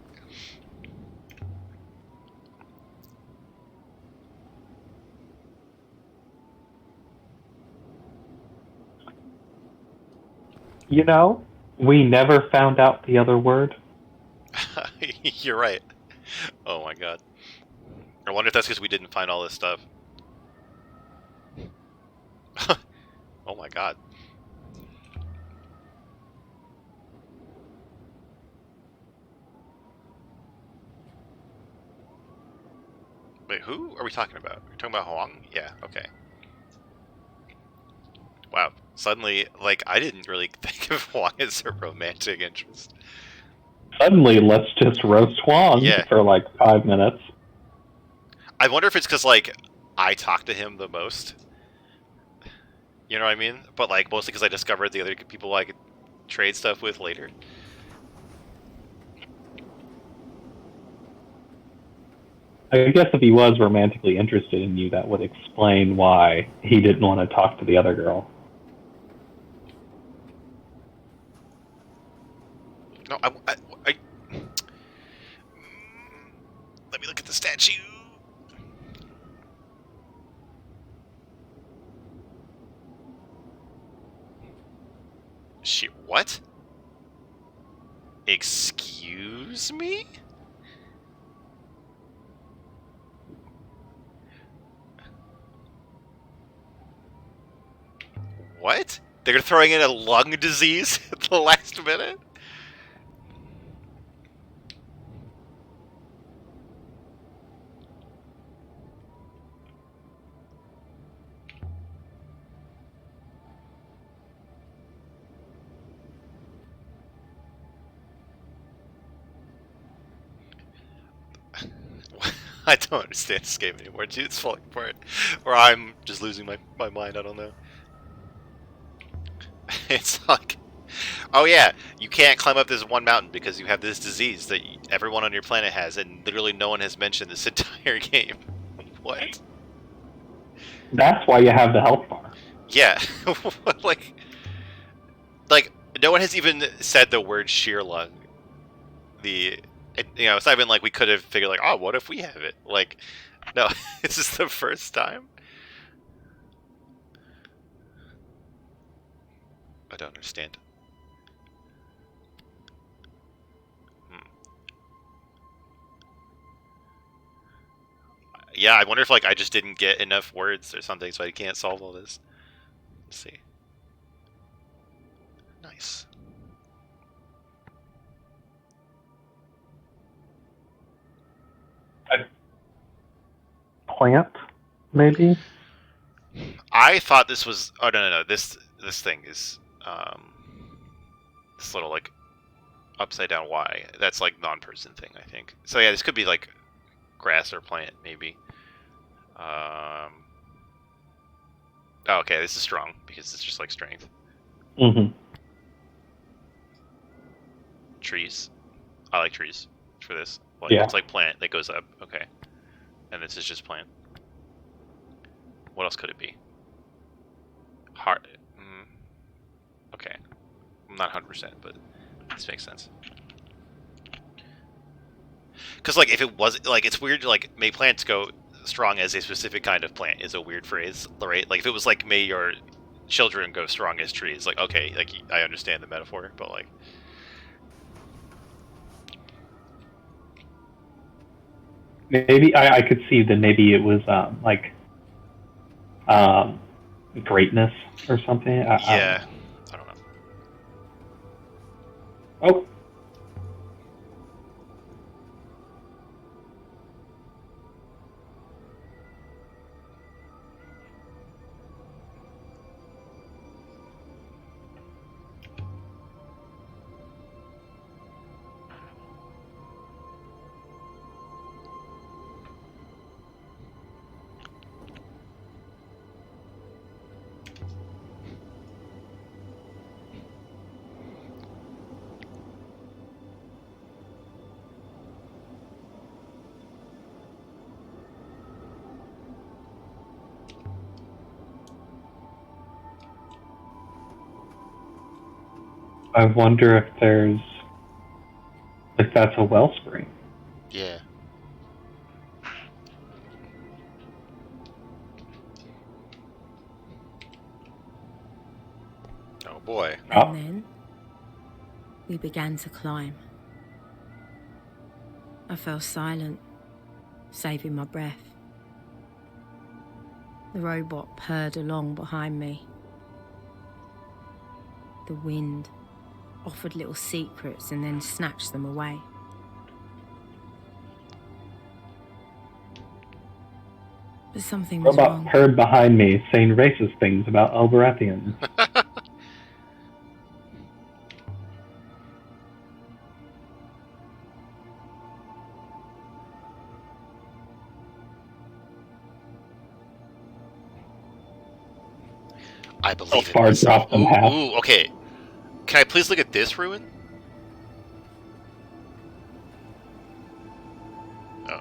You know, we never found out the other word. You're right. Oh my god. I wonder if that's because we didn't find all this stuff. Oh my god. Wait, who are we talking about? Are we talking about Huang? Yeah, okay. Wow. Suddenly, like, I didn't really think of Huang as a romantic interest. Suddenly, let's just roast Huang Yeah. for like 5 minutes. I wonder if it's because, like, I talk to him the most. You know what I mean? But, like, mostly because I discovered the other people I could trade stuff with later. I guess if he was romantically interested in you, that would explain why he didn't want to talk to the other girl. No, let me look at the statue. Shit, what? Excuse me? What? They're throwing in a lung disease at the last minute? I don't understand this game anymore, dude. It's falling apart. Or I'm just losing my mind, I don't know. It's like, oh yeah, you can't climb up this one mountain because you have this disease that everyone on your planet has, and literally no one has mentioned this entire game. What? That's why you have the health bar. Yeah, like no one has even said the word sheer lung. It's not even like we could have figured like, oh, what if we have it? Like, no, this is the first time. I don't understand. Yeah, I wonder if like I just didn't get enough words or something, so I can't solve all this. Let's see. Nice. Plant, maybe? I thought this was. Oh no. This thing is this little like upside down Y. That's like non-person thing, I think. So yeah, this could be like grass or plant, maybe. Oh, okay, this is strong because it's just like strength. Mm-hmm. Trees. I like trees for this. Like, Yeah. It's like plant that goes up. Okay. And this is just plant. What else could it be? Heart. Okay. I'm not 100%, but this makes sense. Because, like, if it was... Like, it's weird, like, may plants go strong as a specific kind of plant is a weird phrase, right? Like, if it was, like, may your children go strong as trees, like, okay, like, I understand the metaphor, but, like... Maybe I could see that maybe it was greatness or something. Yeah. I don't know. Oh. I wonder if that's a wellspring. Yeah. Oh boy. Oh. And then we began to climb. I fell silent, saving my breath. The robot purred along behind me. The wind offered little secrets and then snatched them away. But something was Robot wrong. purred behind me, saying racist things about Elberathians. I believe So in far myself. dropped in half. Ooh, okay. Can I please look at this ruin? Oh.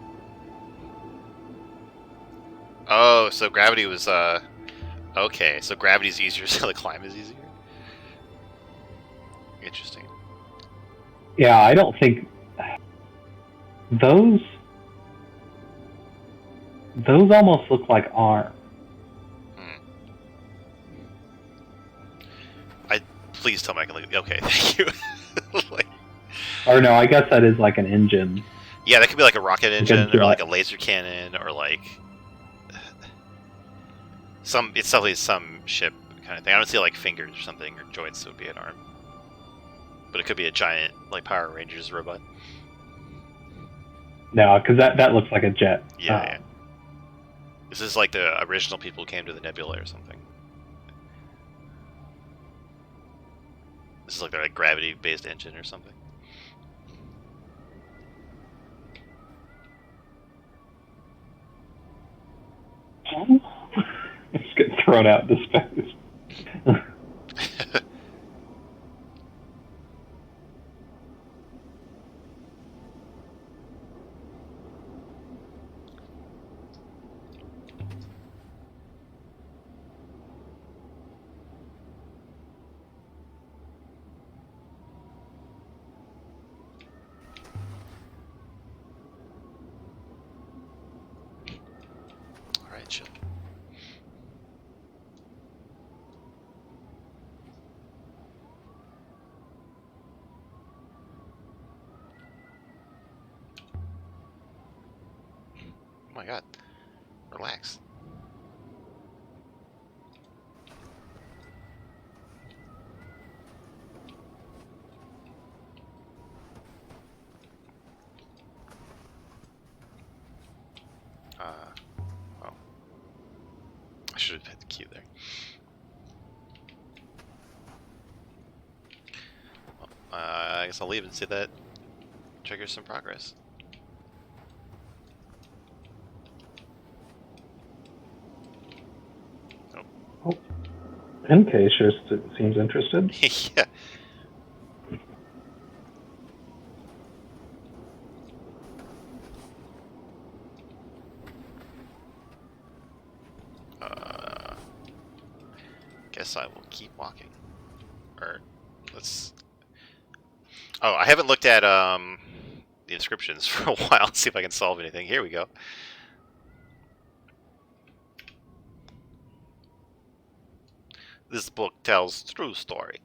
Oh, so gravity was, okay, so gravity's easier, so the climb is easier? Interesting. Yeah, I don't think those almost look like arms. Please tell me I can look. Okay, thank you. Like, Or no, I guess that is like an engine. yeah, that could be like a rocket engine, jet. or like a laser cannon, or like some. It's definitely some ship kind of thing. I don't see like fingers or something, or joints. So it would be an arm, but it could be a giant like Power Rangers robot. No, because that looks like a jet. Yeah, yeah. This is like the original people who came to the nebula or something. This is like their like gravity-based engine or something. It's getting thrown out into space. All right, chill. Oh my god. Relax. Oh. I should have hit the Q there. Well, I guess I'll leave and see if that triggers some progress. MK sure seems interested. Yeah. Guess I will keep walking. Or let's. Oh, I haven't looked at the inscriptions for a while. Let's see if I can solve anything. Here we go. This book tells true story.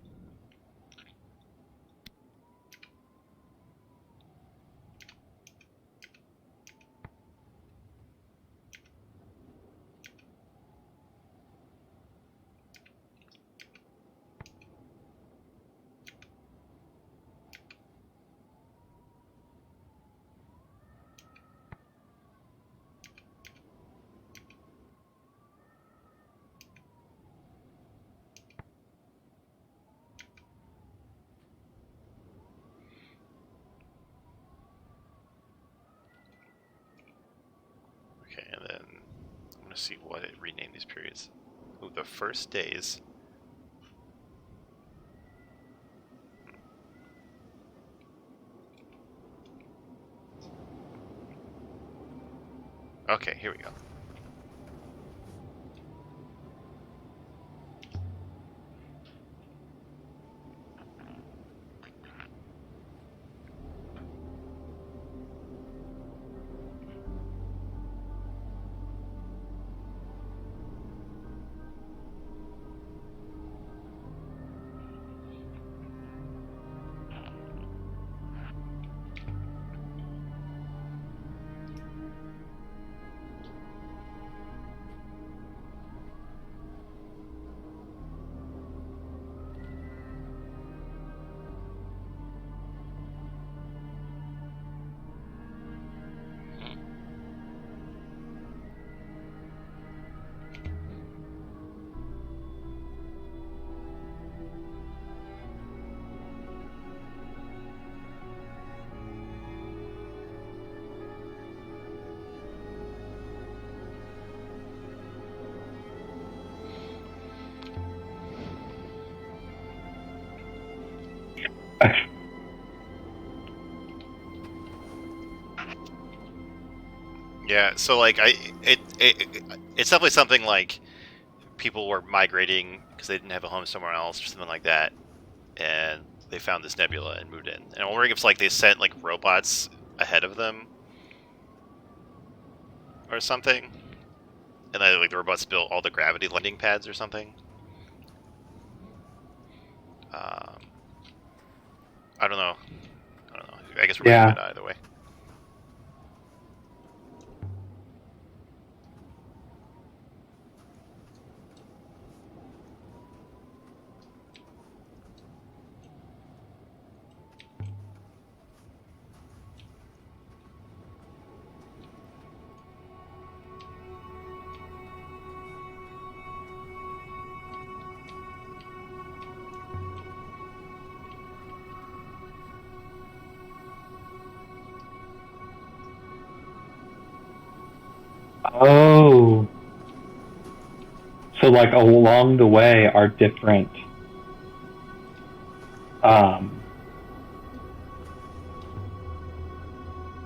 Okay, and then I'm gonna see what it renamed these periods. Ooh, the first days. Okay, here we go. Yeah, so like it's definitely something like people were migrating because they didn't have a home somewhere else or something like that, and they found this nebula and moved in. And I'm wondering if it's like they sent like robots ahead of them or something, and then like the robots built all the gravity landing pads or something. I don't know. I guess we're gonna find out either way. Oh. So, like, along the way are different,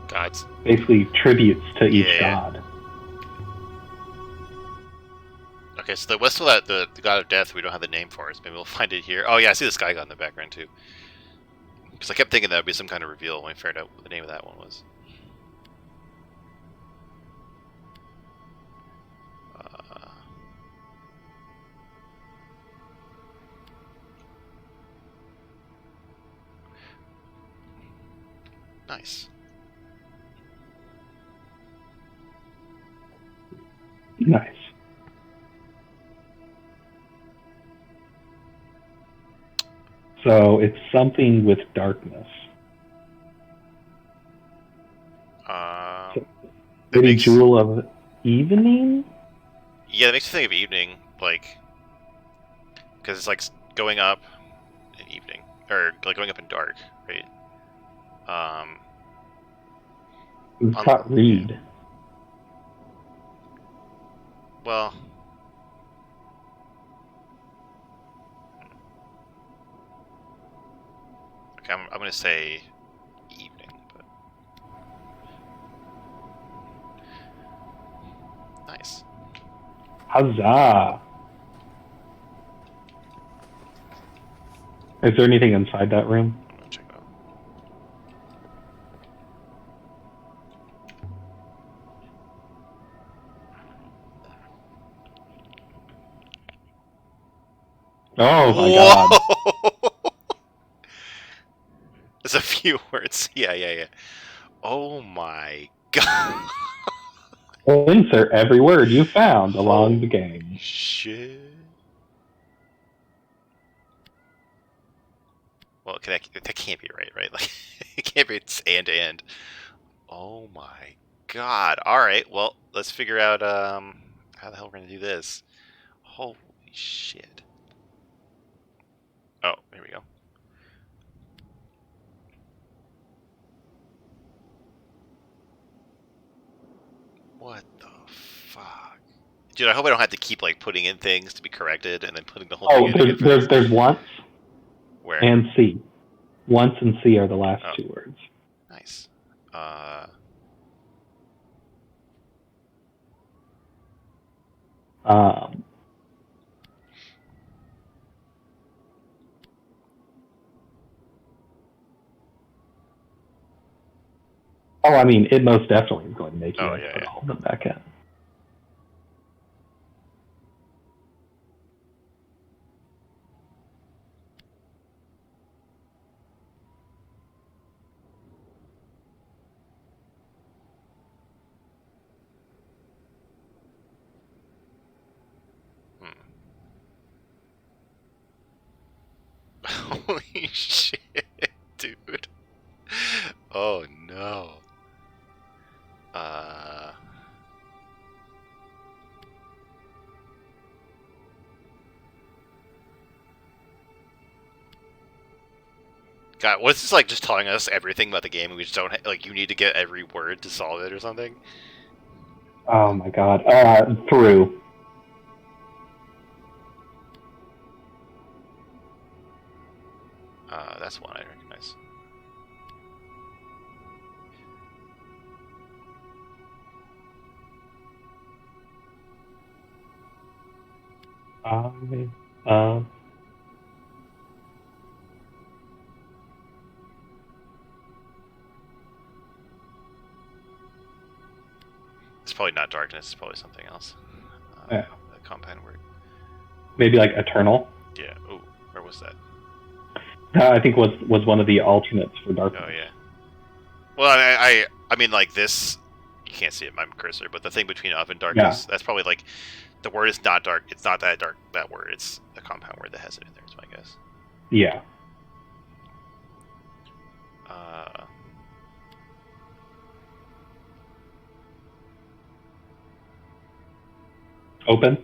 Gods. basically tributes to each Yeah. god. Okay, so the whistle that the god of death we don't have the name for, so maybe we'll find it here. Oh yeah, I see the sky god in the background too. Because I kept thinking that would be some kind of reveal when we figured out what the name of that one was. Nice. Nice. So it's something with darkness. Maybe makes... Jewel of Evening? Yeah, it makes me think of evening, like... Because it's like going up in evening. Or like going up in dark, right? Who's taught Reed? Yeah. Well... Okay, I'm going to say evening, but... Nice. Huzzah! Is there anything inside that room? I'm going to check it out. Oh my god. There's a few words. Yeah. Oh my god. Links are every word you found along the game. Shit. Well, that can't be right? Like, it can't be it's and. Oh my god. Alright, well, let's figure out, how the hell we're gonna do this. Holy shit. Oh, here we go. What the fuck? Dude, I hope I don't have to keep, like, putting in things to be corrected and then putting the whole thing in again. There's once Where? and C. Once and C are the last two words. Nice. Oh, I mean, it most definitely is going to make you put all of them back in. Holy shit, dude. Oh no. God, what's this like just telling us everything about the game and we just don't like you need to get every word to solve it or something? Oh my god. Through. that's one I recognize. It's probably not darkness. It's probably something else. Yeah. A compound word. Maybe like eternal. Yeah. Oh, where was that? I think was one of the alternates for darkness. Oh yeah. Well, I mean, like this, you can't see it, my cursor, but the thing between up and darkness, that's probably like, the word is not dark. It's not that dark, that word. It's a compound word that has it in there, is my guess. Yeah. Open.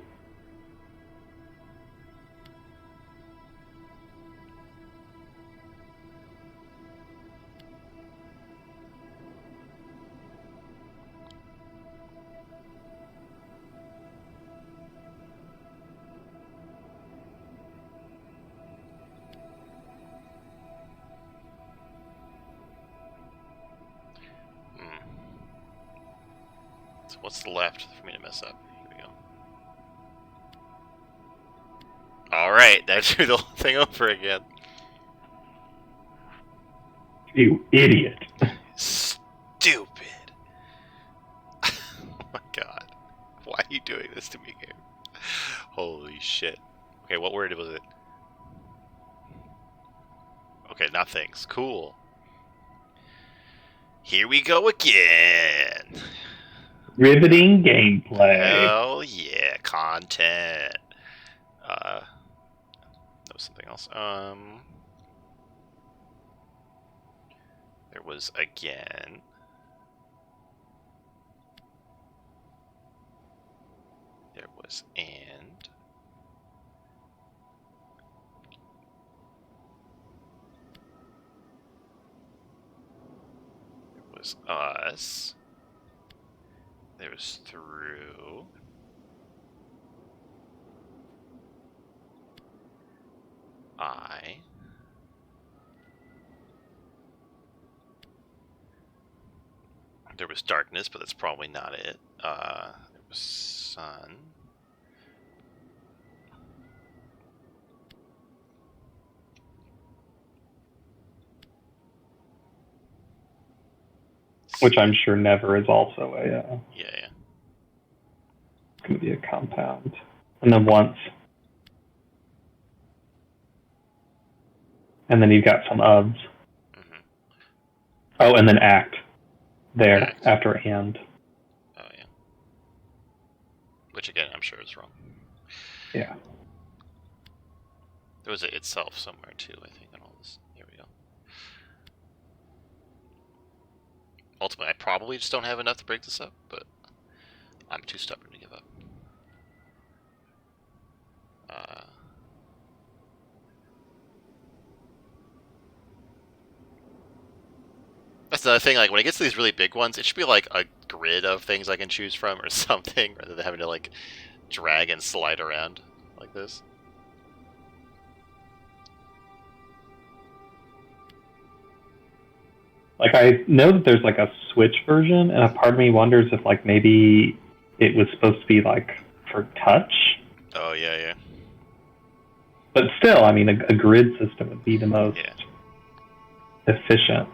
So what's left for me to mess up? Here we go. Alright, that drew the whole thing over again. You idiot. Stupid. Oh my god. Why are you doing this to me, game? Holy shit. Okay, what word was it? Okay, not things. Cool. Here we go again. Riveting gameplay. Hell yeah, content. That was something else. There was again. There was and. There was us. There was through. I. There was darkness, but that's probably not it. There was sun. Which I'm sure never is also a. Yeah. It's going to be a compound. And then once. And then you've got some ofs. Mm-hmm. Oh, and then act. There, Act. after and. Oh, yeah. Which, again, I'm sure is wrong. Yeah. There was a itself somewhere, too, I think, in all this. Here we go. Ultimately, I probably just don't have enough to break this up, but I'm too stubborn to give up. That's another thing, like, when it gets to these really big ones, it should be, like, a grid of things I can choose from or something, rather than having to, like, drag and slide around like this. Like, I know that there's, like, a Switch version, and a part of me wonders if, like, maybe it was supposed to be, like, for touch. Oh, yeah. But still, I mean, a grid system would be the most efficient.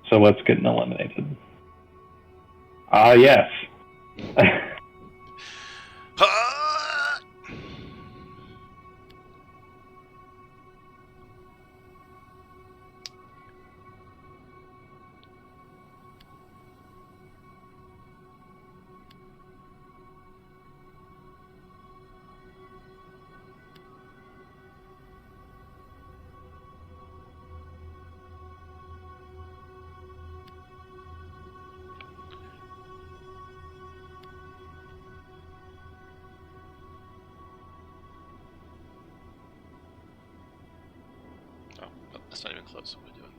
So what's getting eliminated? Ah, yes. Oh, that's not even close. What are we doing?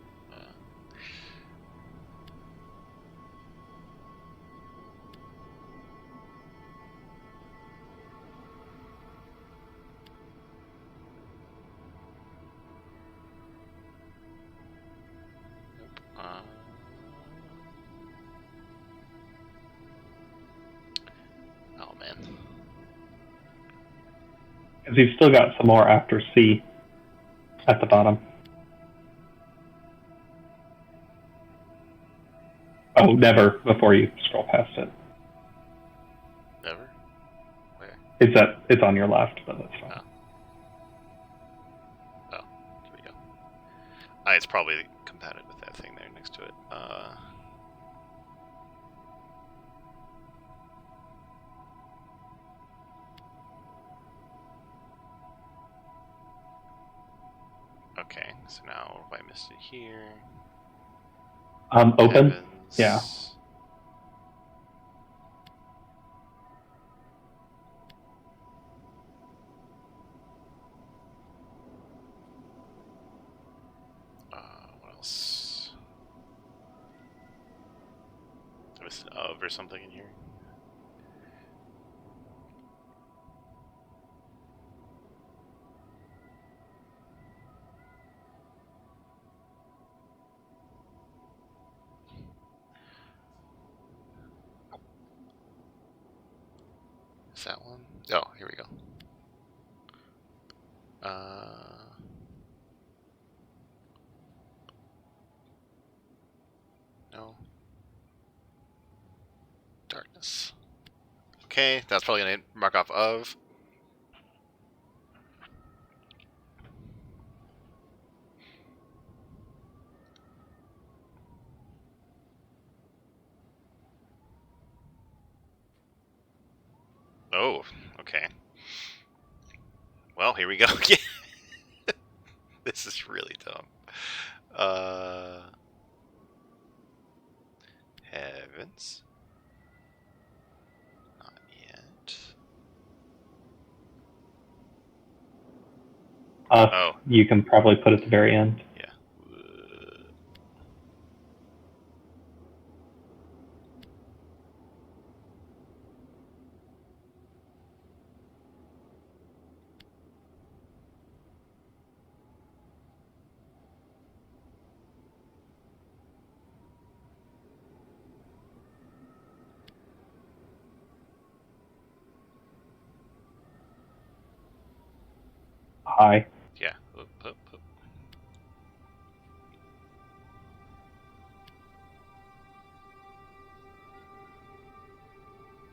Because you've still got some more after C at the bottom. Oh, never before you scroll past it. Never? Where? It's on your left, but that's fine. Oh, here we go. It's probably compatible with that thing there next to it. Okay, so now if I missed it here. Open? Heavens. Yeah. What else? Did I miss an of or something in here? Is that one? Oh, here we go. No. Darkness. Okay, that's probably gonna mark off of. Oh, okay. Well, here we go again. This is really dumb. Heavens. Not yet. Oh. You can probably put at the very end. Yeah. I. Yeah. Oop, oop, oop.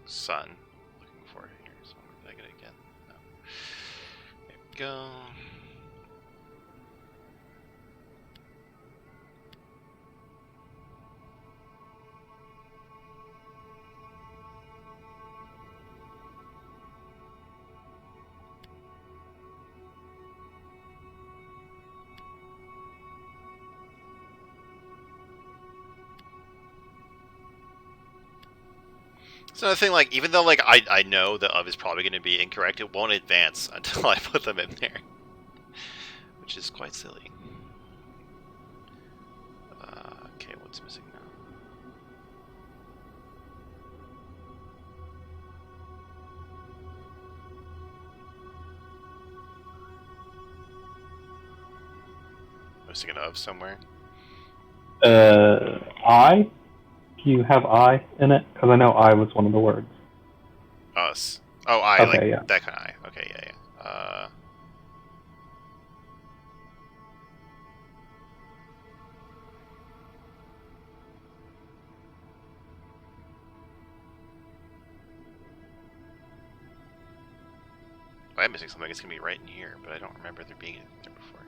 Sun. Looking for it here. So where did I get it again? No. There we go. So the thing, like, even though like I know the of is probably going to be incorrect, it won't advance until I put them in there, which is quite silly. Okay, what's missing now? Missing an of somewhere. I? Do you have I in it? Because I know I was one of the words. Us. Oh, I, Okay, like, yeah. that kind of I. Okay, yeah, yeah. If I'm missing something, it's going to be right in here, but I don't remember there being it there before.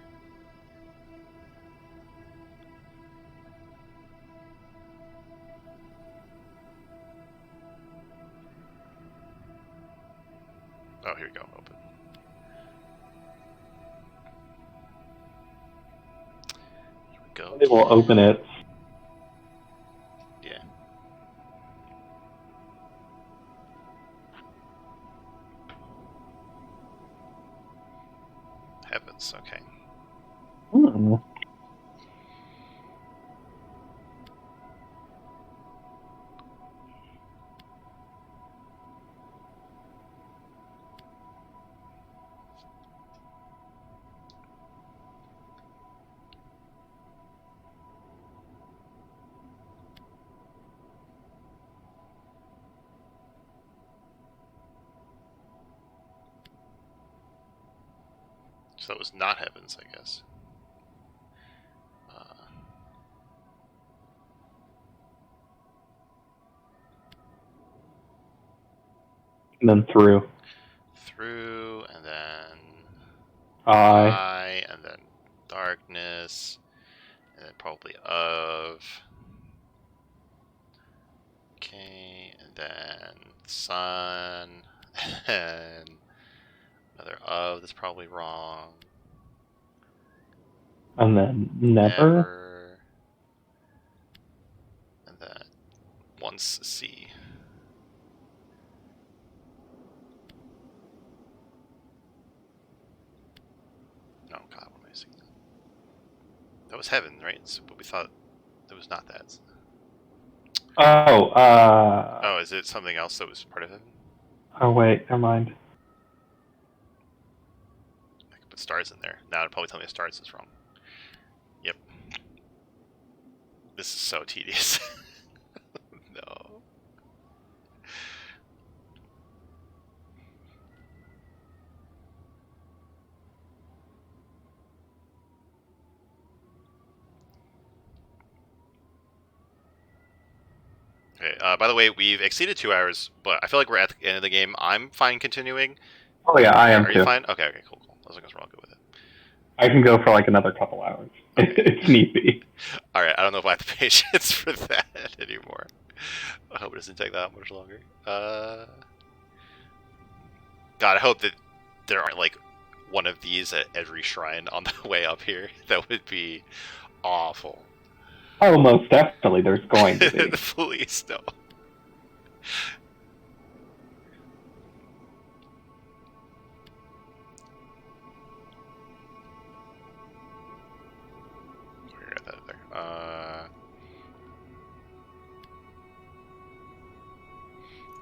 Oh, here we go. Open. Here we go. It will open it. Yeah. Heavens. Okay. Hmm. So it was not heavens, I guess. And then through. Through, and then I. and then darkness, and then probably of. Okay, and then sun, and another of. That's probably wrong. And then never. And then once C. No, God, what am I saying? That was heaven, right? So, but we thought it was not that. Oh, Oh, is it something else that was part of heaven? Oh, wait, never mind. I could put stars in there. Now it'd probably tell me stars is wrong. Yep. This is so tedious. No. Okay, by the way, we've exceeded 2 hours, but I feel like we're at the end of the game. I'm fine continuing. Oh, yeah, I am Are too. you fine? Okay, cool. As long as we're all good with it. I can go for like another couple hours. Okay. It's need be. Alright, I don't know if I have the patience for that anymore. I hope it doesn't take that much longer. God, I hope that there aren't like one of these at every shrine on the way up here. That would be awful. Oh, most definitely, there's going to be. Please, no. Where got that there?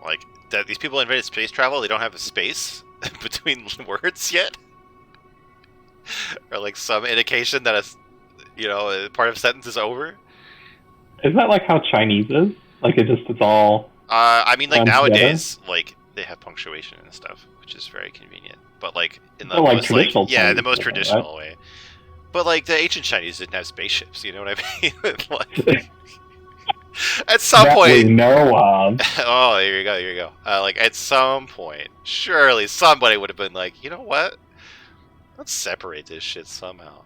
Like that, these people invented space travel. They don't have a space between words yet, or like some indication that a part of a sentence is over. Isn't that like how Chinese is? Like it's all. I mean, like Run nowadays, like they have punctuation and stuff, which is very convenient. But like in the Well, like most traditional yeah, the Chinese most way, traditional way. But like the ancient Chinese didn't have spaceships. You know what I mean? Like, at some that point, we know of. oh, here you go. Like at some point, surely somebody would have been like, you know what? Let's separate this shit somehow.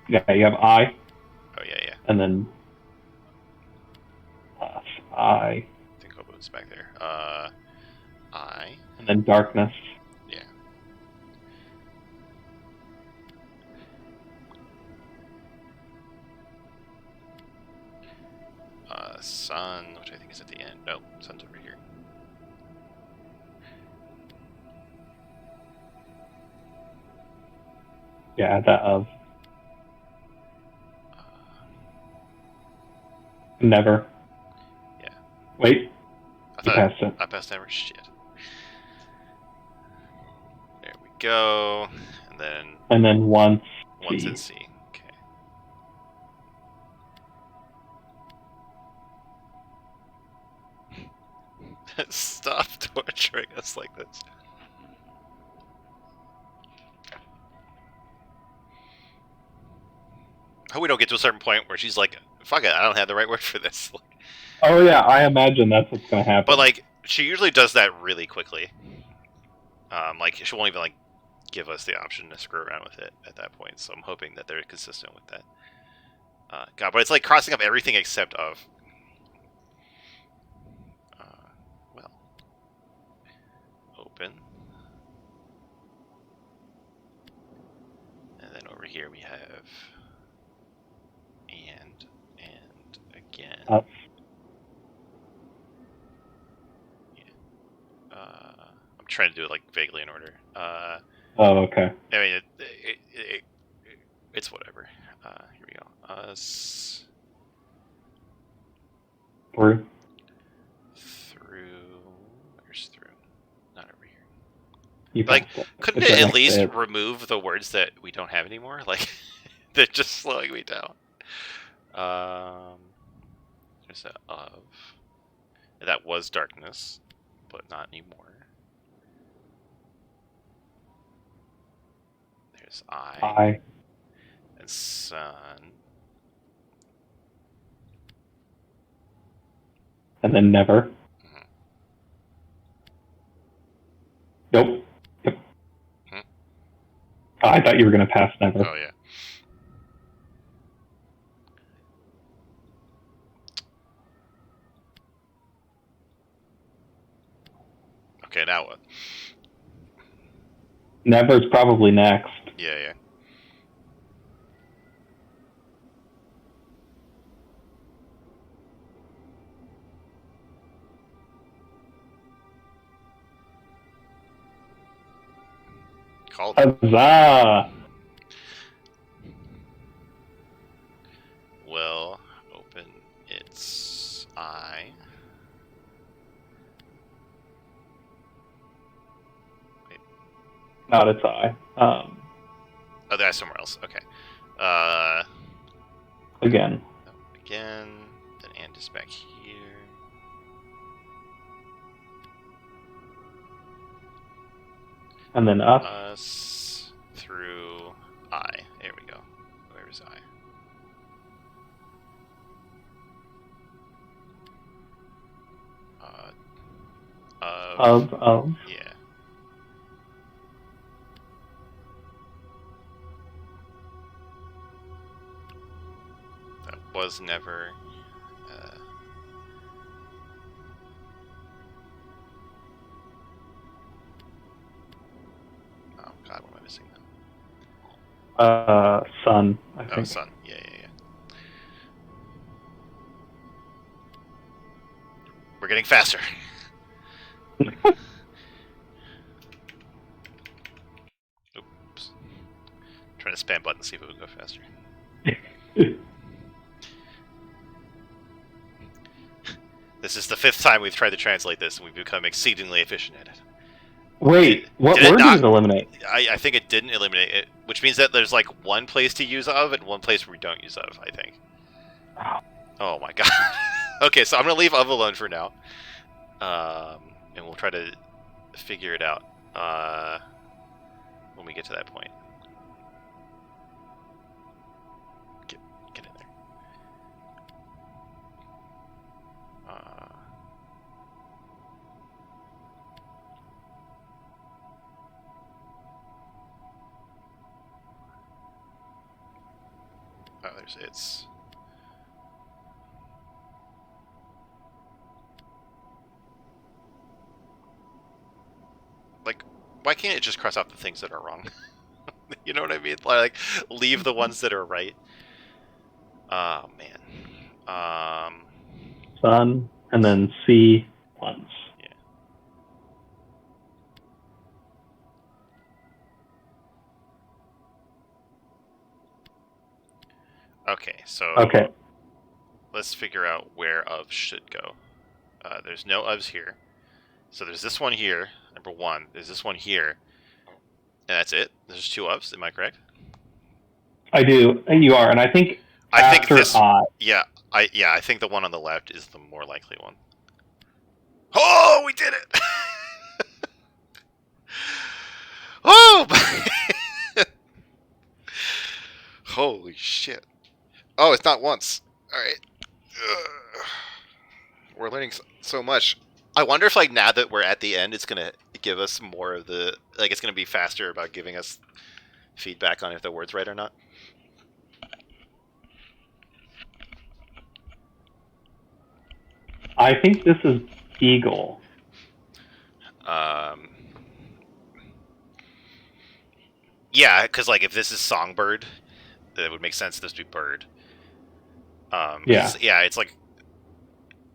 Yeah, you have I. Oh yeah. And then I. I think I'll put this back there. I. And then darkness. Yeah. Sun, which I think is at the end. No, sun's over here. Yeah, add that of. Never. Yeah. Wait. I You passed it. I passed never. Shit. There we go. And then once. once C. in C. Okay. Stop torturing us like this. I hope we don't get to a certain point where she's like, fuck it, I don't have the right word for this. Oh yeah, I imagine that's what's gonna happen. But like, she usually does that really quickly. Like she won't even like give us the option to screw around with it at that point. So I'm hoping that they're consistent with that. God, but it's like crossing up everything except of. Well, open, and then over here we have and again. I'm trying to do it like vaguely in order. Oh, okay. I mean, it's whatever. Here we go. Through. Where's through? Not over here. You Like, passed it. couldn't It's it right at next to least it. remove the words that we don't have anymore? Like, they're just slowing me down. There's a of. That was darkness, but not anymore. There's I. and sun. And then never. Mhm. Nope. Yep. Hmm. I thought you were going to pass never. Oh yeah. Okay, now what? Never's probably next. Yeah, yeah. Called it. Huzzah! Will open its eye. Not its eye. Oh, that's somewhere else. Okay. Again. Again. Then and is back here. And then up. Us through I. There we go. Where is I? Of. Yeah. That was never. Oh God, what am I missing then? Sun, I Oh, think. sun. Yeah, yeah, yeah. We're getting faster. Oops. Trying to spam buttons, see if it would go faster. This is the 5th time we've tried to translate this, and we've become exceedingly efficient at it. Wait, what did it word not- did it eliminate? I think it didn't eliminate it, which means that there's like one place to use of and one place where we don't use of, I think. Oh my god. Okay, so I'm going to leave of alone for now. And we'll try to figure it out when we get to that point. Get in there. Oh, there's its. Like, why can't it just cross out the things that are wrong? You know what I mean? Like, leave the ones that are right. Oh man. Sun, and then C once. Okay, so Okay. let's figure out where of should go. There's no ofs here. So there's this one here, number 1. There's this one here. And that's it? There's 2 ofs, am I correct? I do. You are, and I think I think after this... I. Yeah, I think the one on the left is the more likely one. Oh, we did it! Oh! Holy shit. Oh, it's not once. Alright. We're learning so much. I wonder if, like, now that we're at the end, it's gonna give us more of the... Like, it's gonna be faster about giving us feedback on if the word's right or not. I think this is eagle. Yeah, because, like, if this is songbird, it would make sense this would be bird. Yeah. It's like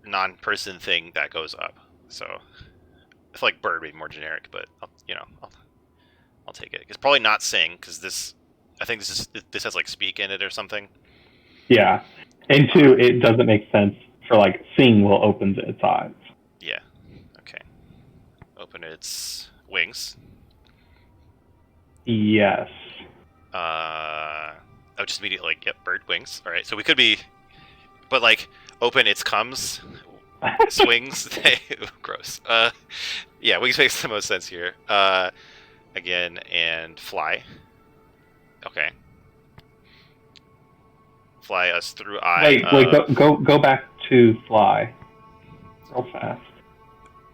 non-person thing that goes up. So I feel like bird would be more generic, but I'll take it. It's probably not sing because this. I think this has like speak in it or something. Yeah. And 2, it doesn't make sense for like sing will open its eyes. Yeah. Okay. Open its wings. Yes. Oh, just immediately like, yep, bird wings. All right, so we could be, but like open its comes. swings. Gross. Yeah, wings makes the most sense here. Again, and fly. Okay. Fly us through eye. Wait, go back to fly, real fast.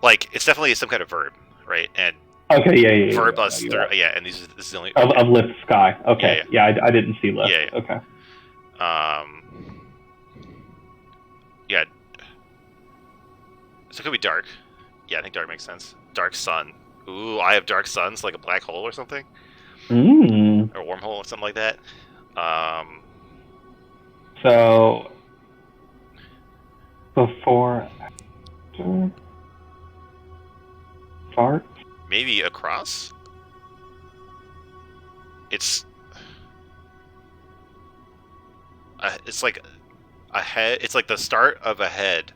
Like it's definitely some kind of verb, right? And Okay, yeah. verb Yeah, us no, through. right. Yeah, and this is the only Of lift sky. Okay, yeah, I didn't see lift. Yeah. Okay. Yeah. So it could be dark. Yeah, I think dark makes sense. Dark sun. Ooh, eye of dark suns, like a black hole or something, or a wormhole or something like that. So before, after, fart. Maybe across. It's like a head. It's like the start of a head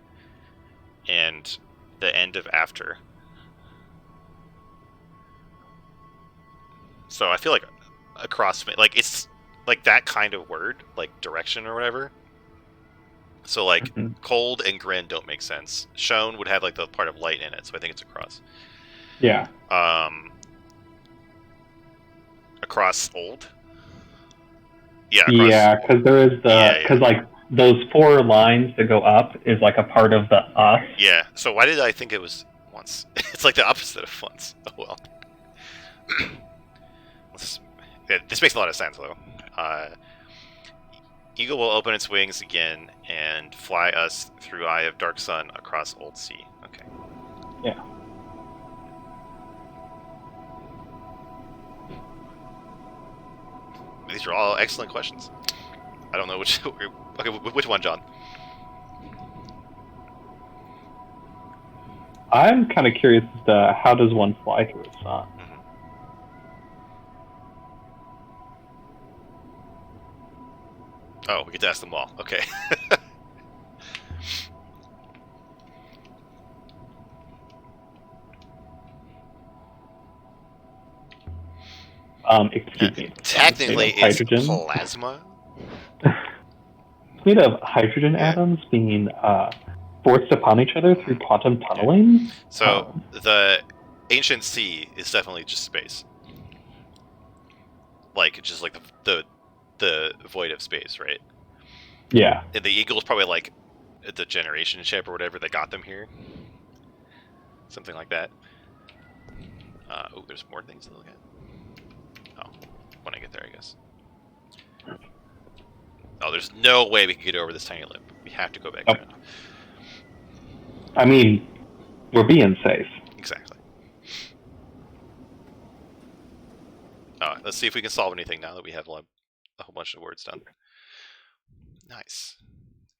and the end of after. So I feel like across, like it's like that kind of word, like direction or whatever. So like cold and grin don't make sense. Shone would have like the part of light in it, so I think it's across. Yeah. Across old. Yeah. Across yeah, because there is because like those 4 lines that go up is like a part of the us. Yeah. So why did I think it was once? It's like the opposite of once. Oh well. This makes a lot of sense though. Eagle will open its wings again and fly us through eye of dark sun across old sea. Okay. Yeah. These are all excellent questions. I don't know which. Okay, which one, John? I'm kind of curious as to how does one fly through a sun? Oh, we get to ask them all. Okay. Excuse me. Technically, it's plasma. It's made of hydrogen atoms being forced upon each other through quantum tunneling. So the ancient sea is definitely just space, like just like the void of space, right? Yeah. And the Eagle is probably like the generation ship or whatever that got them here, something like that. Oh, there's more things to look at. Oh, when I get there, I guess. Oh, there's no way we can get over this tiny lip. We have to go back down. I mean, we're being safe. Exactly. Let's see if we can solve anything now that we have a whole bunch of words done. Nice.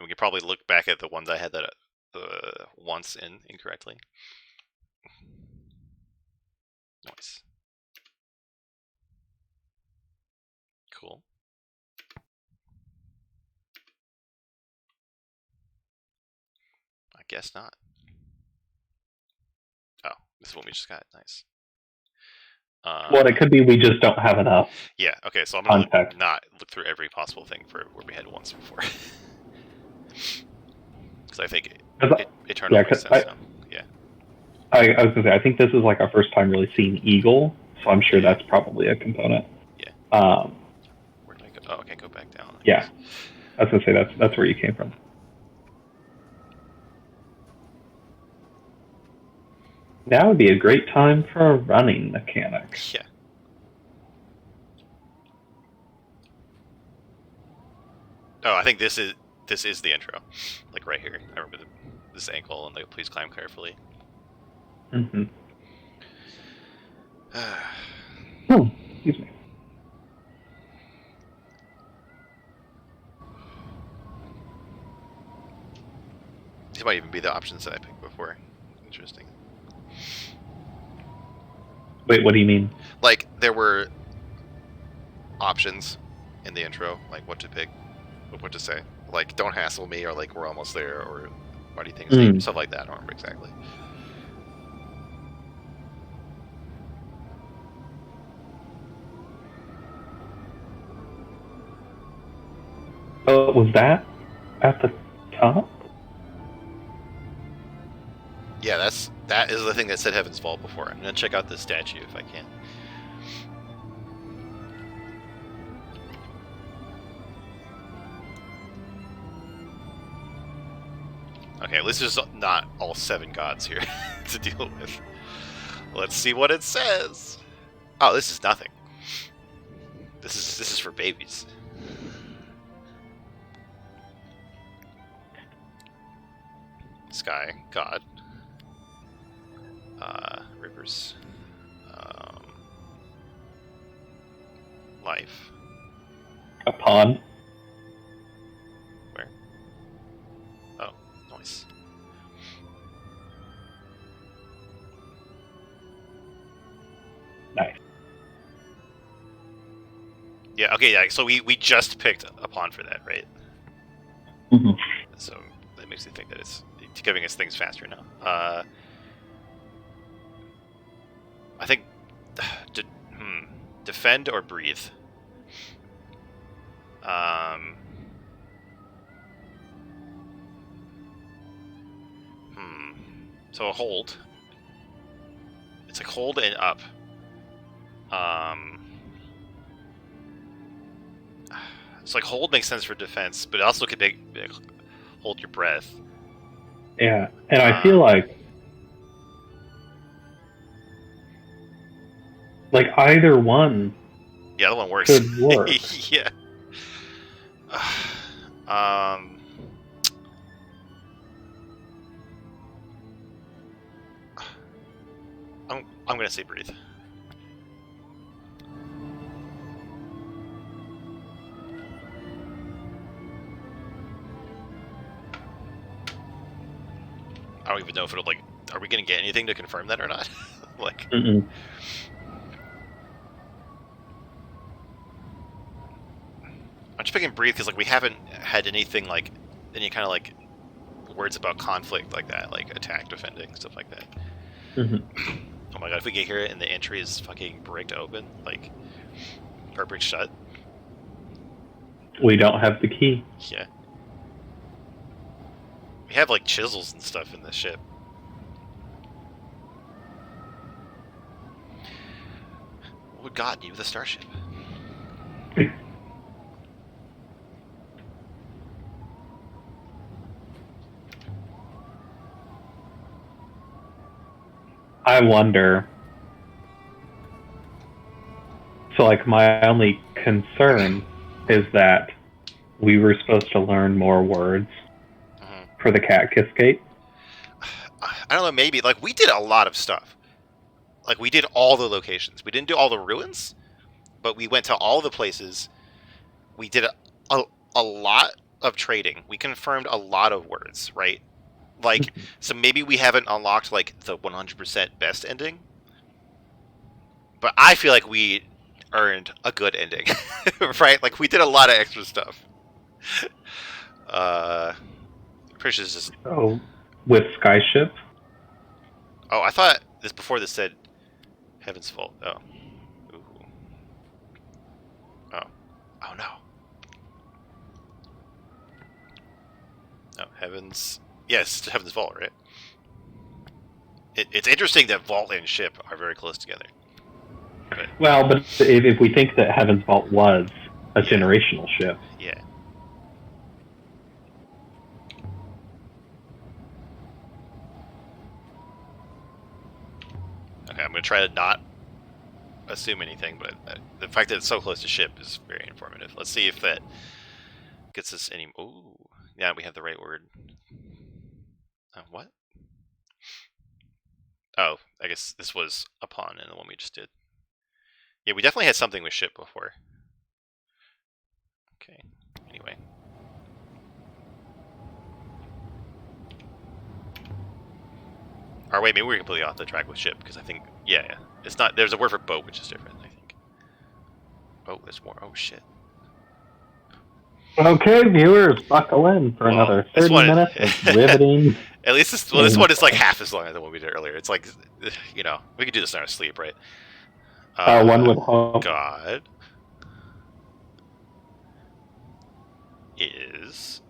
We could probably look back at the ones I had that once in incorrectly. Nice. Cool. I guess not. Oh, this is what we just got. Nice. Well, it could be we just don't have enough. Yeah, okay, so I'm going to not look through every possible thing for where we had once before. Because I think Eternal makes sense now. Yeah. I was going to say, I think this is like our first time really seeing Eagle, so I'm sure that's probably a component. Yeah. Where did I go? Oh, okay, go back down. Yeah. I was going to say, that's where you came from. Now would be a great time for a running mechanic. Yeah. Oh, I think this is the intro, like right here. I remember this ankle and like, please climb carefully. Mm-hmm. Excuse me. These might even be the options that I picked before. Interesting. Wait, what do you mean? Like, there were options in the intro, like what to pick, what to say. Like, don't hassle me, or like, we're almost there, or why do you think it's deep? Stuff like that. I don't remember exactly. Oh, was that at the top? That is the thing that said Heaven's Vault before. I'm gonna check out this statue if I can. Okay, at least there's not all 7 gods here to deal with. Let's see what it says. Oh, this is nothing. This is for babies. Sky god. Rivers. Life. A pond. Where? Oh, nice. Nice. Yeah, okay, yeah, so we just picked a pawn for that, right? Mm-hmm. So that makes me think that it's giving us things faster now. I think defend or breathe. So a hold. It's like hold and up. It's like hold makes sense for defense, but it also could make hold your breath. Yeah, and I feel like either one Yeah, the one works. could work. Yeah. I'm gonna say breathe. I don't even know if it'll like. Are we gonna get anything to confirm that or not? Like. Mm-mm. I'm just picking breathe because like we haven't had anything like any kind of like words about conflict like that, like attack, defending, stuff like that. Mm-hmm. Oh my god, if we get here and the entry is fucking bricked open, like, or bricked shut. We don't have the key. Yeah. We have like chisels and stuff in the ship. What would God need with a starship? I wonder. So, like, my only concern is that we were supposed to learn more words for the Cat Kiss Gate. I don't know, maybe. Like, we did a lot of stuff. Like, we did all the locations. We didn't do all the ruins, but we went to all the places. We did a lot of trading. We confirmed a lot of words, right? Like, so maybe we haven't unlocked, like, the 100% best ending. But I feel like we earned a good ending, right? Like, we did a lot of extra stuff. Pretty sure this is... Oh, with Skyship? Oh, I thought this before this said Heaven's Vault. Oh. Ooh. Oh. Oh, no. No, Heaven's... Yes, Heaven's Vault, right? It's interesting that Vault and ship are very close together. But, Well, but if we think that Heaven's Vault was a generational ship, yeah. Okay, I'm going to try to not assume anything, but the fact that it's so close to ship is very informative. Let's see if that gets us any... Ooh. Yeah, we have the right word. What? Oh, I guess this was a pawn in the one we just did. Yeah, we definitely had something with ship before. Okay, anyway. Or wait, maybe we're completely off the track with ship, because I think... Yeah, it's not... There's a word for boat, which is different, I think. Oh, there's more. Oh, shit. Okay, viewers, buckle in for another 30 minutes of riveting. At least this one is like half as long as the one we did earlier. It's like, you know, we could do this in our sleep, right? One would hope. God is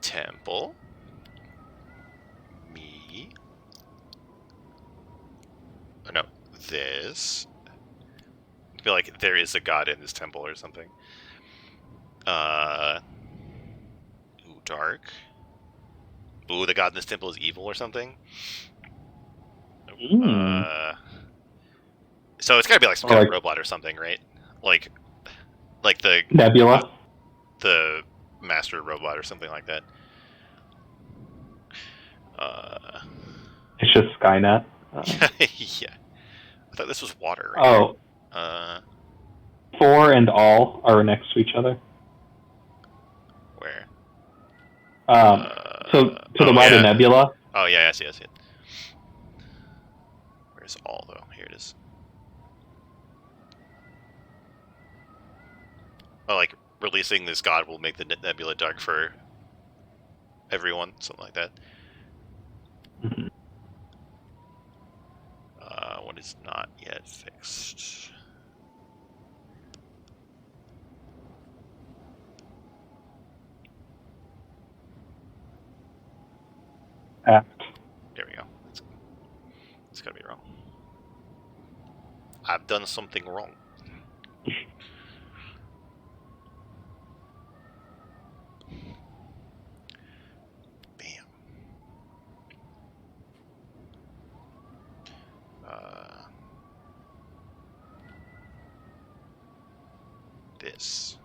temple me this. I feel like there is a god in this temple or something. Ooh, dark. Ooh, the god in this temple is evil or something. So it's gotta be like some Or kind of like- robot or something, right? Like the Nebula. the master robot or something like that. It's just Skynet. Yeah. I thought this was water. Right Oh, here. 4 and all are next to each other. Where? So to the right yeah. of Nebula. Oh yeah, I see it. Where's all though? Here it is. Oh, like releasing this god will make the nebula dark for everyone, something like that. Mhm. What is not yet fixed? Act. There we go. It's gotta be wrong. I've done something wrong. Bam. This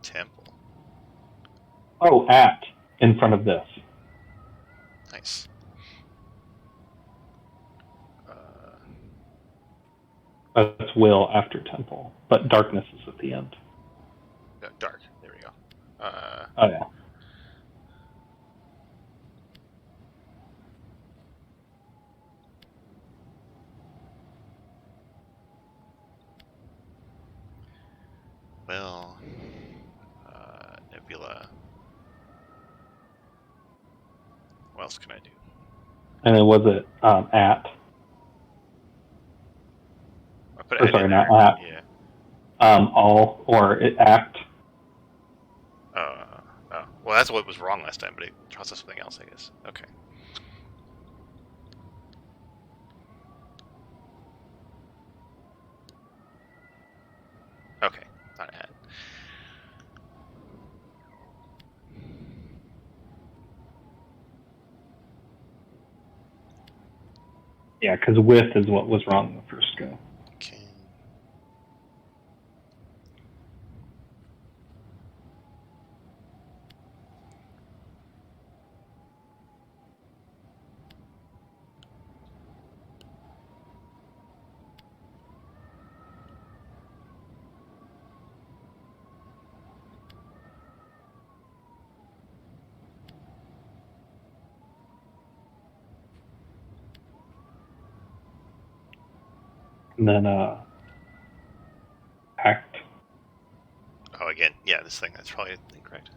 temple. Oh, at in front of this. Nice. That's will after temple, but darkness is at the end. Dark. There we go. Oh yeah. Well, nebula. What else can I do? And then was it at? I put Or it sorry, in not there. at. Yeah. All or it act. Oh. Well, that's what was wrong last time, but it draws us something else, I guess. Okay. Okay, not at. Yeah, because with is what was wrong in the first go. Okay. And then act. Oh, again, yeah, this thing, that's probably incorrect.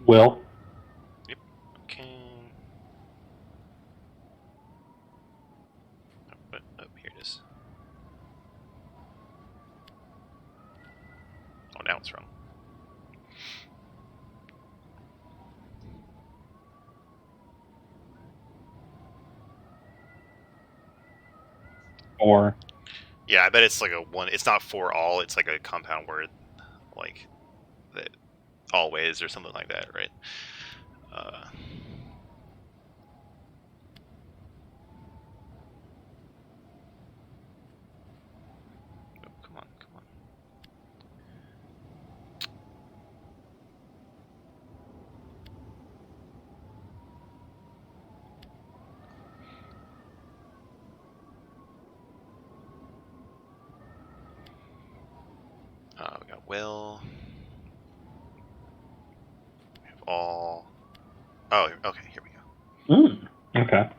Will. Yep. Okay. Oh, here it is. Oh, now it's wrong. Or Yeah, I bet it's like a one. It's not for all. It's like a compound word, like that, always or something like that, right? Oh, come on. We got will. all... Oh, okay, here we go. Okay.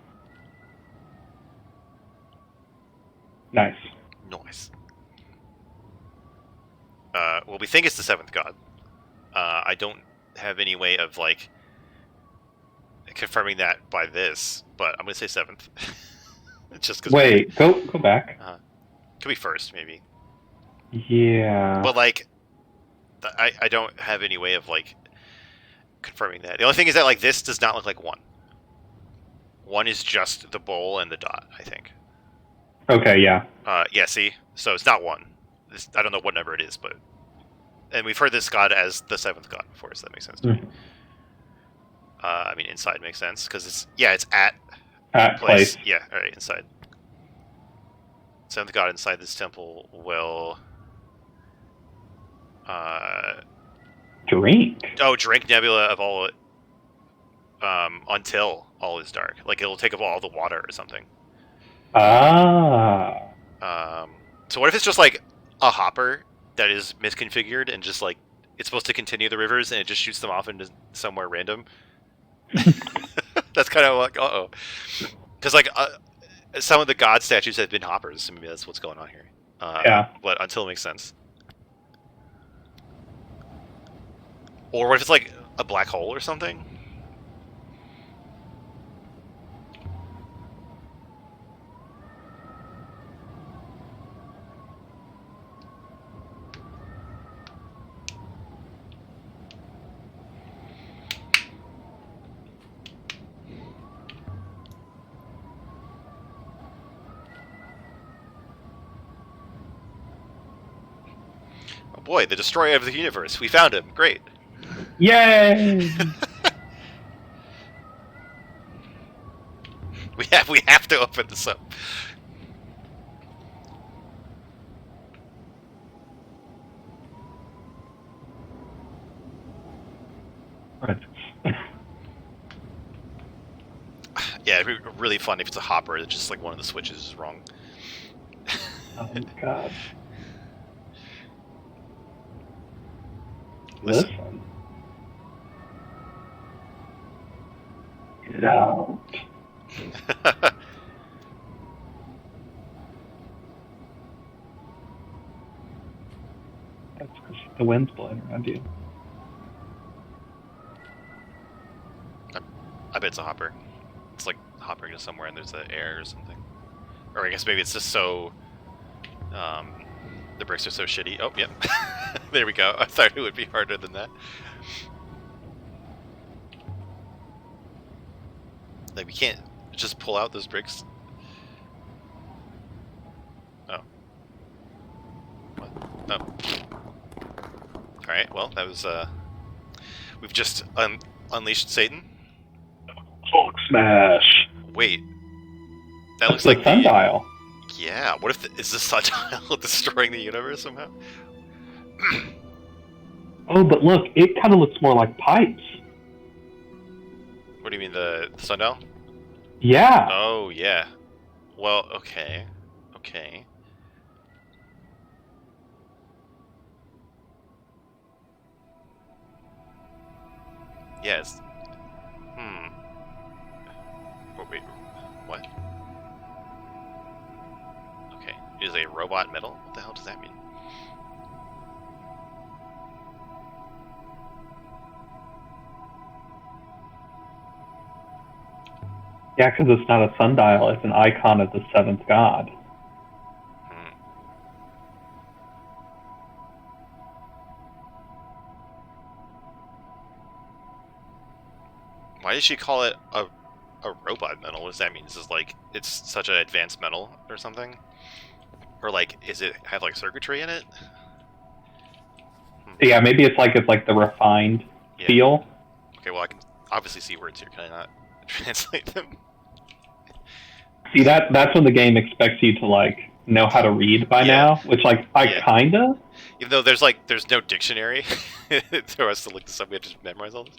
Nice. Nice. Well, we think it's the 7th god. I don't have any way of, like, confirming that by this, but I'm going to say 7th. Just because... Wait, go back. Could be 1st, maybe. Yeah. But, like, I don't have any way of, like, confirming that. The only thing is that, like, this does not look like 1. 1 is just the bowl and the dot, I think. Okay, yeah. Yeah, see? So it's not 1. I don't know what number it is, but... And we've heard this god as the 7th god before, so that makes sense to me. I mean, inside makes sense, because it's... Yeah, it's at place. Yeah, alright, inside. 7th god inside this temple will... Drink. Oh, drink Nebula of all... until all is dark. Like, it'll take up all the water or something. Ah. So what if it's just, like, a hopper that is misconfigured and just, like, it's supposed to continue the rivers and it just shoots them off into somewhere random? That's kind of like, uh-oh. Because, like, some of the god statues have been hoppers, so maybe that's what's going on here. Yeah. But until it makes sense. Or what if it's, like, a black hole or something? Boy, the destroyer of the universe. We found him. Great. Yay! We have to open this up. Right. Yeah, it'd be really fun if it's a hopper that just like one of the switches is wrong. Oh god. Listen. Get out. That's because the wind's blowing around you. I bet it's a hopper. It's like hoppering to somewhere and there's the air or something. Or I guess maybe it's just so... the bricks are so shitty. Oh, yep. There we go. I thought it would be harder than that. Like, we can't just pull out those bricks. Oh. What? Oh. Alright, well, that was, we've just unleashed Satan. Hulk smash! Wait. That That's looks like the sundial. Yeah, what if is the sundial destroying the universe somehow? Oh, but look, it kind of looks more like pipes. What do you mean, the sundial? Yeah. Oh, yeah. Well, okay. Okay. Yes. Oh, wait. What? Okay. Is a robot metal? What the hell does that mean? Yeah, because it's not a sundial, it's an icon of the seventh god. Why did she call it a robot metal? What does that mean? Is this like, it's such an advanced metal or something? Or like, is it have like circuitry in it? Yeah, maybe it's like the refined feel. Okay, well I can obviously see words here. Can I not translate them? See, that's when the game expects you to like know how to read by now, which like I kinda. Even though there's no dictionary for us to look this up, we have to memorize all this.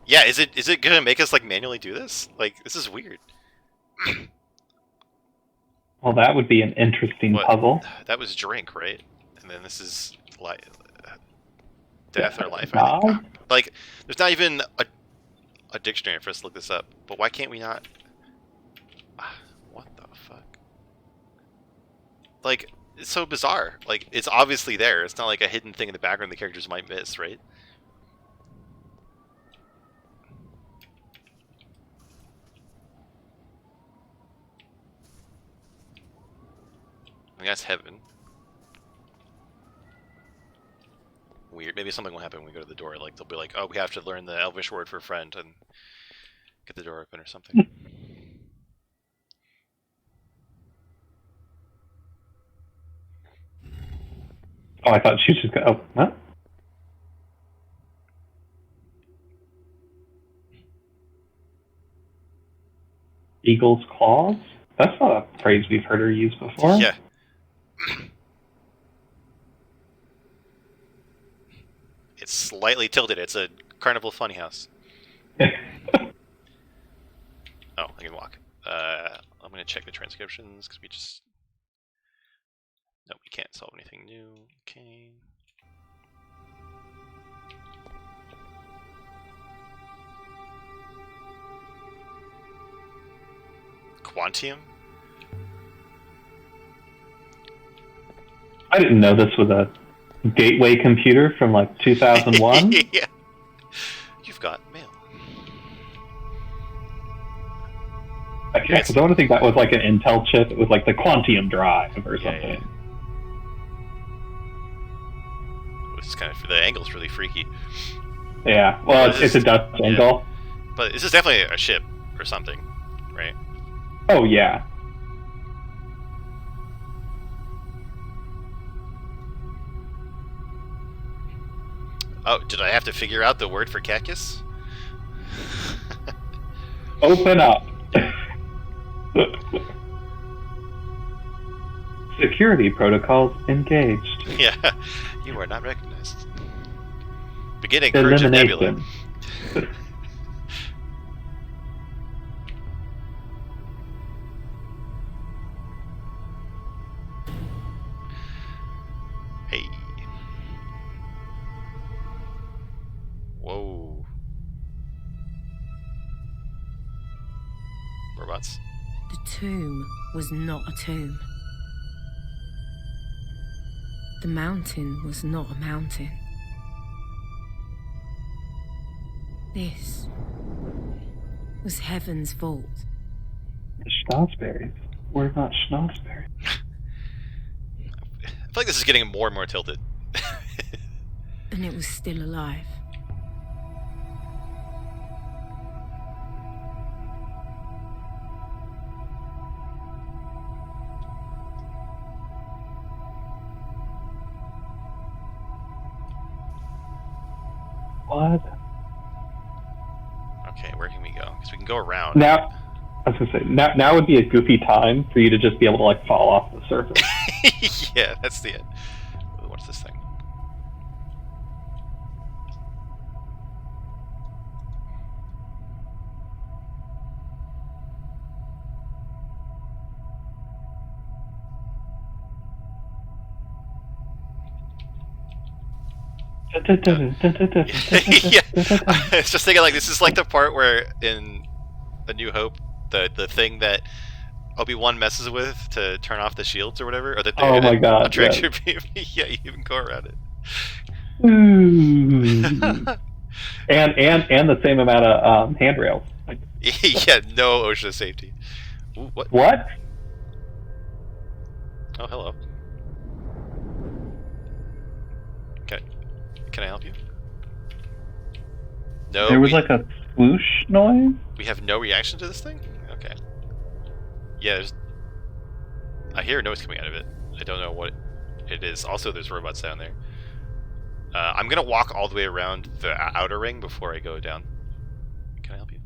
Yeah, is it gonna make us like manually do this? Like, this is weird. Well, that would be an interesting puzzle. That was drink, right? And then this is like, death or life, I think. Nog? Like, there's not even a dictionary for us to look this up. But why can't we not? What the fuck? Like, it's so bizarre. Like, it's obviously there. It's not like a hidden thing in the background the characters might miss, right? I mean, that's heaven. Weird. Maybe something will happen when we go to the door. Like, they'll be like, oh, we have to learn the Elvish word for friend and get the door open or something. Oh, I thought she was just going. Oh, what? Eagle's claws? That's not a phrase we've heard her use before. Yeah. It's slightly tilted. It's a Carnival Funhouse. Oh, I can walk. I'm going to check the transcriptions because we just... No, we can't solve anything new. Okay. Quantium? I didn't know this was a gateway computer from like 2001. Yeah. You've got mail. Yeah, because I want to think that was like an Intel chip. It was like the Quantium drive or something. Yeah. This is kind of... The angle's really freaky. Yeah, well, it's a Dutch angle. But this is definitely a ship or something, right? Oh, yeah. Oh, did I have to figure out the word for cactus? Open up. Security protocols engaged. Yeah, you are not recognized. Beginning Purge of Nebula. Elimination. Hey. Whoa. Robots. The tomb was not a tomb. The mountain was not a mountain. This was heaven's vault. The schnozberries were not schnozberries. I feel like this is getting more and more tilted. And it was still alive. What? Okay, where can we go? Because we can go around. Now, I was gonna say, now would be a goofy time for you to just be able to like fall off the surface. Yeah, that's the end. What's this thing? Yeah, I was just thinking like this is like the part where in A New Hope, the thing that Obi-Wan messes with to turn off the shields or whatever, or that Oh my god! attracts your beam. Yeah, you even go around it. Ooh. and the same amount of handrails. Like, Yeah, no ocean of safety. Ooh, what? what? Oh, hello. Can I help you? No. There was like a swoosh noise. We have no reaction to this thing? Okay. Yeah, I hear a noise coming out of it. I don't know what it is. Also, there's robots down there. I'm gonna walk all the way around the outer ring before I go down. Can I help you?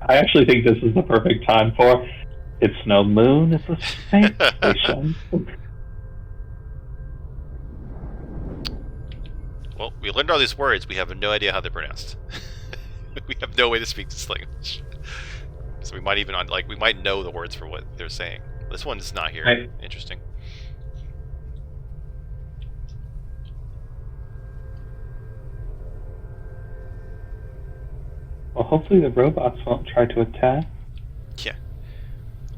I actually think this is the perfect time for It's No Moon, it's a space station. Well, we learned all these words. We have no idea how they're pronounced. We have no way to speak this language. So we might even we might know the words for what they're saying. This one's not here. Right. Interesting. Well, hopefully the robots won't try to attack. Yeah.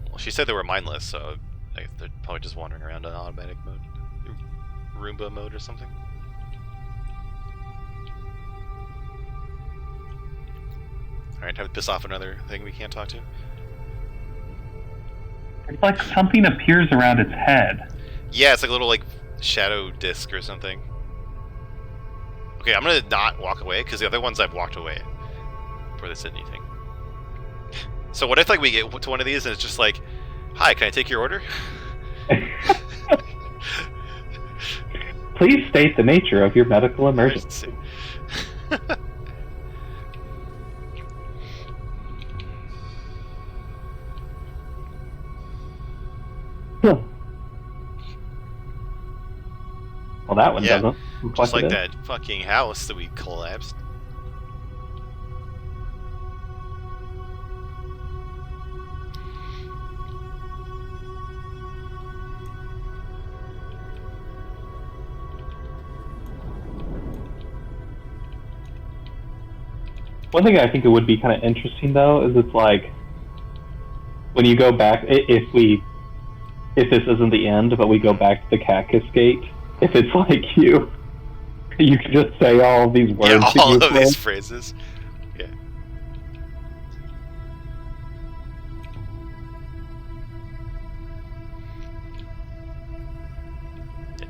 Well, she said they were mindless, so they're probably just wandering around in automatic mode, Roomba mode or something. All right, have to piss off another thing we can't talk to. It's like something appears around its head. Yeah, it's like a little shadow disc or something. Okay, I'm gonna not walk away because the other ones I've walked away before they said anything. So what if we get to one of these and it's just like, "Hi, can I take your order?" Please state the nature of your medical emergency. Well, that one Yeah, doesn't. look Just like it is. that fucking house that we collapsed. One thing I think it would be kind of interesting though is it's like when you go back, if this isn't the end, but we go back to the Cactus Gate, if it's like you can just say all these words. Yeah, that all you of play. these phrases. Yeah.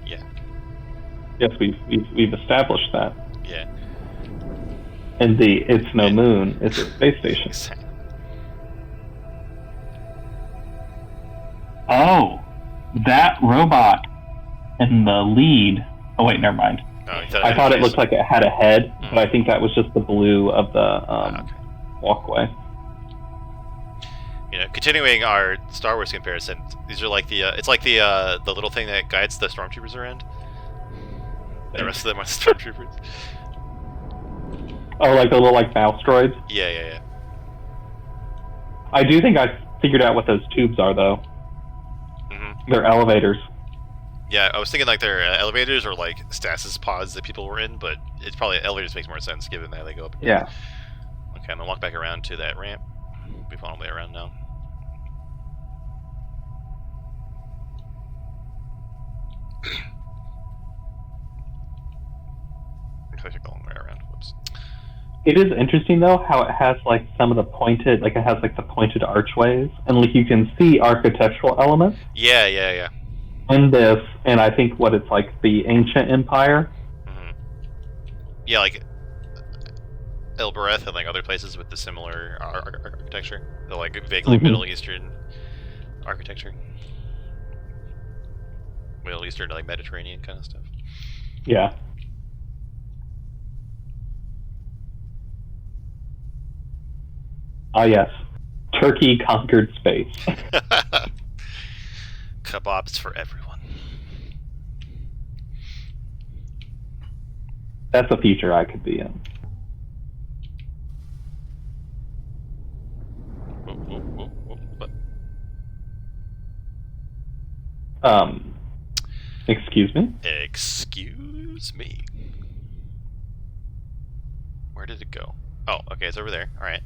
Yeah. Yes, we've established that. Yeah. And it's no moon, it's a space station. Exactly. Oh, that robot in the lead. Oh wait, never mind. Oh, I thought it looked like it had a head, but I think that was just the blue of the Okay. walkway. You know, continuing our Star Wars comparison, these are like it's like the little thing that guides the stormtroopers around. The rest of them are stormtroopers. Oh, like the little mouse droids. Yeah. I do think I figured out what those tubes are, though. Mm-hmm. They're elevators. Yeah, I was thinking they're elevators or stasis pods that people were in, but it's probably elevators makes more sense given that they go up. Yeah. Okay, I'm gonna walk back around to that ramp. We've gone all the way around now. Looks like a long way around. Whoops. It is interesting though how it has some of the pointed, it has the pointed archways, and you can see architectural elements Yeah. in this, and I think what it's the ancient empire. Mm-hmm. Yeah, El Bareth and other places with the similar architecture, the vaguely Mhm. Middle Eastern architecture, Middle Eastern Mediterranean kind of stuff. Yeah. Ah, yes. Turkey conquered space. Kebabs for everyone. That's a future I could be in. What? Excuse me? Excuse me. Where did it go? Oh, okay, it's over there. Alright.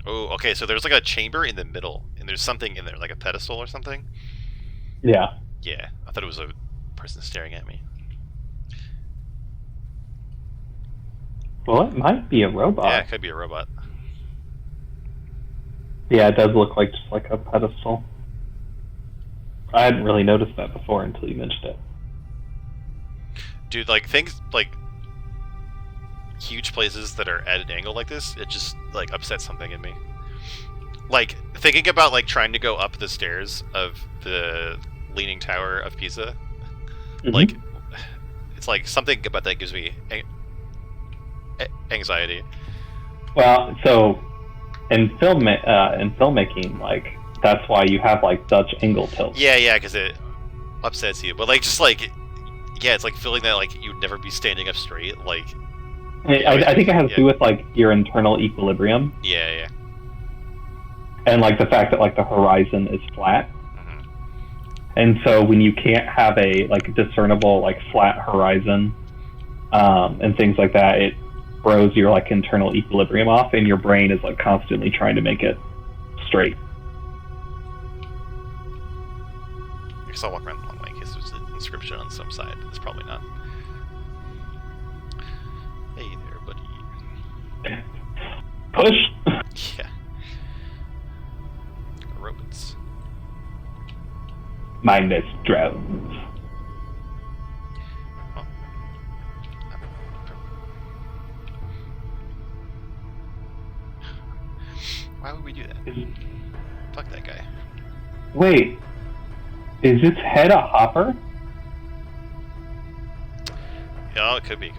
Oh, okay, so there's a chamber in the middle, and there's something in there, a pedestal or something? Yeah. Yeah, I thought it was a person staring at me. Well, it might be a robot. Yeah, it could be a robot. Yeah, it does look just like a pedestal. I hadn't really noticed that before until you mentioned it. Dude, things, huge places that are at an angle like this, it just, upsets something in me. Thinking about, trying to go up the stairs of the Leaning Tower of Pisa. Mhm. It's something about that gives me anxiety. Well, so in filmmaking, that's why you have Dutch angle tilt. Yeah, because it upsets you. But Yeah, it's like feeling that like you'd never be standing up straight. Like, I think it has to do with like your internal equilibrium yeah. and like the fact that like the horizon is flat. Hmm. And so when you can't have a like discernible like flat horizon and things like that, it throws your like internal equilibrium off, and your brain is like constantly trying to make it straight. I guess I'll walk around the long way in case there's an inscription on some side, but it's probably not. Hey there, buddy. Push. Yeah. Robots. Mindless drones. Why would we do that? Fuck that guy. Wait, is its head a hopper? Yeah, it could be,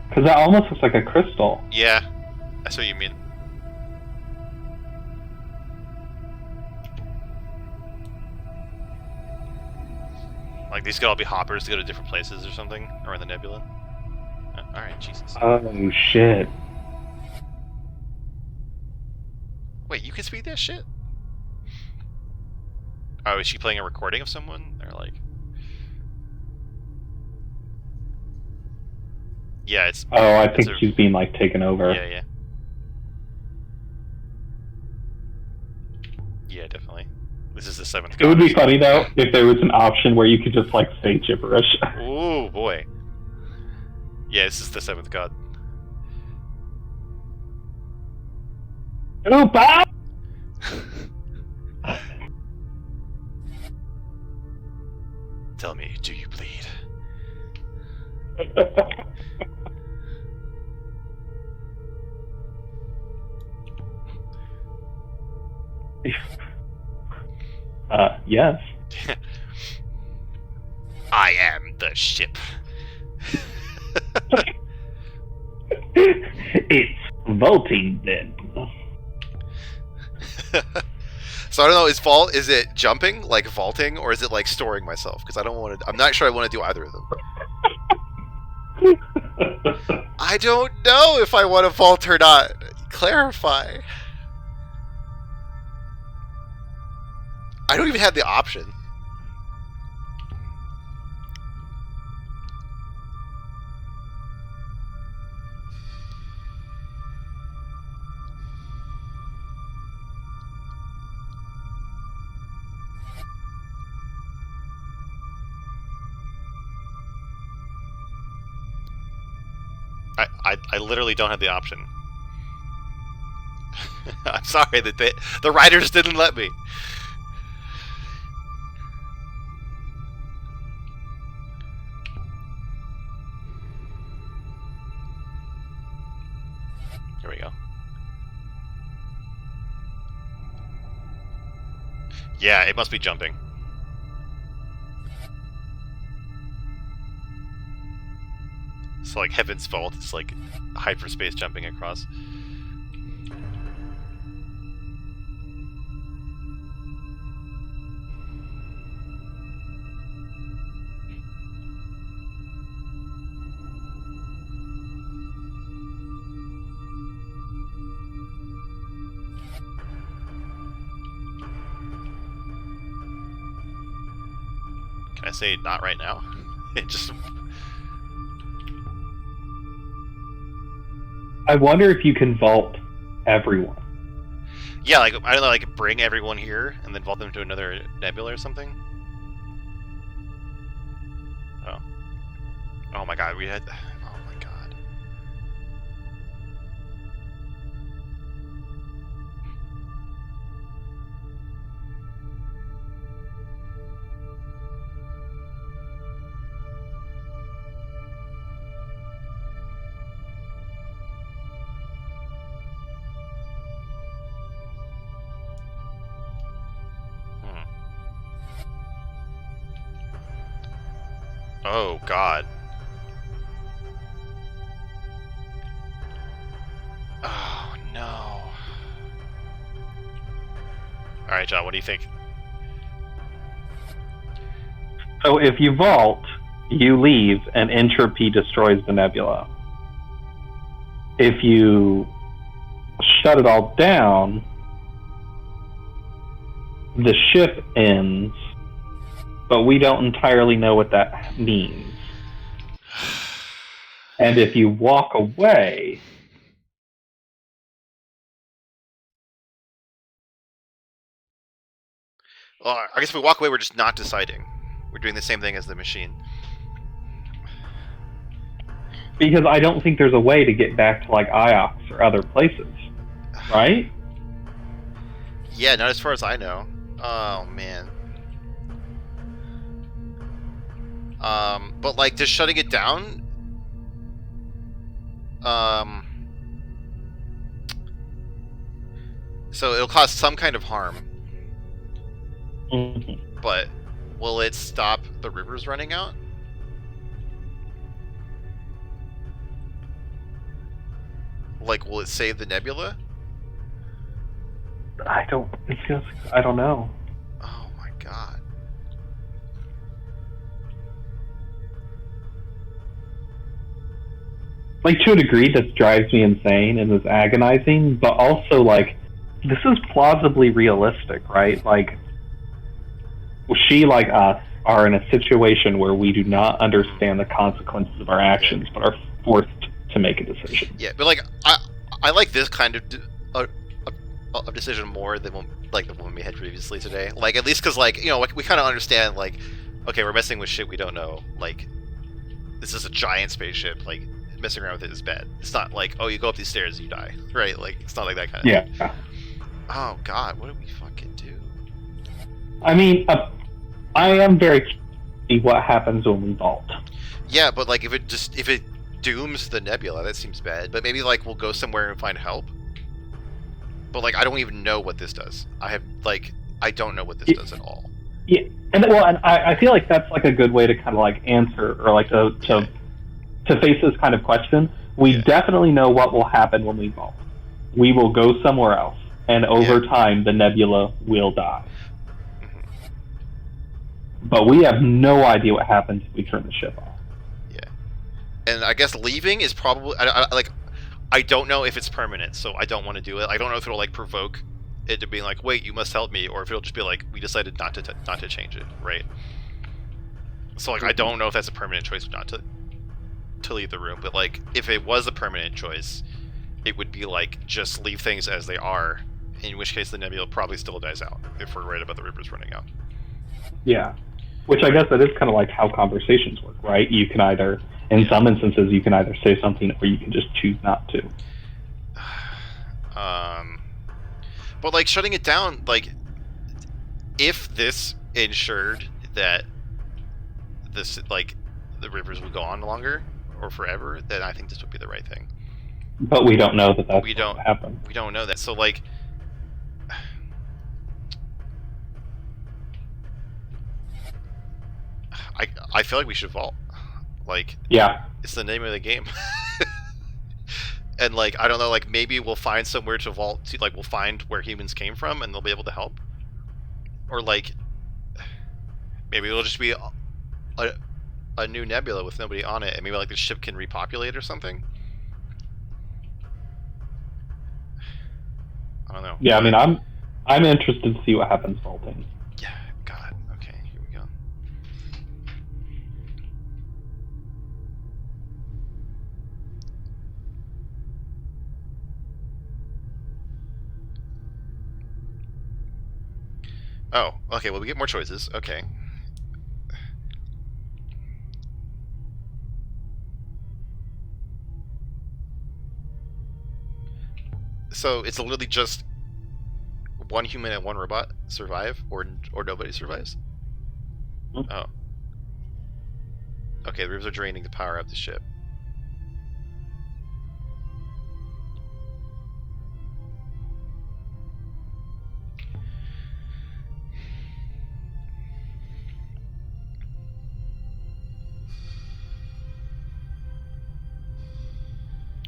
Because that almost looks like a crystal. Yeah, that's what you mean. Like these could all be hoppers to go to different places or something, or in the nebula. Alright, Jesus. Oh shit. Wait, you can speak that shit? Oh, is she playing a recording of someone? Or like... Yeah, it's... Oh, I think a- she's being like taken over. Yeah. Yeah, definitely. This is the seventh It would be god. funny though if there was an option where you could just like say gibberish. Ooh, boy. Yeah, this is the seventh god. Oh, Bob! Tell me, do you bleed? Yes. I am the ship. It's vaulting then. So I don't know, is it jumping, like vaulting, or is it like storing myself? Because I don't want to, I'm not sure I want to do either of them. I don't know if I want to vault or not. Clarify. I don't even have the option. I literally don't have the option. I'm sorry that the writers didn't let me. Here we go. Yeah, it must be jumping. So like Heaven's Vault, it's like hyperspace jumping across. Can I say not right now? It just... I wonder if you can vault everyone. Yeah, like, I don't know, like bring everyone here and then vault them to another nebula or something? Oh. Oh my god, we had... Oh my god. Oh god. Oh no. Alright, John, what do you think? So if you vault, you leave, and entropy destroys the nebula. If you shut it all down, the ship ends, but we don't entirely know what that means. And if you walk away, Well, I guess if we walk away, we're just not deciding. We're doing the same thing as the machine. because I don't think there's a way to get back to like Iox or other places, right? Yeah, not as far as I know. Oh man. But like, just shutting it down. So it'll cause some kind of harm, Mm-hmm. but will it stop the rivers running out? Like, will it save the nebula? I don't know. Oh my god. Like, to a degree, this drives me insane and is agonizing, but also, like, this is plausibly realistic, right? Like, she, like us, are in a situation where we do not understand the consequences of our actions, but are forced to make a decision. Yeah, but like, I like this kind of of decision more than the one we had previously today. Like, at least because, like, you know, like, we kind of understand, like, okay, we're messing with shit we don't know. Like, this is a giant spaceship. Like, messing around with it is bad. It's not like, oh, you go up these stairs and you die, right? Like, it's not like that kind of thing. Yeah. Oh god, what do we fucking do? I mean, I am very curious to see what happens when we vault. Yeah, but like, if it dooms the nebula, that seems bad. But maybe like we'll go somewhere and find help. But like, I don't even know what this does. I don't know what this does at all. Yeah, and I feel like that's like a good way to kind of like answer or like to face this kind of question. We definitely know what will happen when we vault. We will go somewhere else, and over time, the nebula will die. Mm-hmm. But we have no idea what happens if we turn the ship off. Yeah, and I guess leaving is probably I don't know if it's permanent, so I don't want to do it. I don't know if it'll like provoke it to be like, wait, you must help me, or if it'll just be like, we decided not to change it, right? So like, I don't know if that's a permanent choice not to leave the room. But like, if it was a permanent choice, it would be like, just leave things as they are. In which case, the nebula probably still dies out if we're right about the rivers running out. Yeah, which I guess that is kind of like how conversations work, right? You can either, in some instances, you can either say something or you can just choose not to. But like, shutting it down, like, if this ensured that this, like, the rivers would go on longer or forever, then I think this would be the right thing. But we don't know that that's what will happen. We don't know that. So like, I feel like we should vault. Like, yeah, it's the name of the game. And like, I don't know, like, maybe we'll find somewhere to vault to, like, we'll find where humans came from and they'll be able to help. Or like, maybe it'll just be a new nebula with nobody on it, and maybe like the ship can repopulate or something. I don't know. Yeah, I mean, I'm interested to see what happens vaulting. Yeah, God. Okay, here we go. Oh, okay, well, we get more choices. Okay. So it's literally just one human and one robot survive, or nobody survives? Mm-hmm. Oh. Okay, the rivers are draining the power of the ship.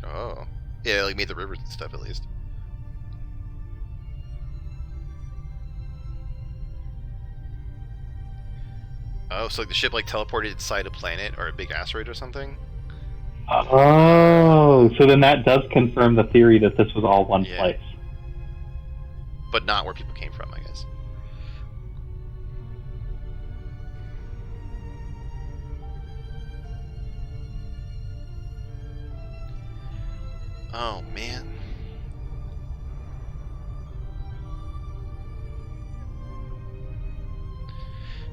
Oh. Yeah, like made the rivers and stuff at least. Oh, so like the ship like teleported inside a planet or a big asteroid or something? Oh, so then that does confirm the theory that this was all one Yeah. place. But not where people came from, I guess. Oh, man.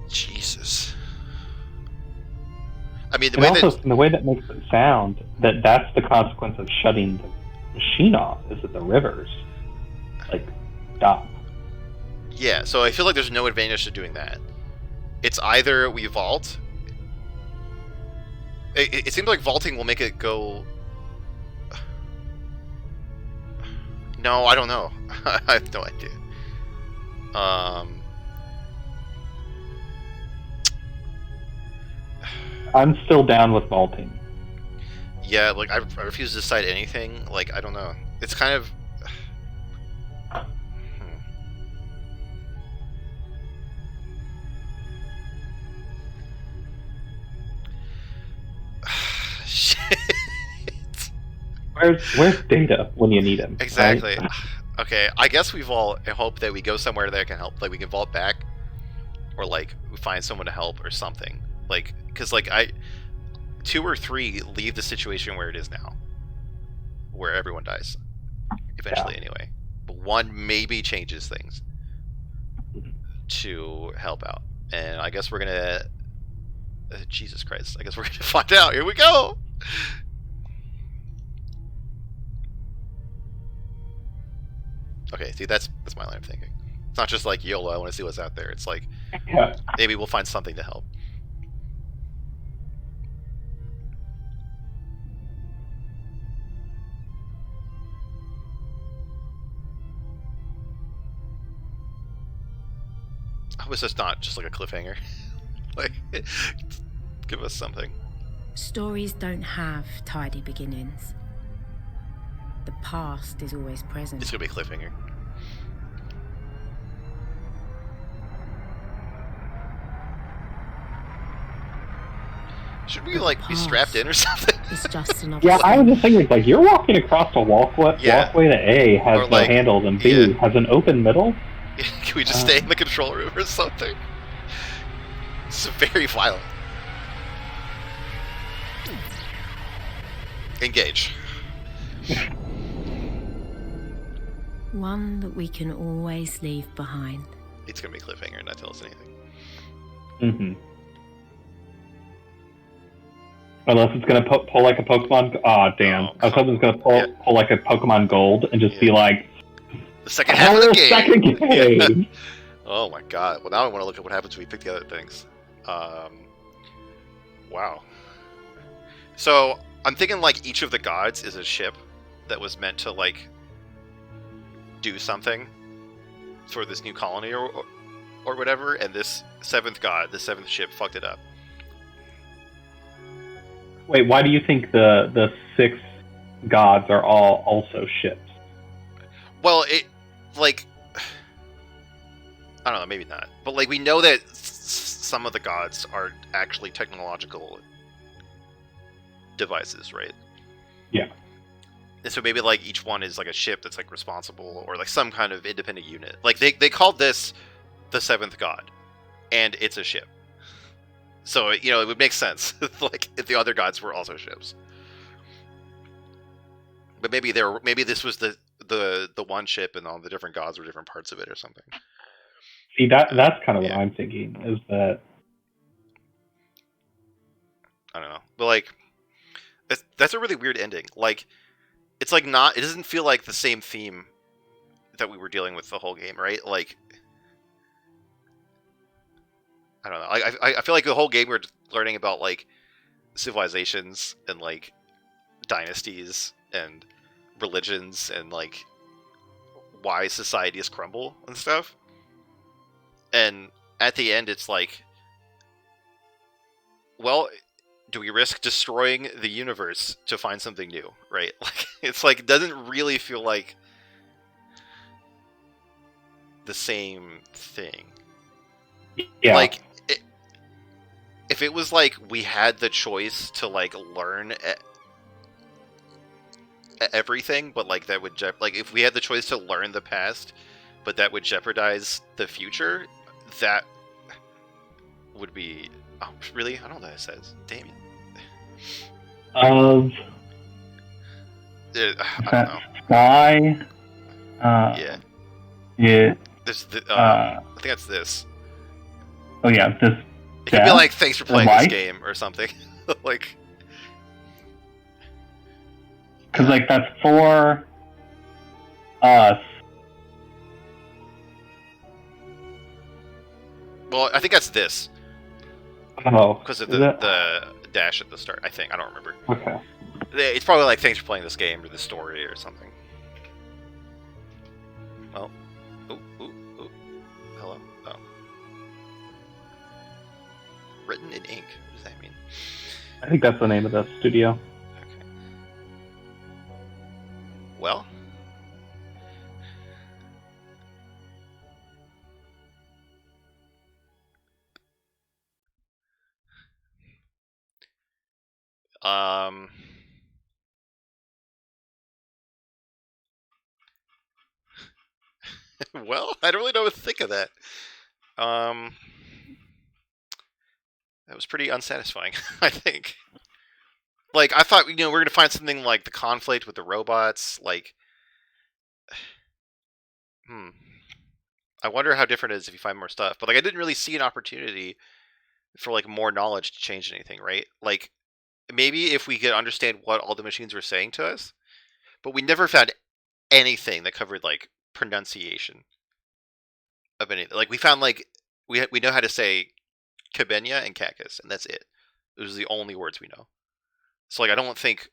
Jesus. I mean, the And way also, that... from the way that makes it sound, that's the consequence of shutting the machine off, is that the rivers, like, stop. Yeah, so I feel like there's no advantage to doing that. It's either we vault... It seems like vaulting will make it go... No, I don't know. I have no idea. I'm still down with vaulting. Yeah, like, I refuse to decide anything. Like, I don't know. It's kind of... Shit. Where's Data when you need him? Exactly. Right? Okay, I guess we vault and hope that we go somewhere that can help. Like, we can vault back, or like we find someone to help or something. Like, because like 2 or 3 leave the situation where it is now, where everyone dies eventually. Yeah. Anyway, but 1 maybe changes things to help out, and I guess we're gonna. Jesus Christ! I guess we're gonna find out. Here we go. Okay, see, that's my line of thinking. It's not just like YOLO, I want to see what's out there. It's like, Yeah. maybe we'll find something to help. I hope it's just not just like a cliffhanger. Like, give us something. Stories don't have tidy beginnings. The past is always present. It's gonna be a cliffhanger. Should we like be strapped in or something? It's just another. Yeah, I was just thinking, like, you're walking across a walkway. Yeah. Walkway that A has Or, no like, handles and B yeah. has an open middle. Can we just stay in the control room or something? It's very violent. Engage. One that we can always leave behind. It's gonna be a cliffhanger and not tell us anything. Mm-hmm. Unless it's gonna pull like a Pokemon. Aw, damn! Oh, I was hoping it's gonna pull like a Pokemon Gold and just be Yeah. like, The second half of the game. second game. Yeah. Oh my god. Well, now I want to look at what happens when we pick the other things. Wow. So I'm thinking like each of the gods is a ship that was meant to like do something for this new colony or whatever, and this 7th god, the 7th ship, fucked it up. Wait, why do you think the 6 gods are all also ships? Well, it like I don't know, maybe not, but like we know that some of the gods are actually technological devices, right? Yeah. And so maybe like each one is like a ship that's like responsible or like some kind of independent unit. Like they called this the 7th god, and it's a ship. So you know it would make sense like if the other gods were also ships. But maybe this was the one ship and all the different gods were different parts of it or something. See, that's kind of Yeah. what I'm thinking, is that I don't know, but like that's a really weird ending. Like it's like not. It doesn't feel like the same theme that we were dealing with the whole game, right? Like I don't know. I feel like the whole game we're learning about like civilizations and like dynasties and religions and like why societies crumble and stuff. And at the end, it's like, well, do we risk destroying the universe to find something new, right? Like, it's like, it doesn't really feel like the same thing. yeah. Like, if it was like we had the choice to like learn everything, but like that would like if we had the choice to learn the past, but that would jeopardize the future, that would be. Oh, really? I don't know what that says. Damien. Of I don't know. Sky. Yeah. Yeah. This. I think that's this. Oh yeah, this. It could be like, thanks for playing this light? game or something. Like. Because like that's for us. Well, I think that's this Oh, because of is it? the dash at the start. I think I don't remember. Okay. It's probably like thanks for playing this game or the story or something. Well, ooh. Hello. Oh. Written in ink. What does that mean? I think that's the name of the studio. Okay. Well. Well, I don't really know what to think of that. That was pretty unsatisfying, I think. Like, I thought, we're going to find something like the conflict with the robots, like... I wonder how different it is if you find more stuff. But, like, I didn't really see an opportunity for, like, more knowledge to change anything, right? Like, maybe if we could understand what all the machines were saying to us, but we never found anything that covered, like, pronunciation of anything. Like, we found, like, we know how to say Cabenia and Cactus, and that's it. Those are the only words we know. So, like, I don't think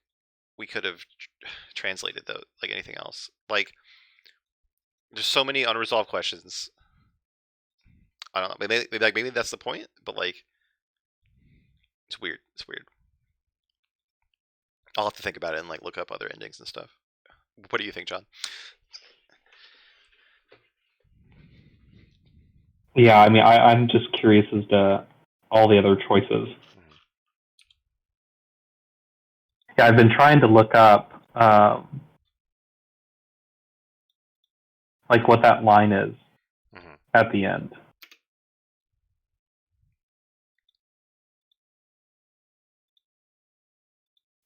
we could have translated like anything else. Like, there's so many unresolved questions. I don't know. Maybe that's the point, but like, it's weird. It's weird. I'll have to think about it and like look up other endings and stuff. What do you think, John? Yeah, I mean, I'm just curious as to all the other choices. Yeah, I've been trying to look up like what that line is at the end.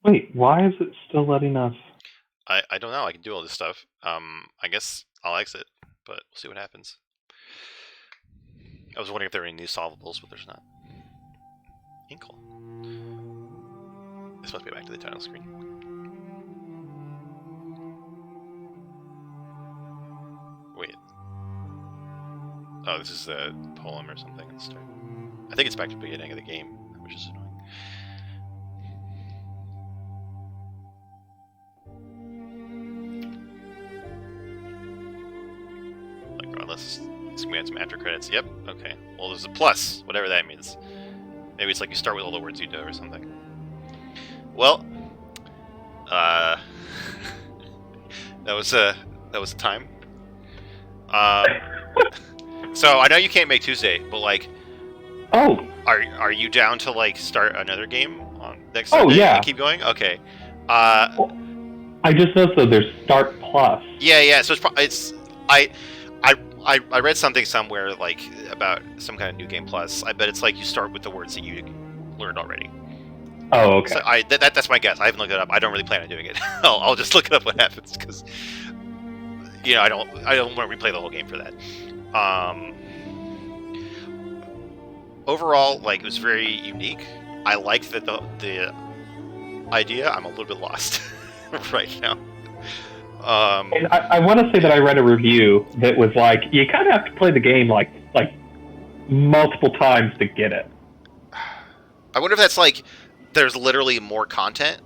Wait, why is it still letting us? I don't know. I can do all this stuff. I guess I'll exit, but we'll see what happens. I was wondering if there were any new solvables, but there's not. Inkle. This must be back to the title screen. Wait. Oh, this is a poem or something at the start. I think it's back to the beginning of the game, which is annoying. Like, regardless, it's gonna be some after credits. Yep. Okay. Well, there's a plus, whatever that means. Maybe it's like you start with all the words you know or something. Well, that was a time. So I know you can't make Tuesday, but like, Oh, are you down to like start another game on next Oh, Sunday yeah. and keep going? Okay. I just noticed that there's Start Plus. Yeah. So it's I read something somewhere like about some kind of new game plus. I bet it's like you start with the words that you learned already. Oh, okay. So that's my guess. I haven't looked it up. I don't really plan on doing it. I'll just look it up what happens because I don't want to replay the whole game for that. Overall, like, it was very unique. I liked that the idea. I'm a little bit lost right now. And I want to say that I read a review that was like, you kind of have to play the game like multiple times to get it. I wonder if that's like there's literally more content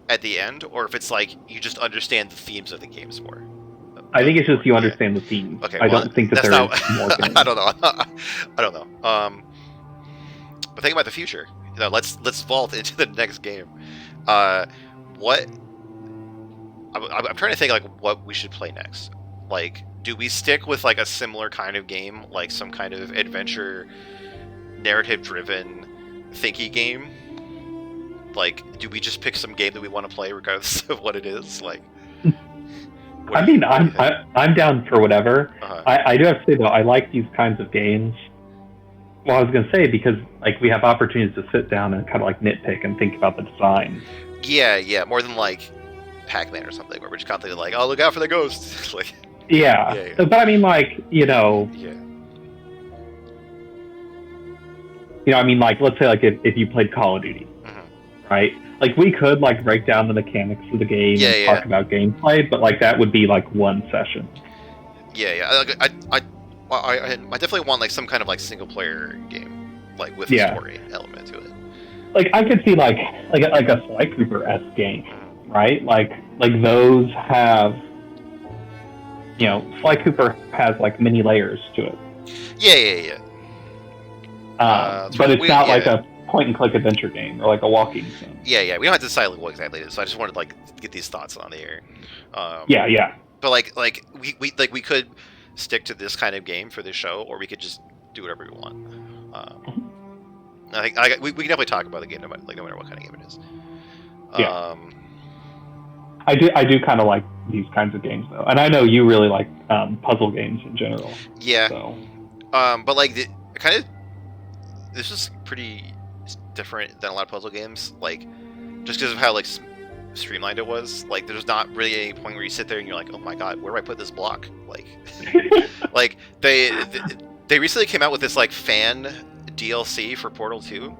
at the end, or if it's like you just understand the themes of the games more. I think it's just you understand the themes. Okay, I don't think that that's there's more games. I don't know. But think about the future. Let's vault into the next game. What? I'm trying to think like what we should play next. Like, do we stick with like a similar kind of game, like some kind of adventure, narrative-driven, thinky game. Like, do we just pick some game that we want to play regardless of what it is? Like, I mean, I'm down for whatever. Uh-huh. I do have to say though, I like these kinds of games. Well, I was gonna say because like we have opportunities to sit down and kind of like nitpick and think about the design. Yeah, more than like Pac-Man or something, where we're just constantly like, oh, look out for the ghost. Like, Yeah. Yeah. But I mean, like yeah, I mean, like let's say like if you played Call of Duty, Mhm. right? Like we could like break down the mechanics of the game Yeah, and yeah. talk about gameplay, but like that would be like one session. yeah. I definitely want like some kind of like single player game, like with a Yeah. story element to it. Like I could see like a Sly Cooper-esque game, right? Like those have, Sly Cooper has like many layers to it. Yeah. But it's not like yeah. a point-and-click adventure game or like a walking sim. Yeah. We don't have to decide like what exactly it is, so I just wanted to like get these thoughts on the air. Yeah. But like we could stick to this kind of game for this show, or we could just do whatever we want. I think we can definitely talk about the game no matter what kind of game it is. Yeah. I do kind of like these kinds of games though, and I know you really like puzzle games in general. Yeah. So But like this is pretty different than a lot of puzzle games. Like just because of how like streamlined it was. Like there's not really any point where you sit there and you're like, oh my god, where do I put this block? Like, like they recently came out with this like fan DLC for Portal 2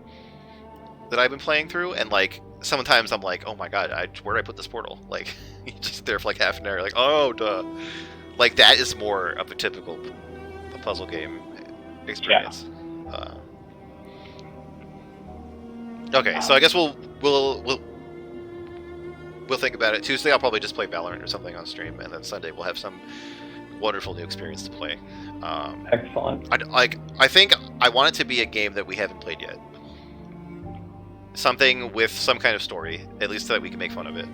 that I've been playing through, and like sometimes I'm like, oh my god, where do I put this portal? Like you just sit there for like half an hour, like, oh duh. Like that is more of a typical puzzle game experience. Okay, so I guess we'll think about it. Tuesday I'll probably just play Valorant or something on stream, and then Sunday we'll have some wonderful new experience to play. excellent. I think I want it to be a game that we haven't played yet. Something with some kind of story, at least so that we can make fun of it.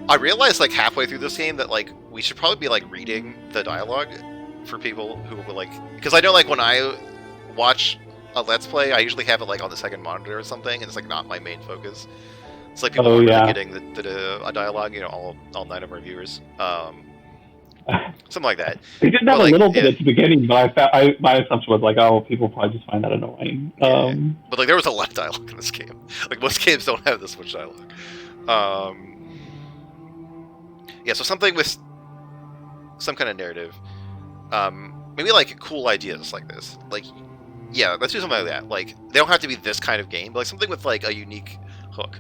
I realized like halfway through this game that like we should probably be like reading the dialogue for people who will like, because I know like when I watch a Let's Play, I usually have it like on the second monitor or something, and it's like not my main focus. It's like people aren't really getting a dialogue, all 9 of our viewers. Something like that. They did have a little bit at the beginning, but my assumption was like, oh, people probably just find that annoying. Yeah. But like there was a lot of dialogue in this game. Like most games don't have this much dialogue. Yeah, so something with some kind of narrative. Maybe like cool ideas like this. Like, yeah, let's do something like that. Like they don't have to be this kind of game, but like something with like a unique hook.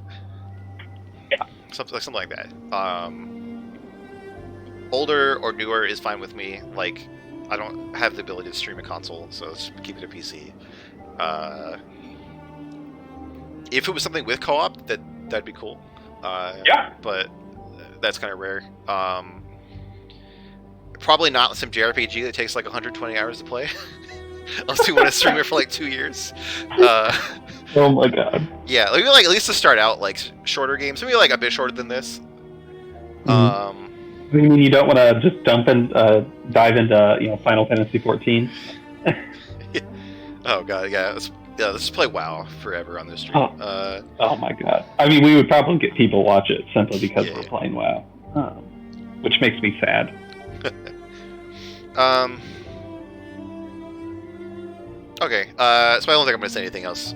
Yeah. Something like that. Older or newer is fine with me. Like, I don't have the ability to stream a console, so let's keep it a PC. If it was something with co-op, that'd be cool. Yeah. But that's kind of rare. Probably not some JRPG that takes like 120 hours to play. Unless you want to stream it for like 2 years. Oh my god. Yeah, maybe like at least to start out, like shorter games. Maybe like a bit shorter than this. I mean, you don't want to just dive into Final Fantasy 14. Oh god, yeah. Let's just play WoW forever on this stream. Oh my god. I mean, we would probably get people watch it simply because we're playing WoW, which makes me sad. Okay. So I don't think I'm gonna say anything else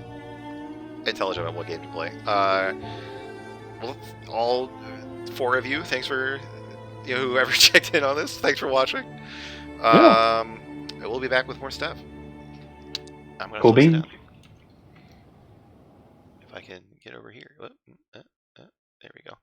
intelligent about what game to play. Well, all 4 of you, thanks for whoever checked in on this. Thanks for watching. We'll be back with more stuff. I'm gonna Cool close it beans. down. If I can get over here. There we go.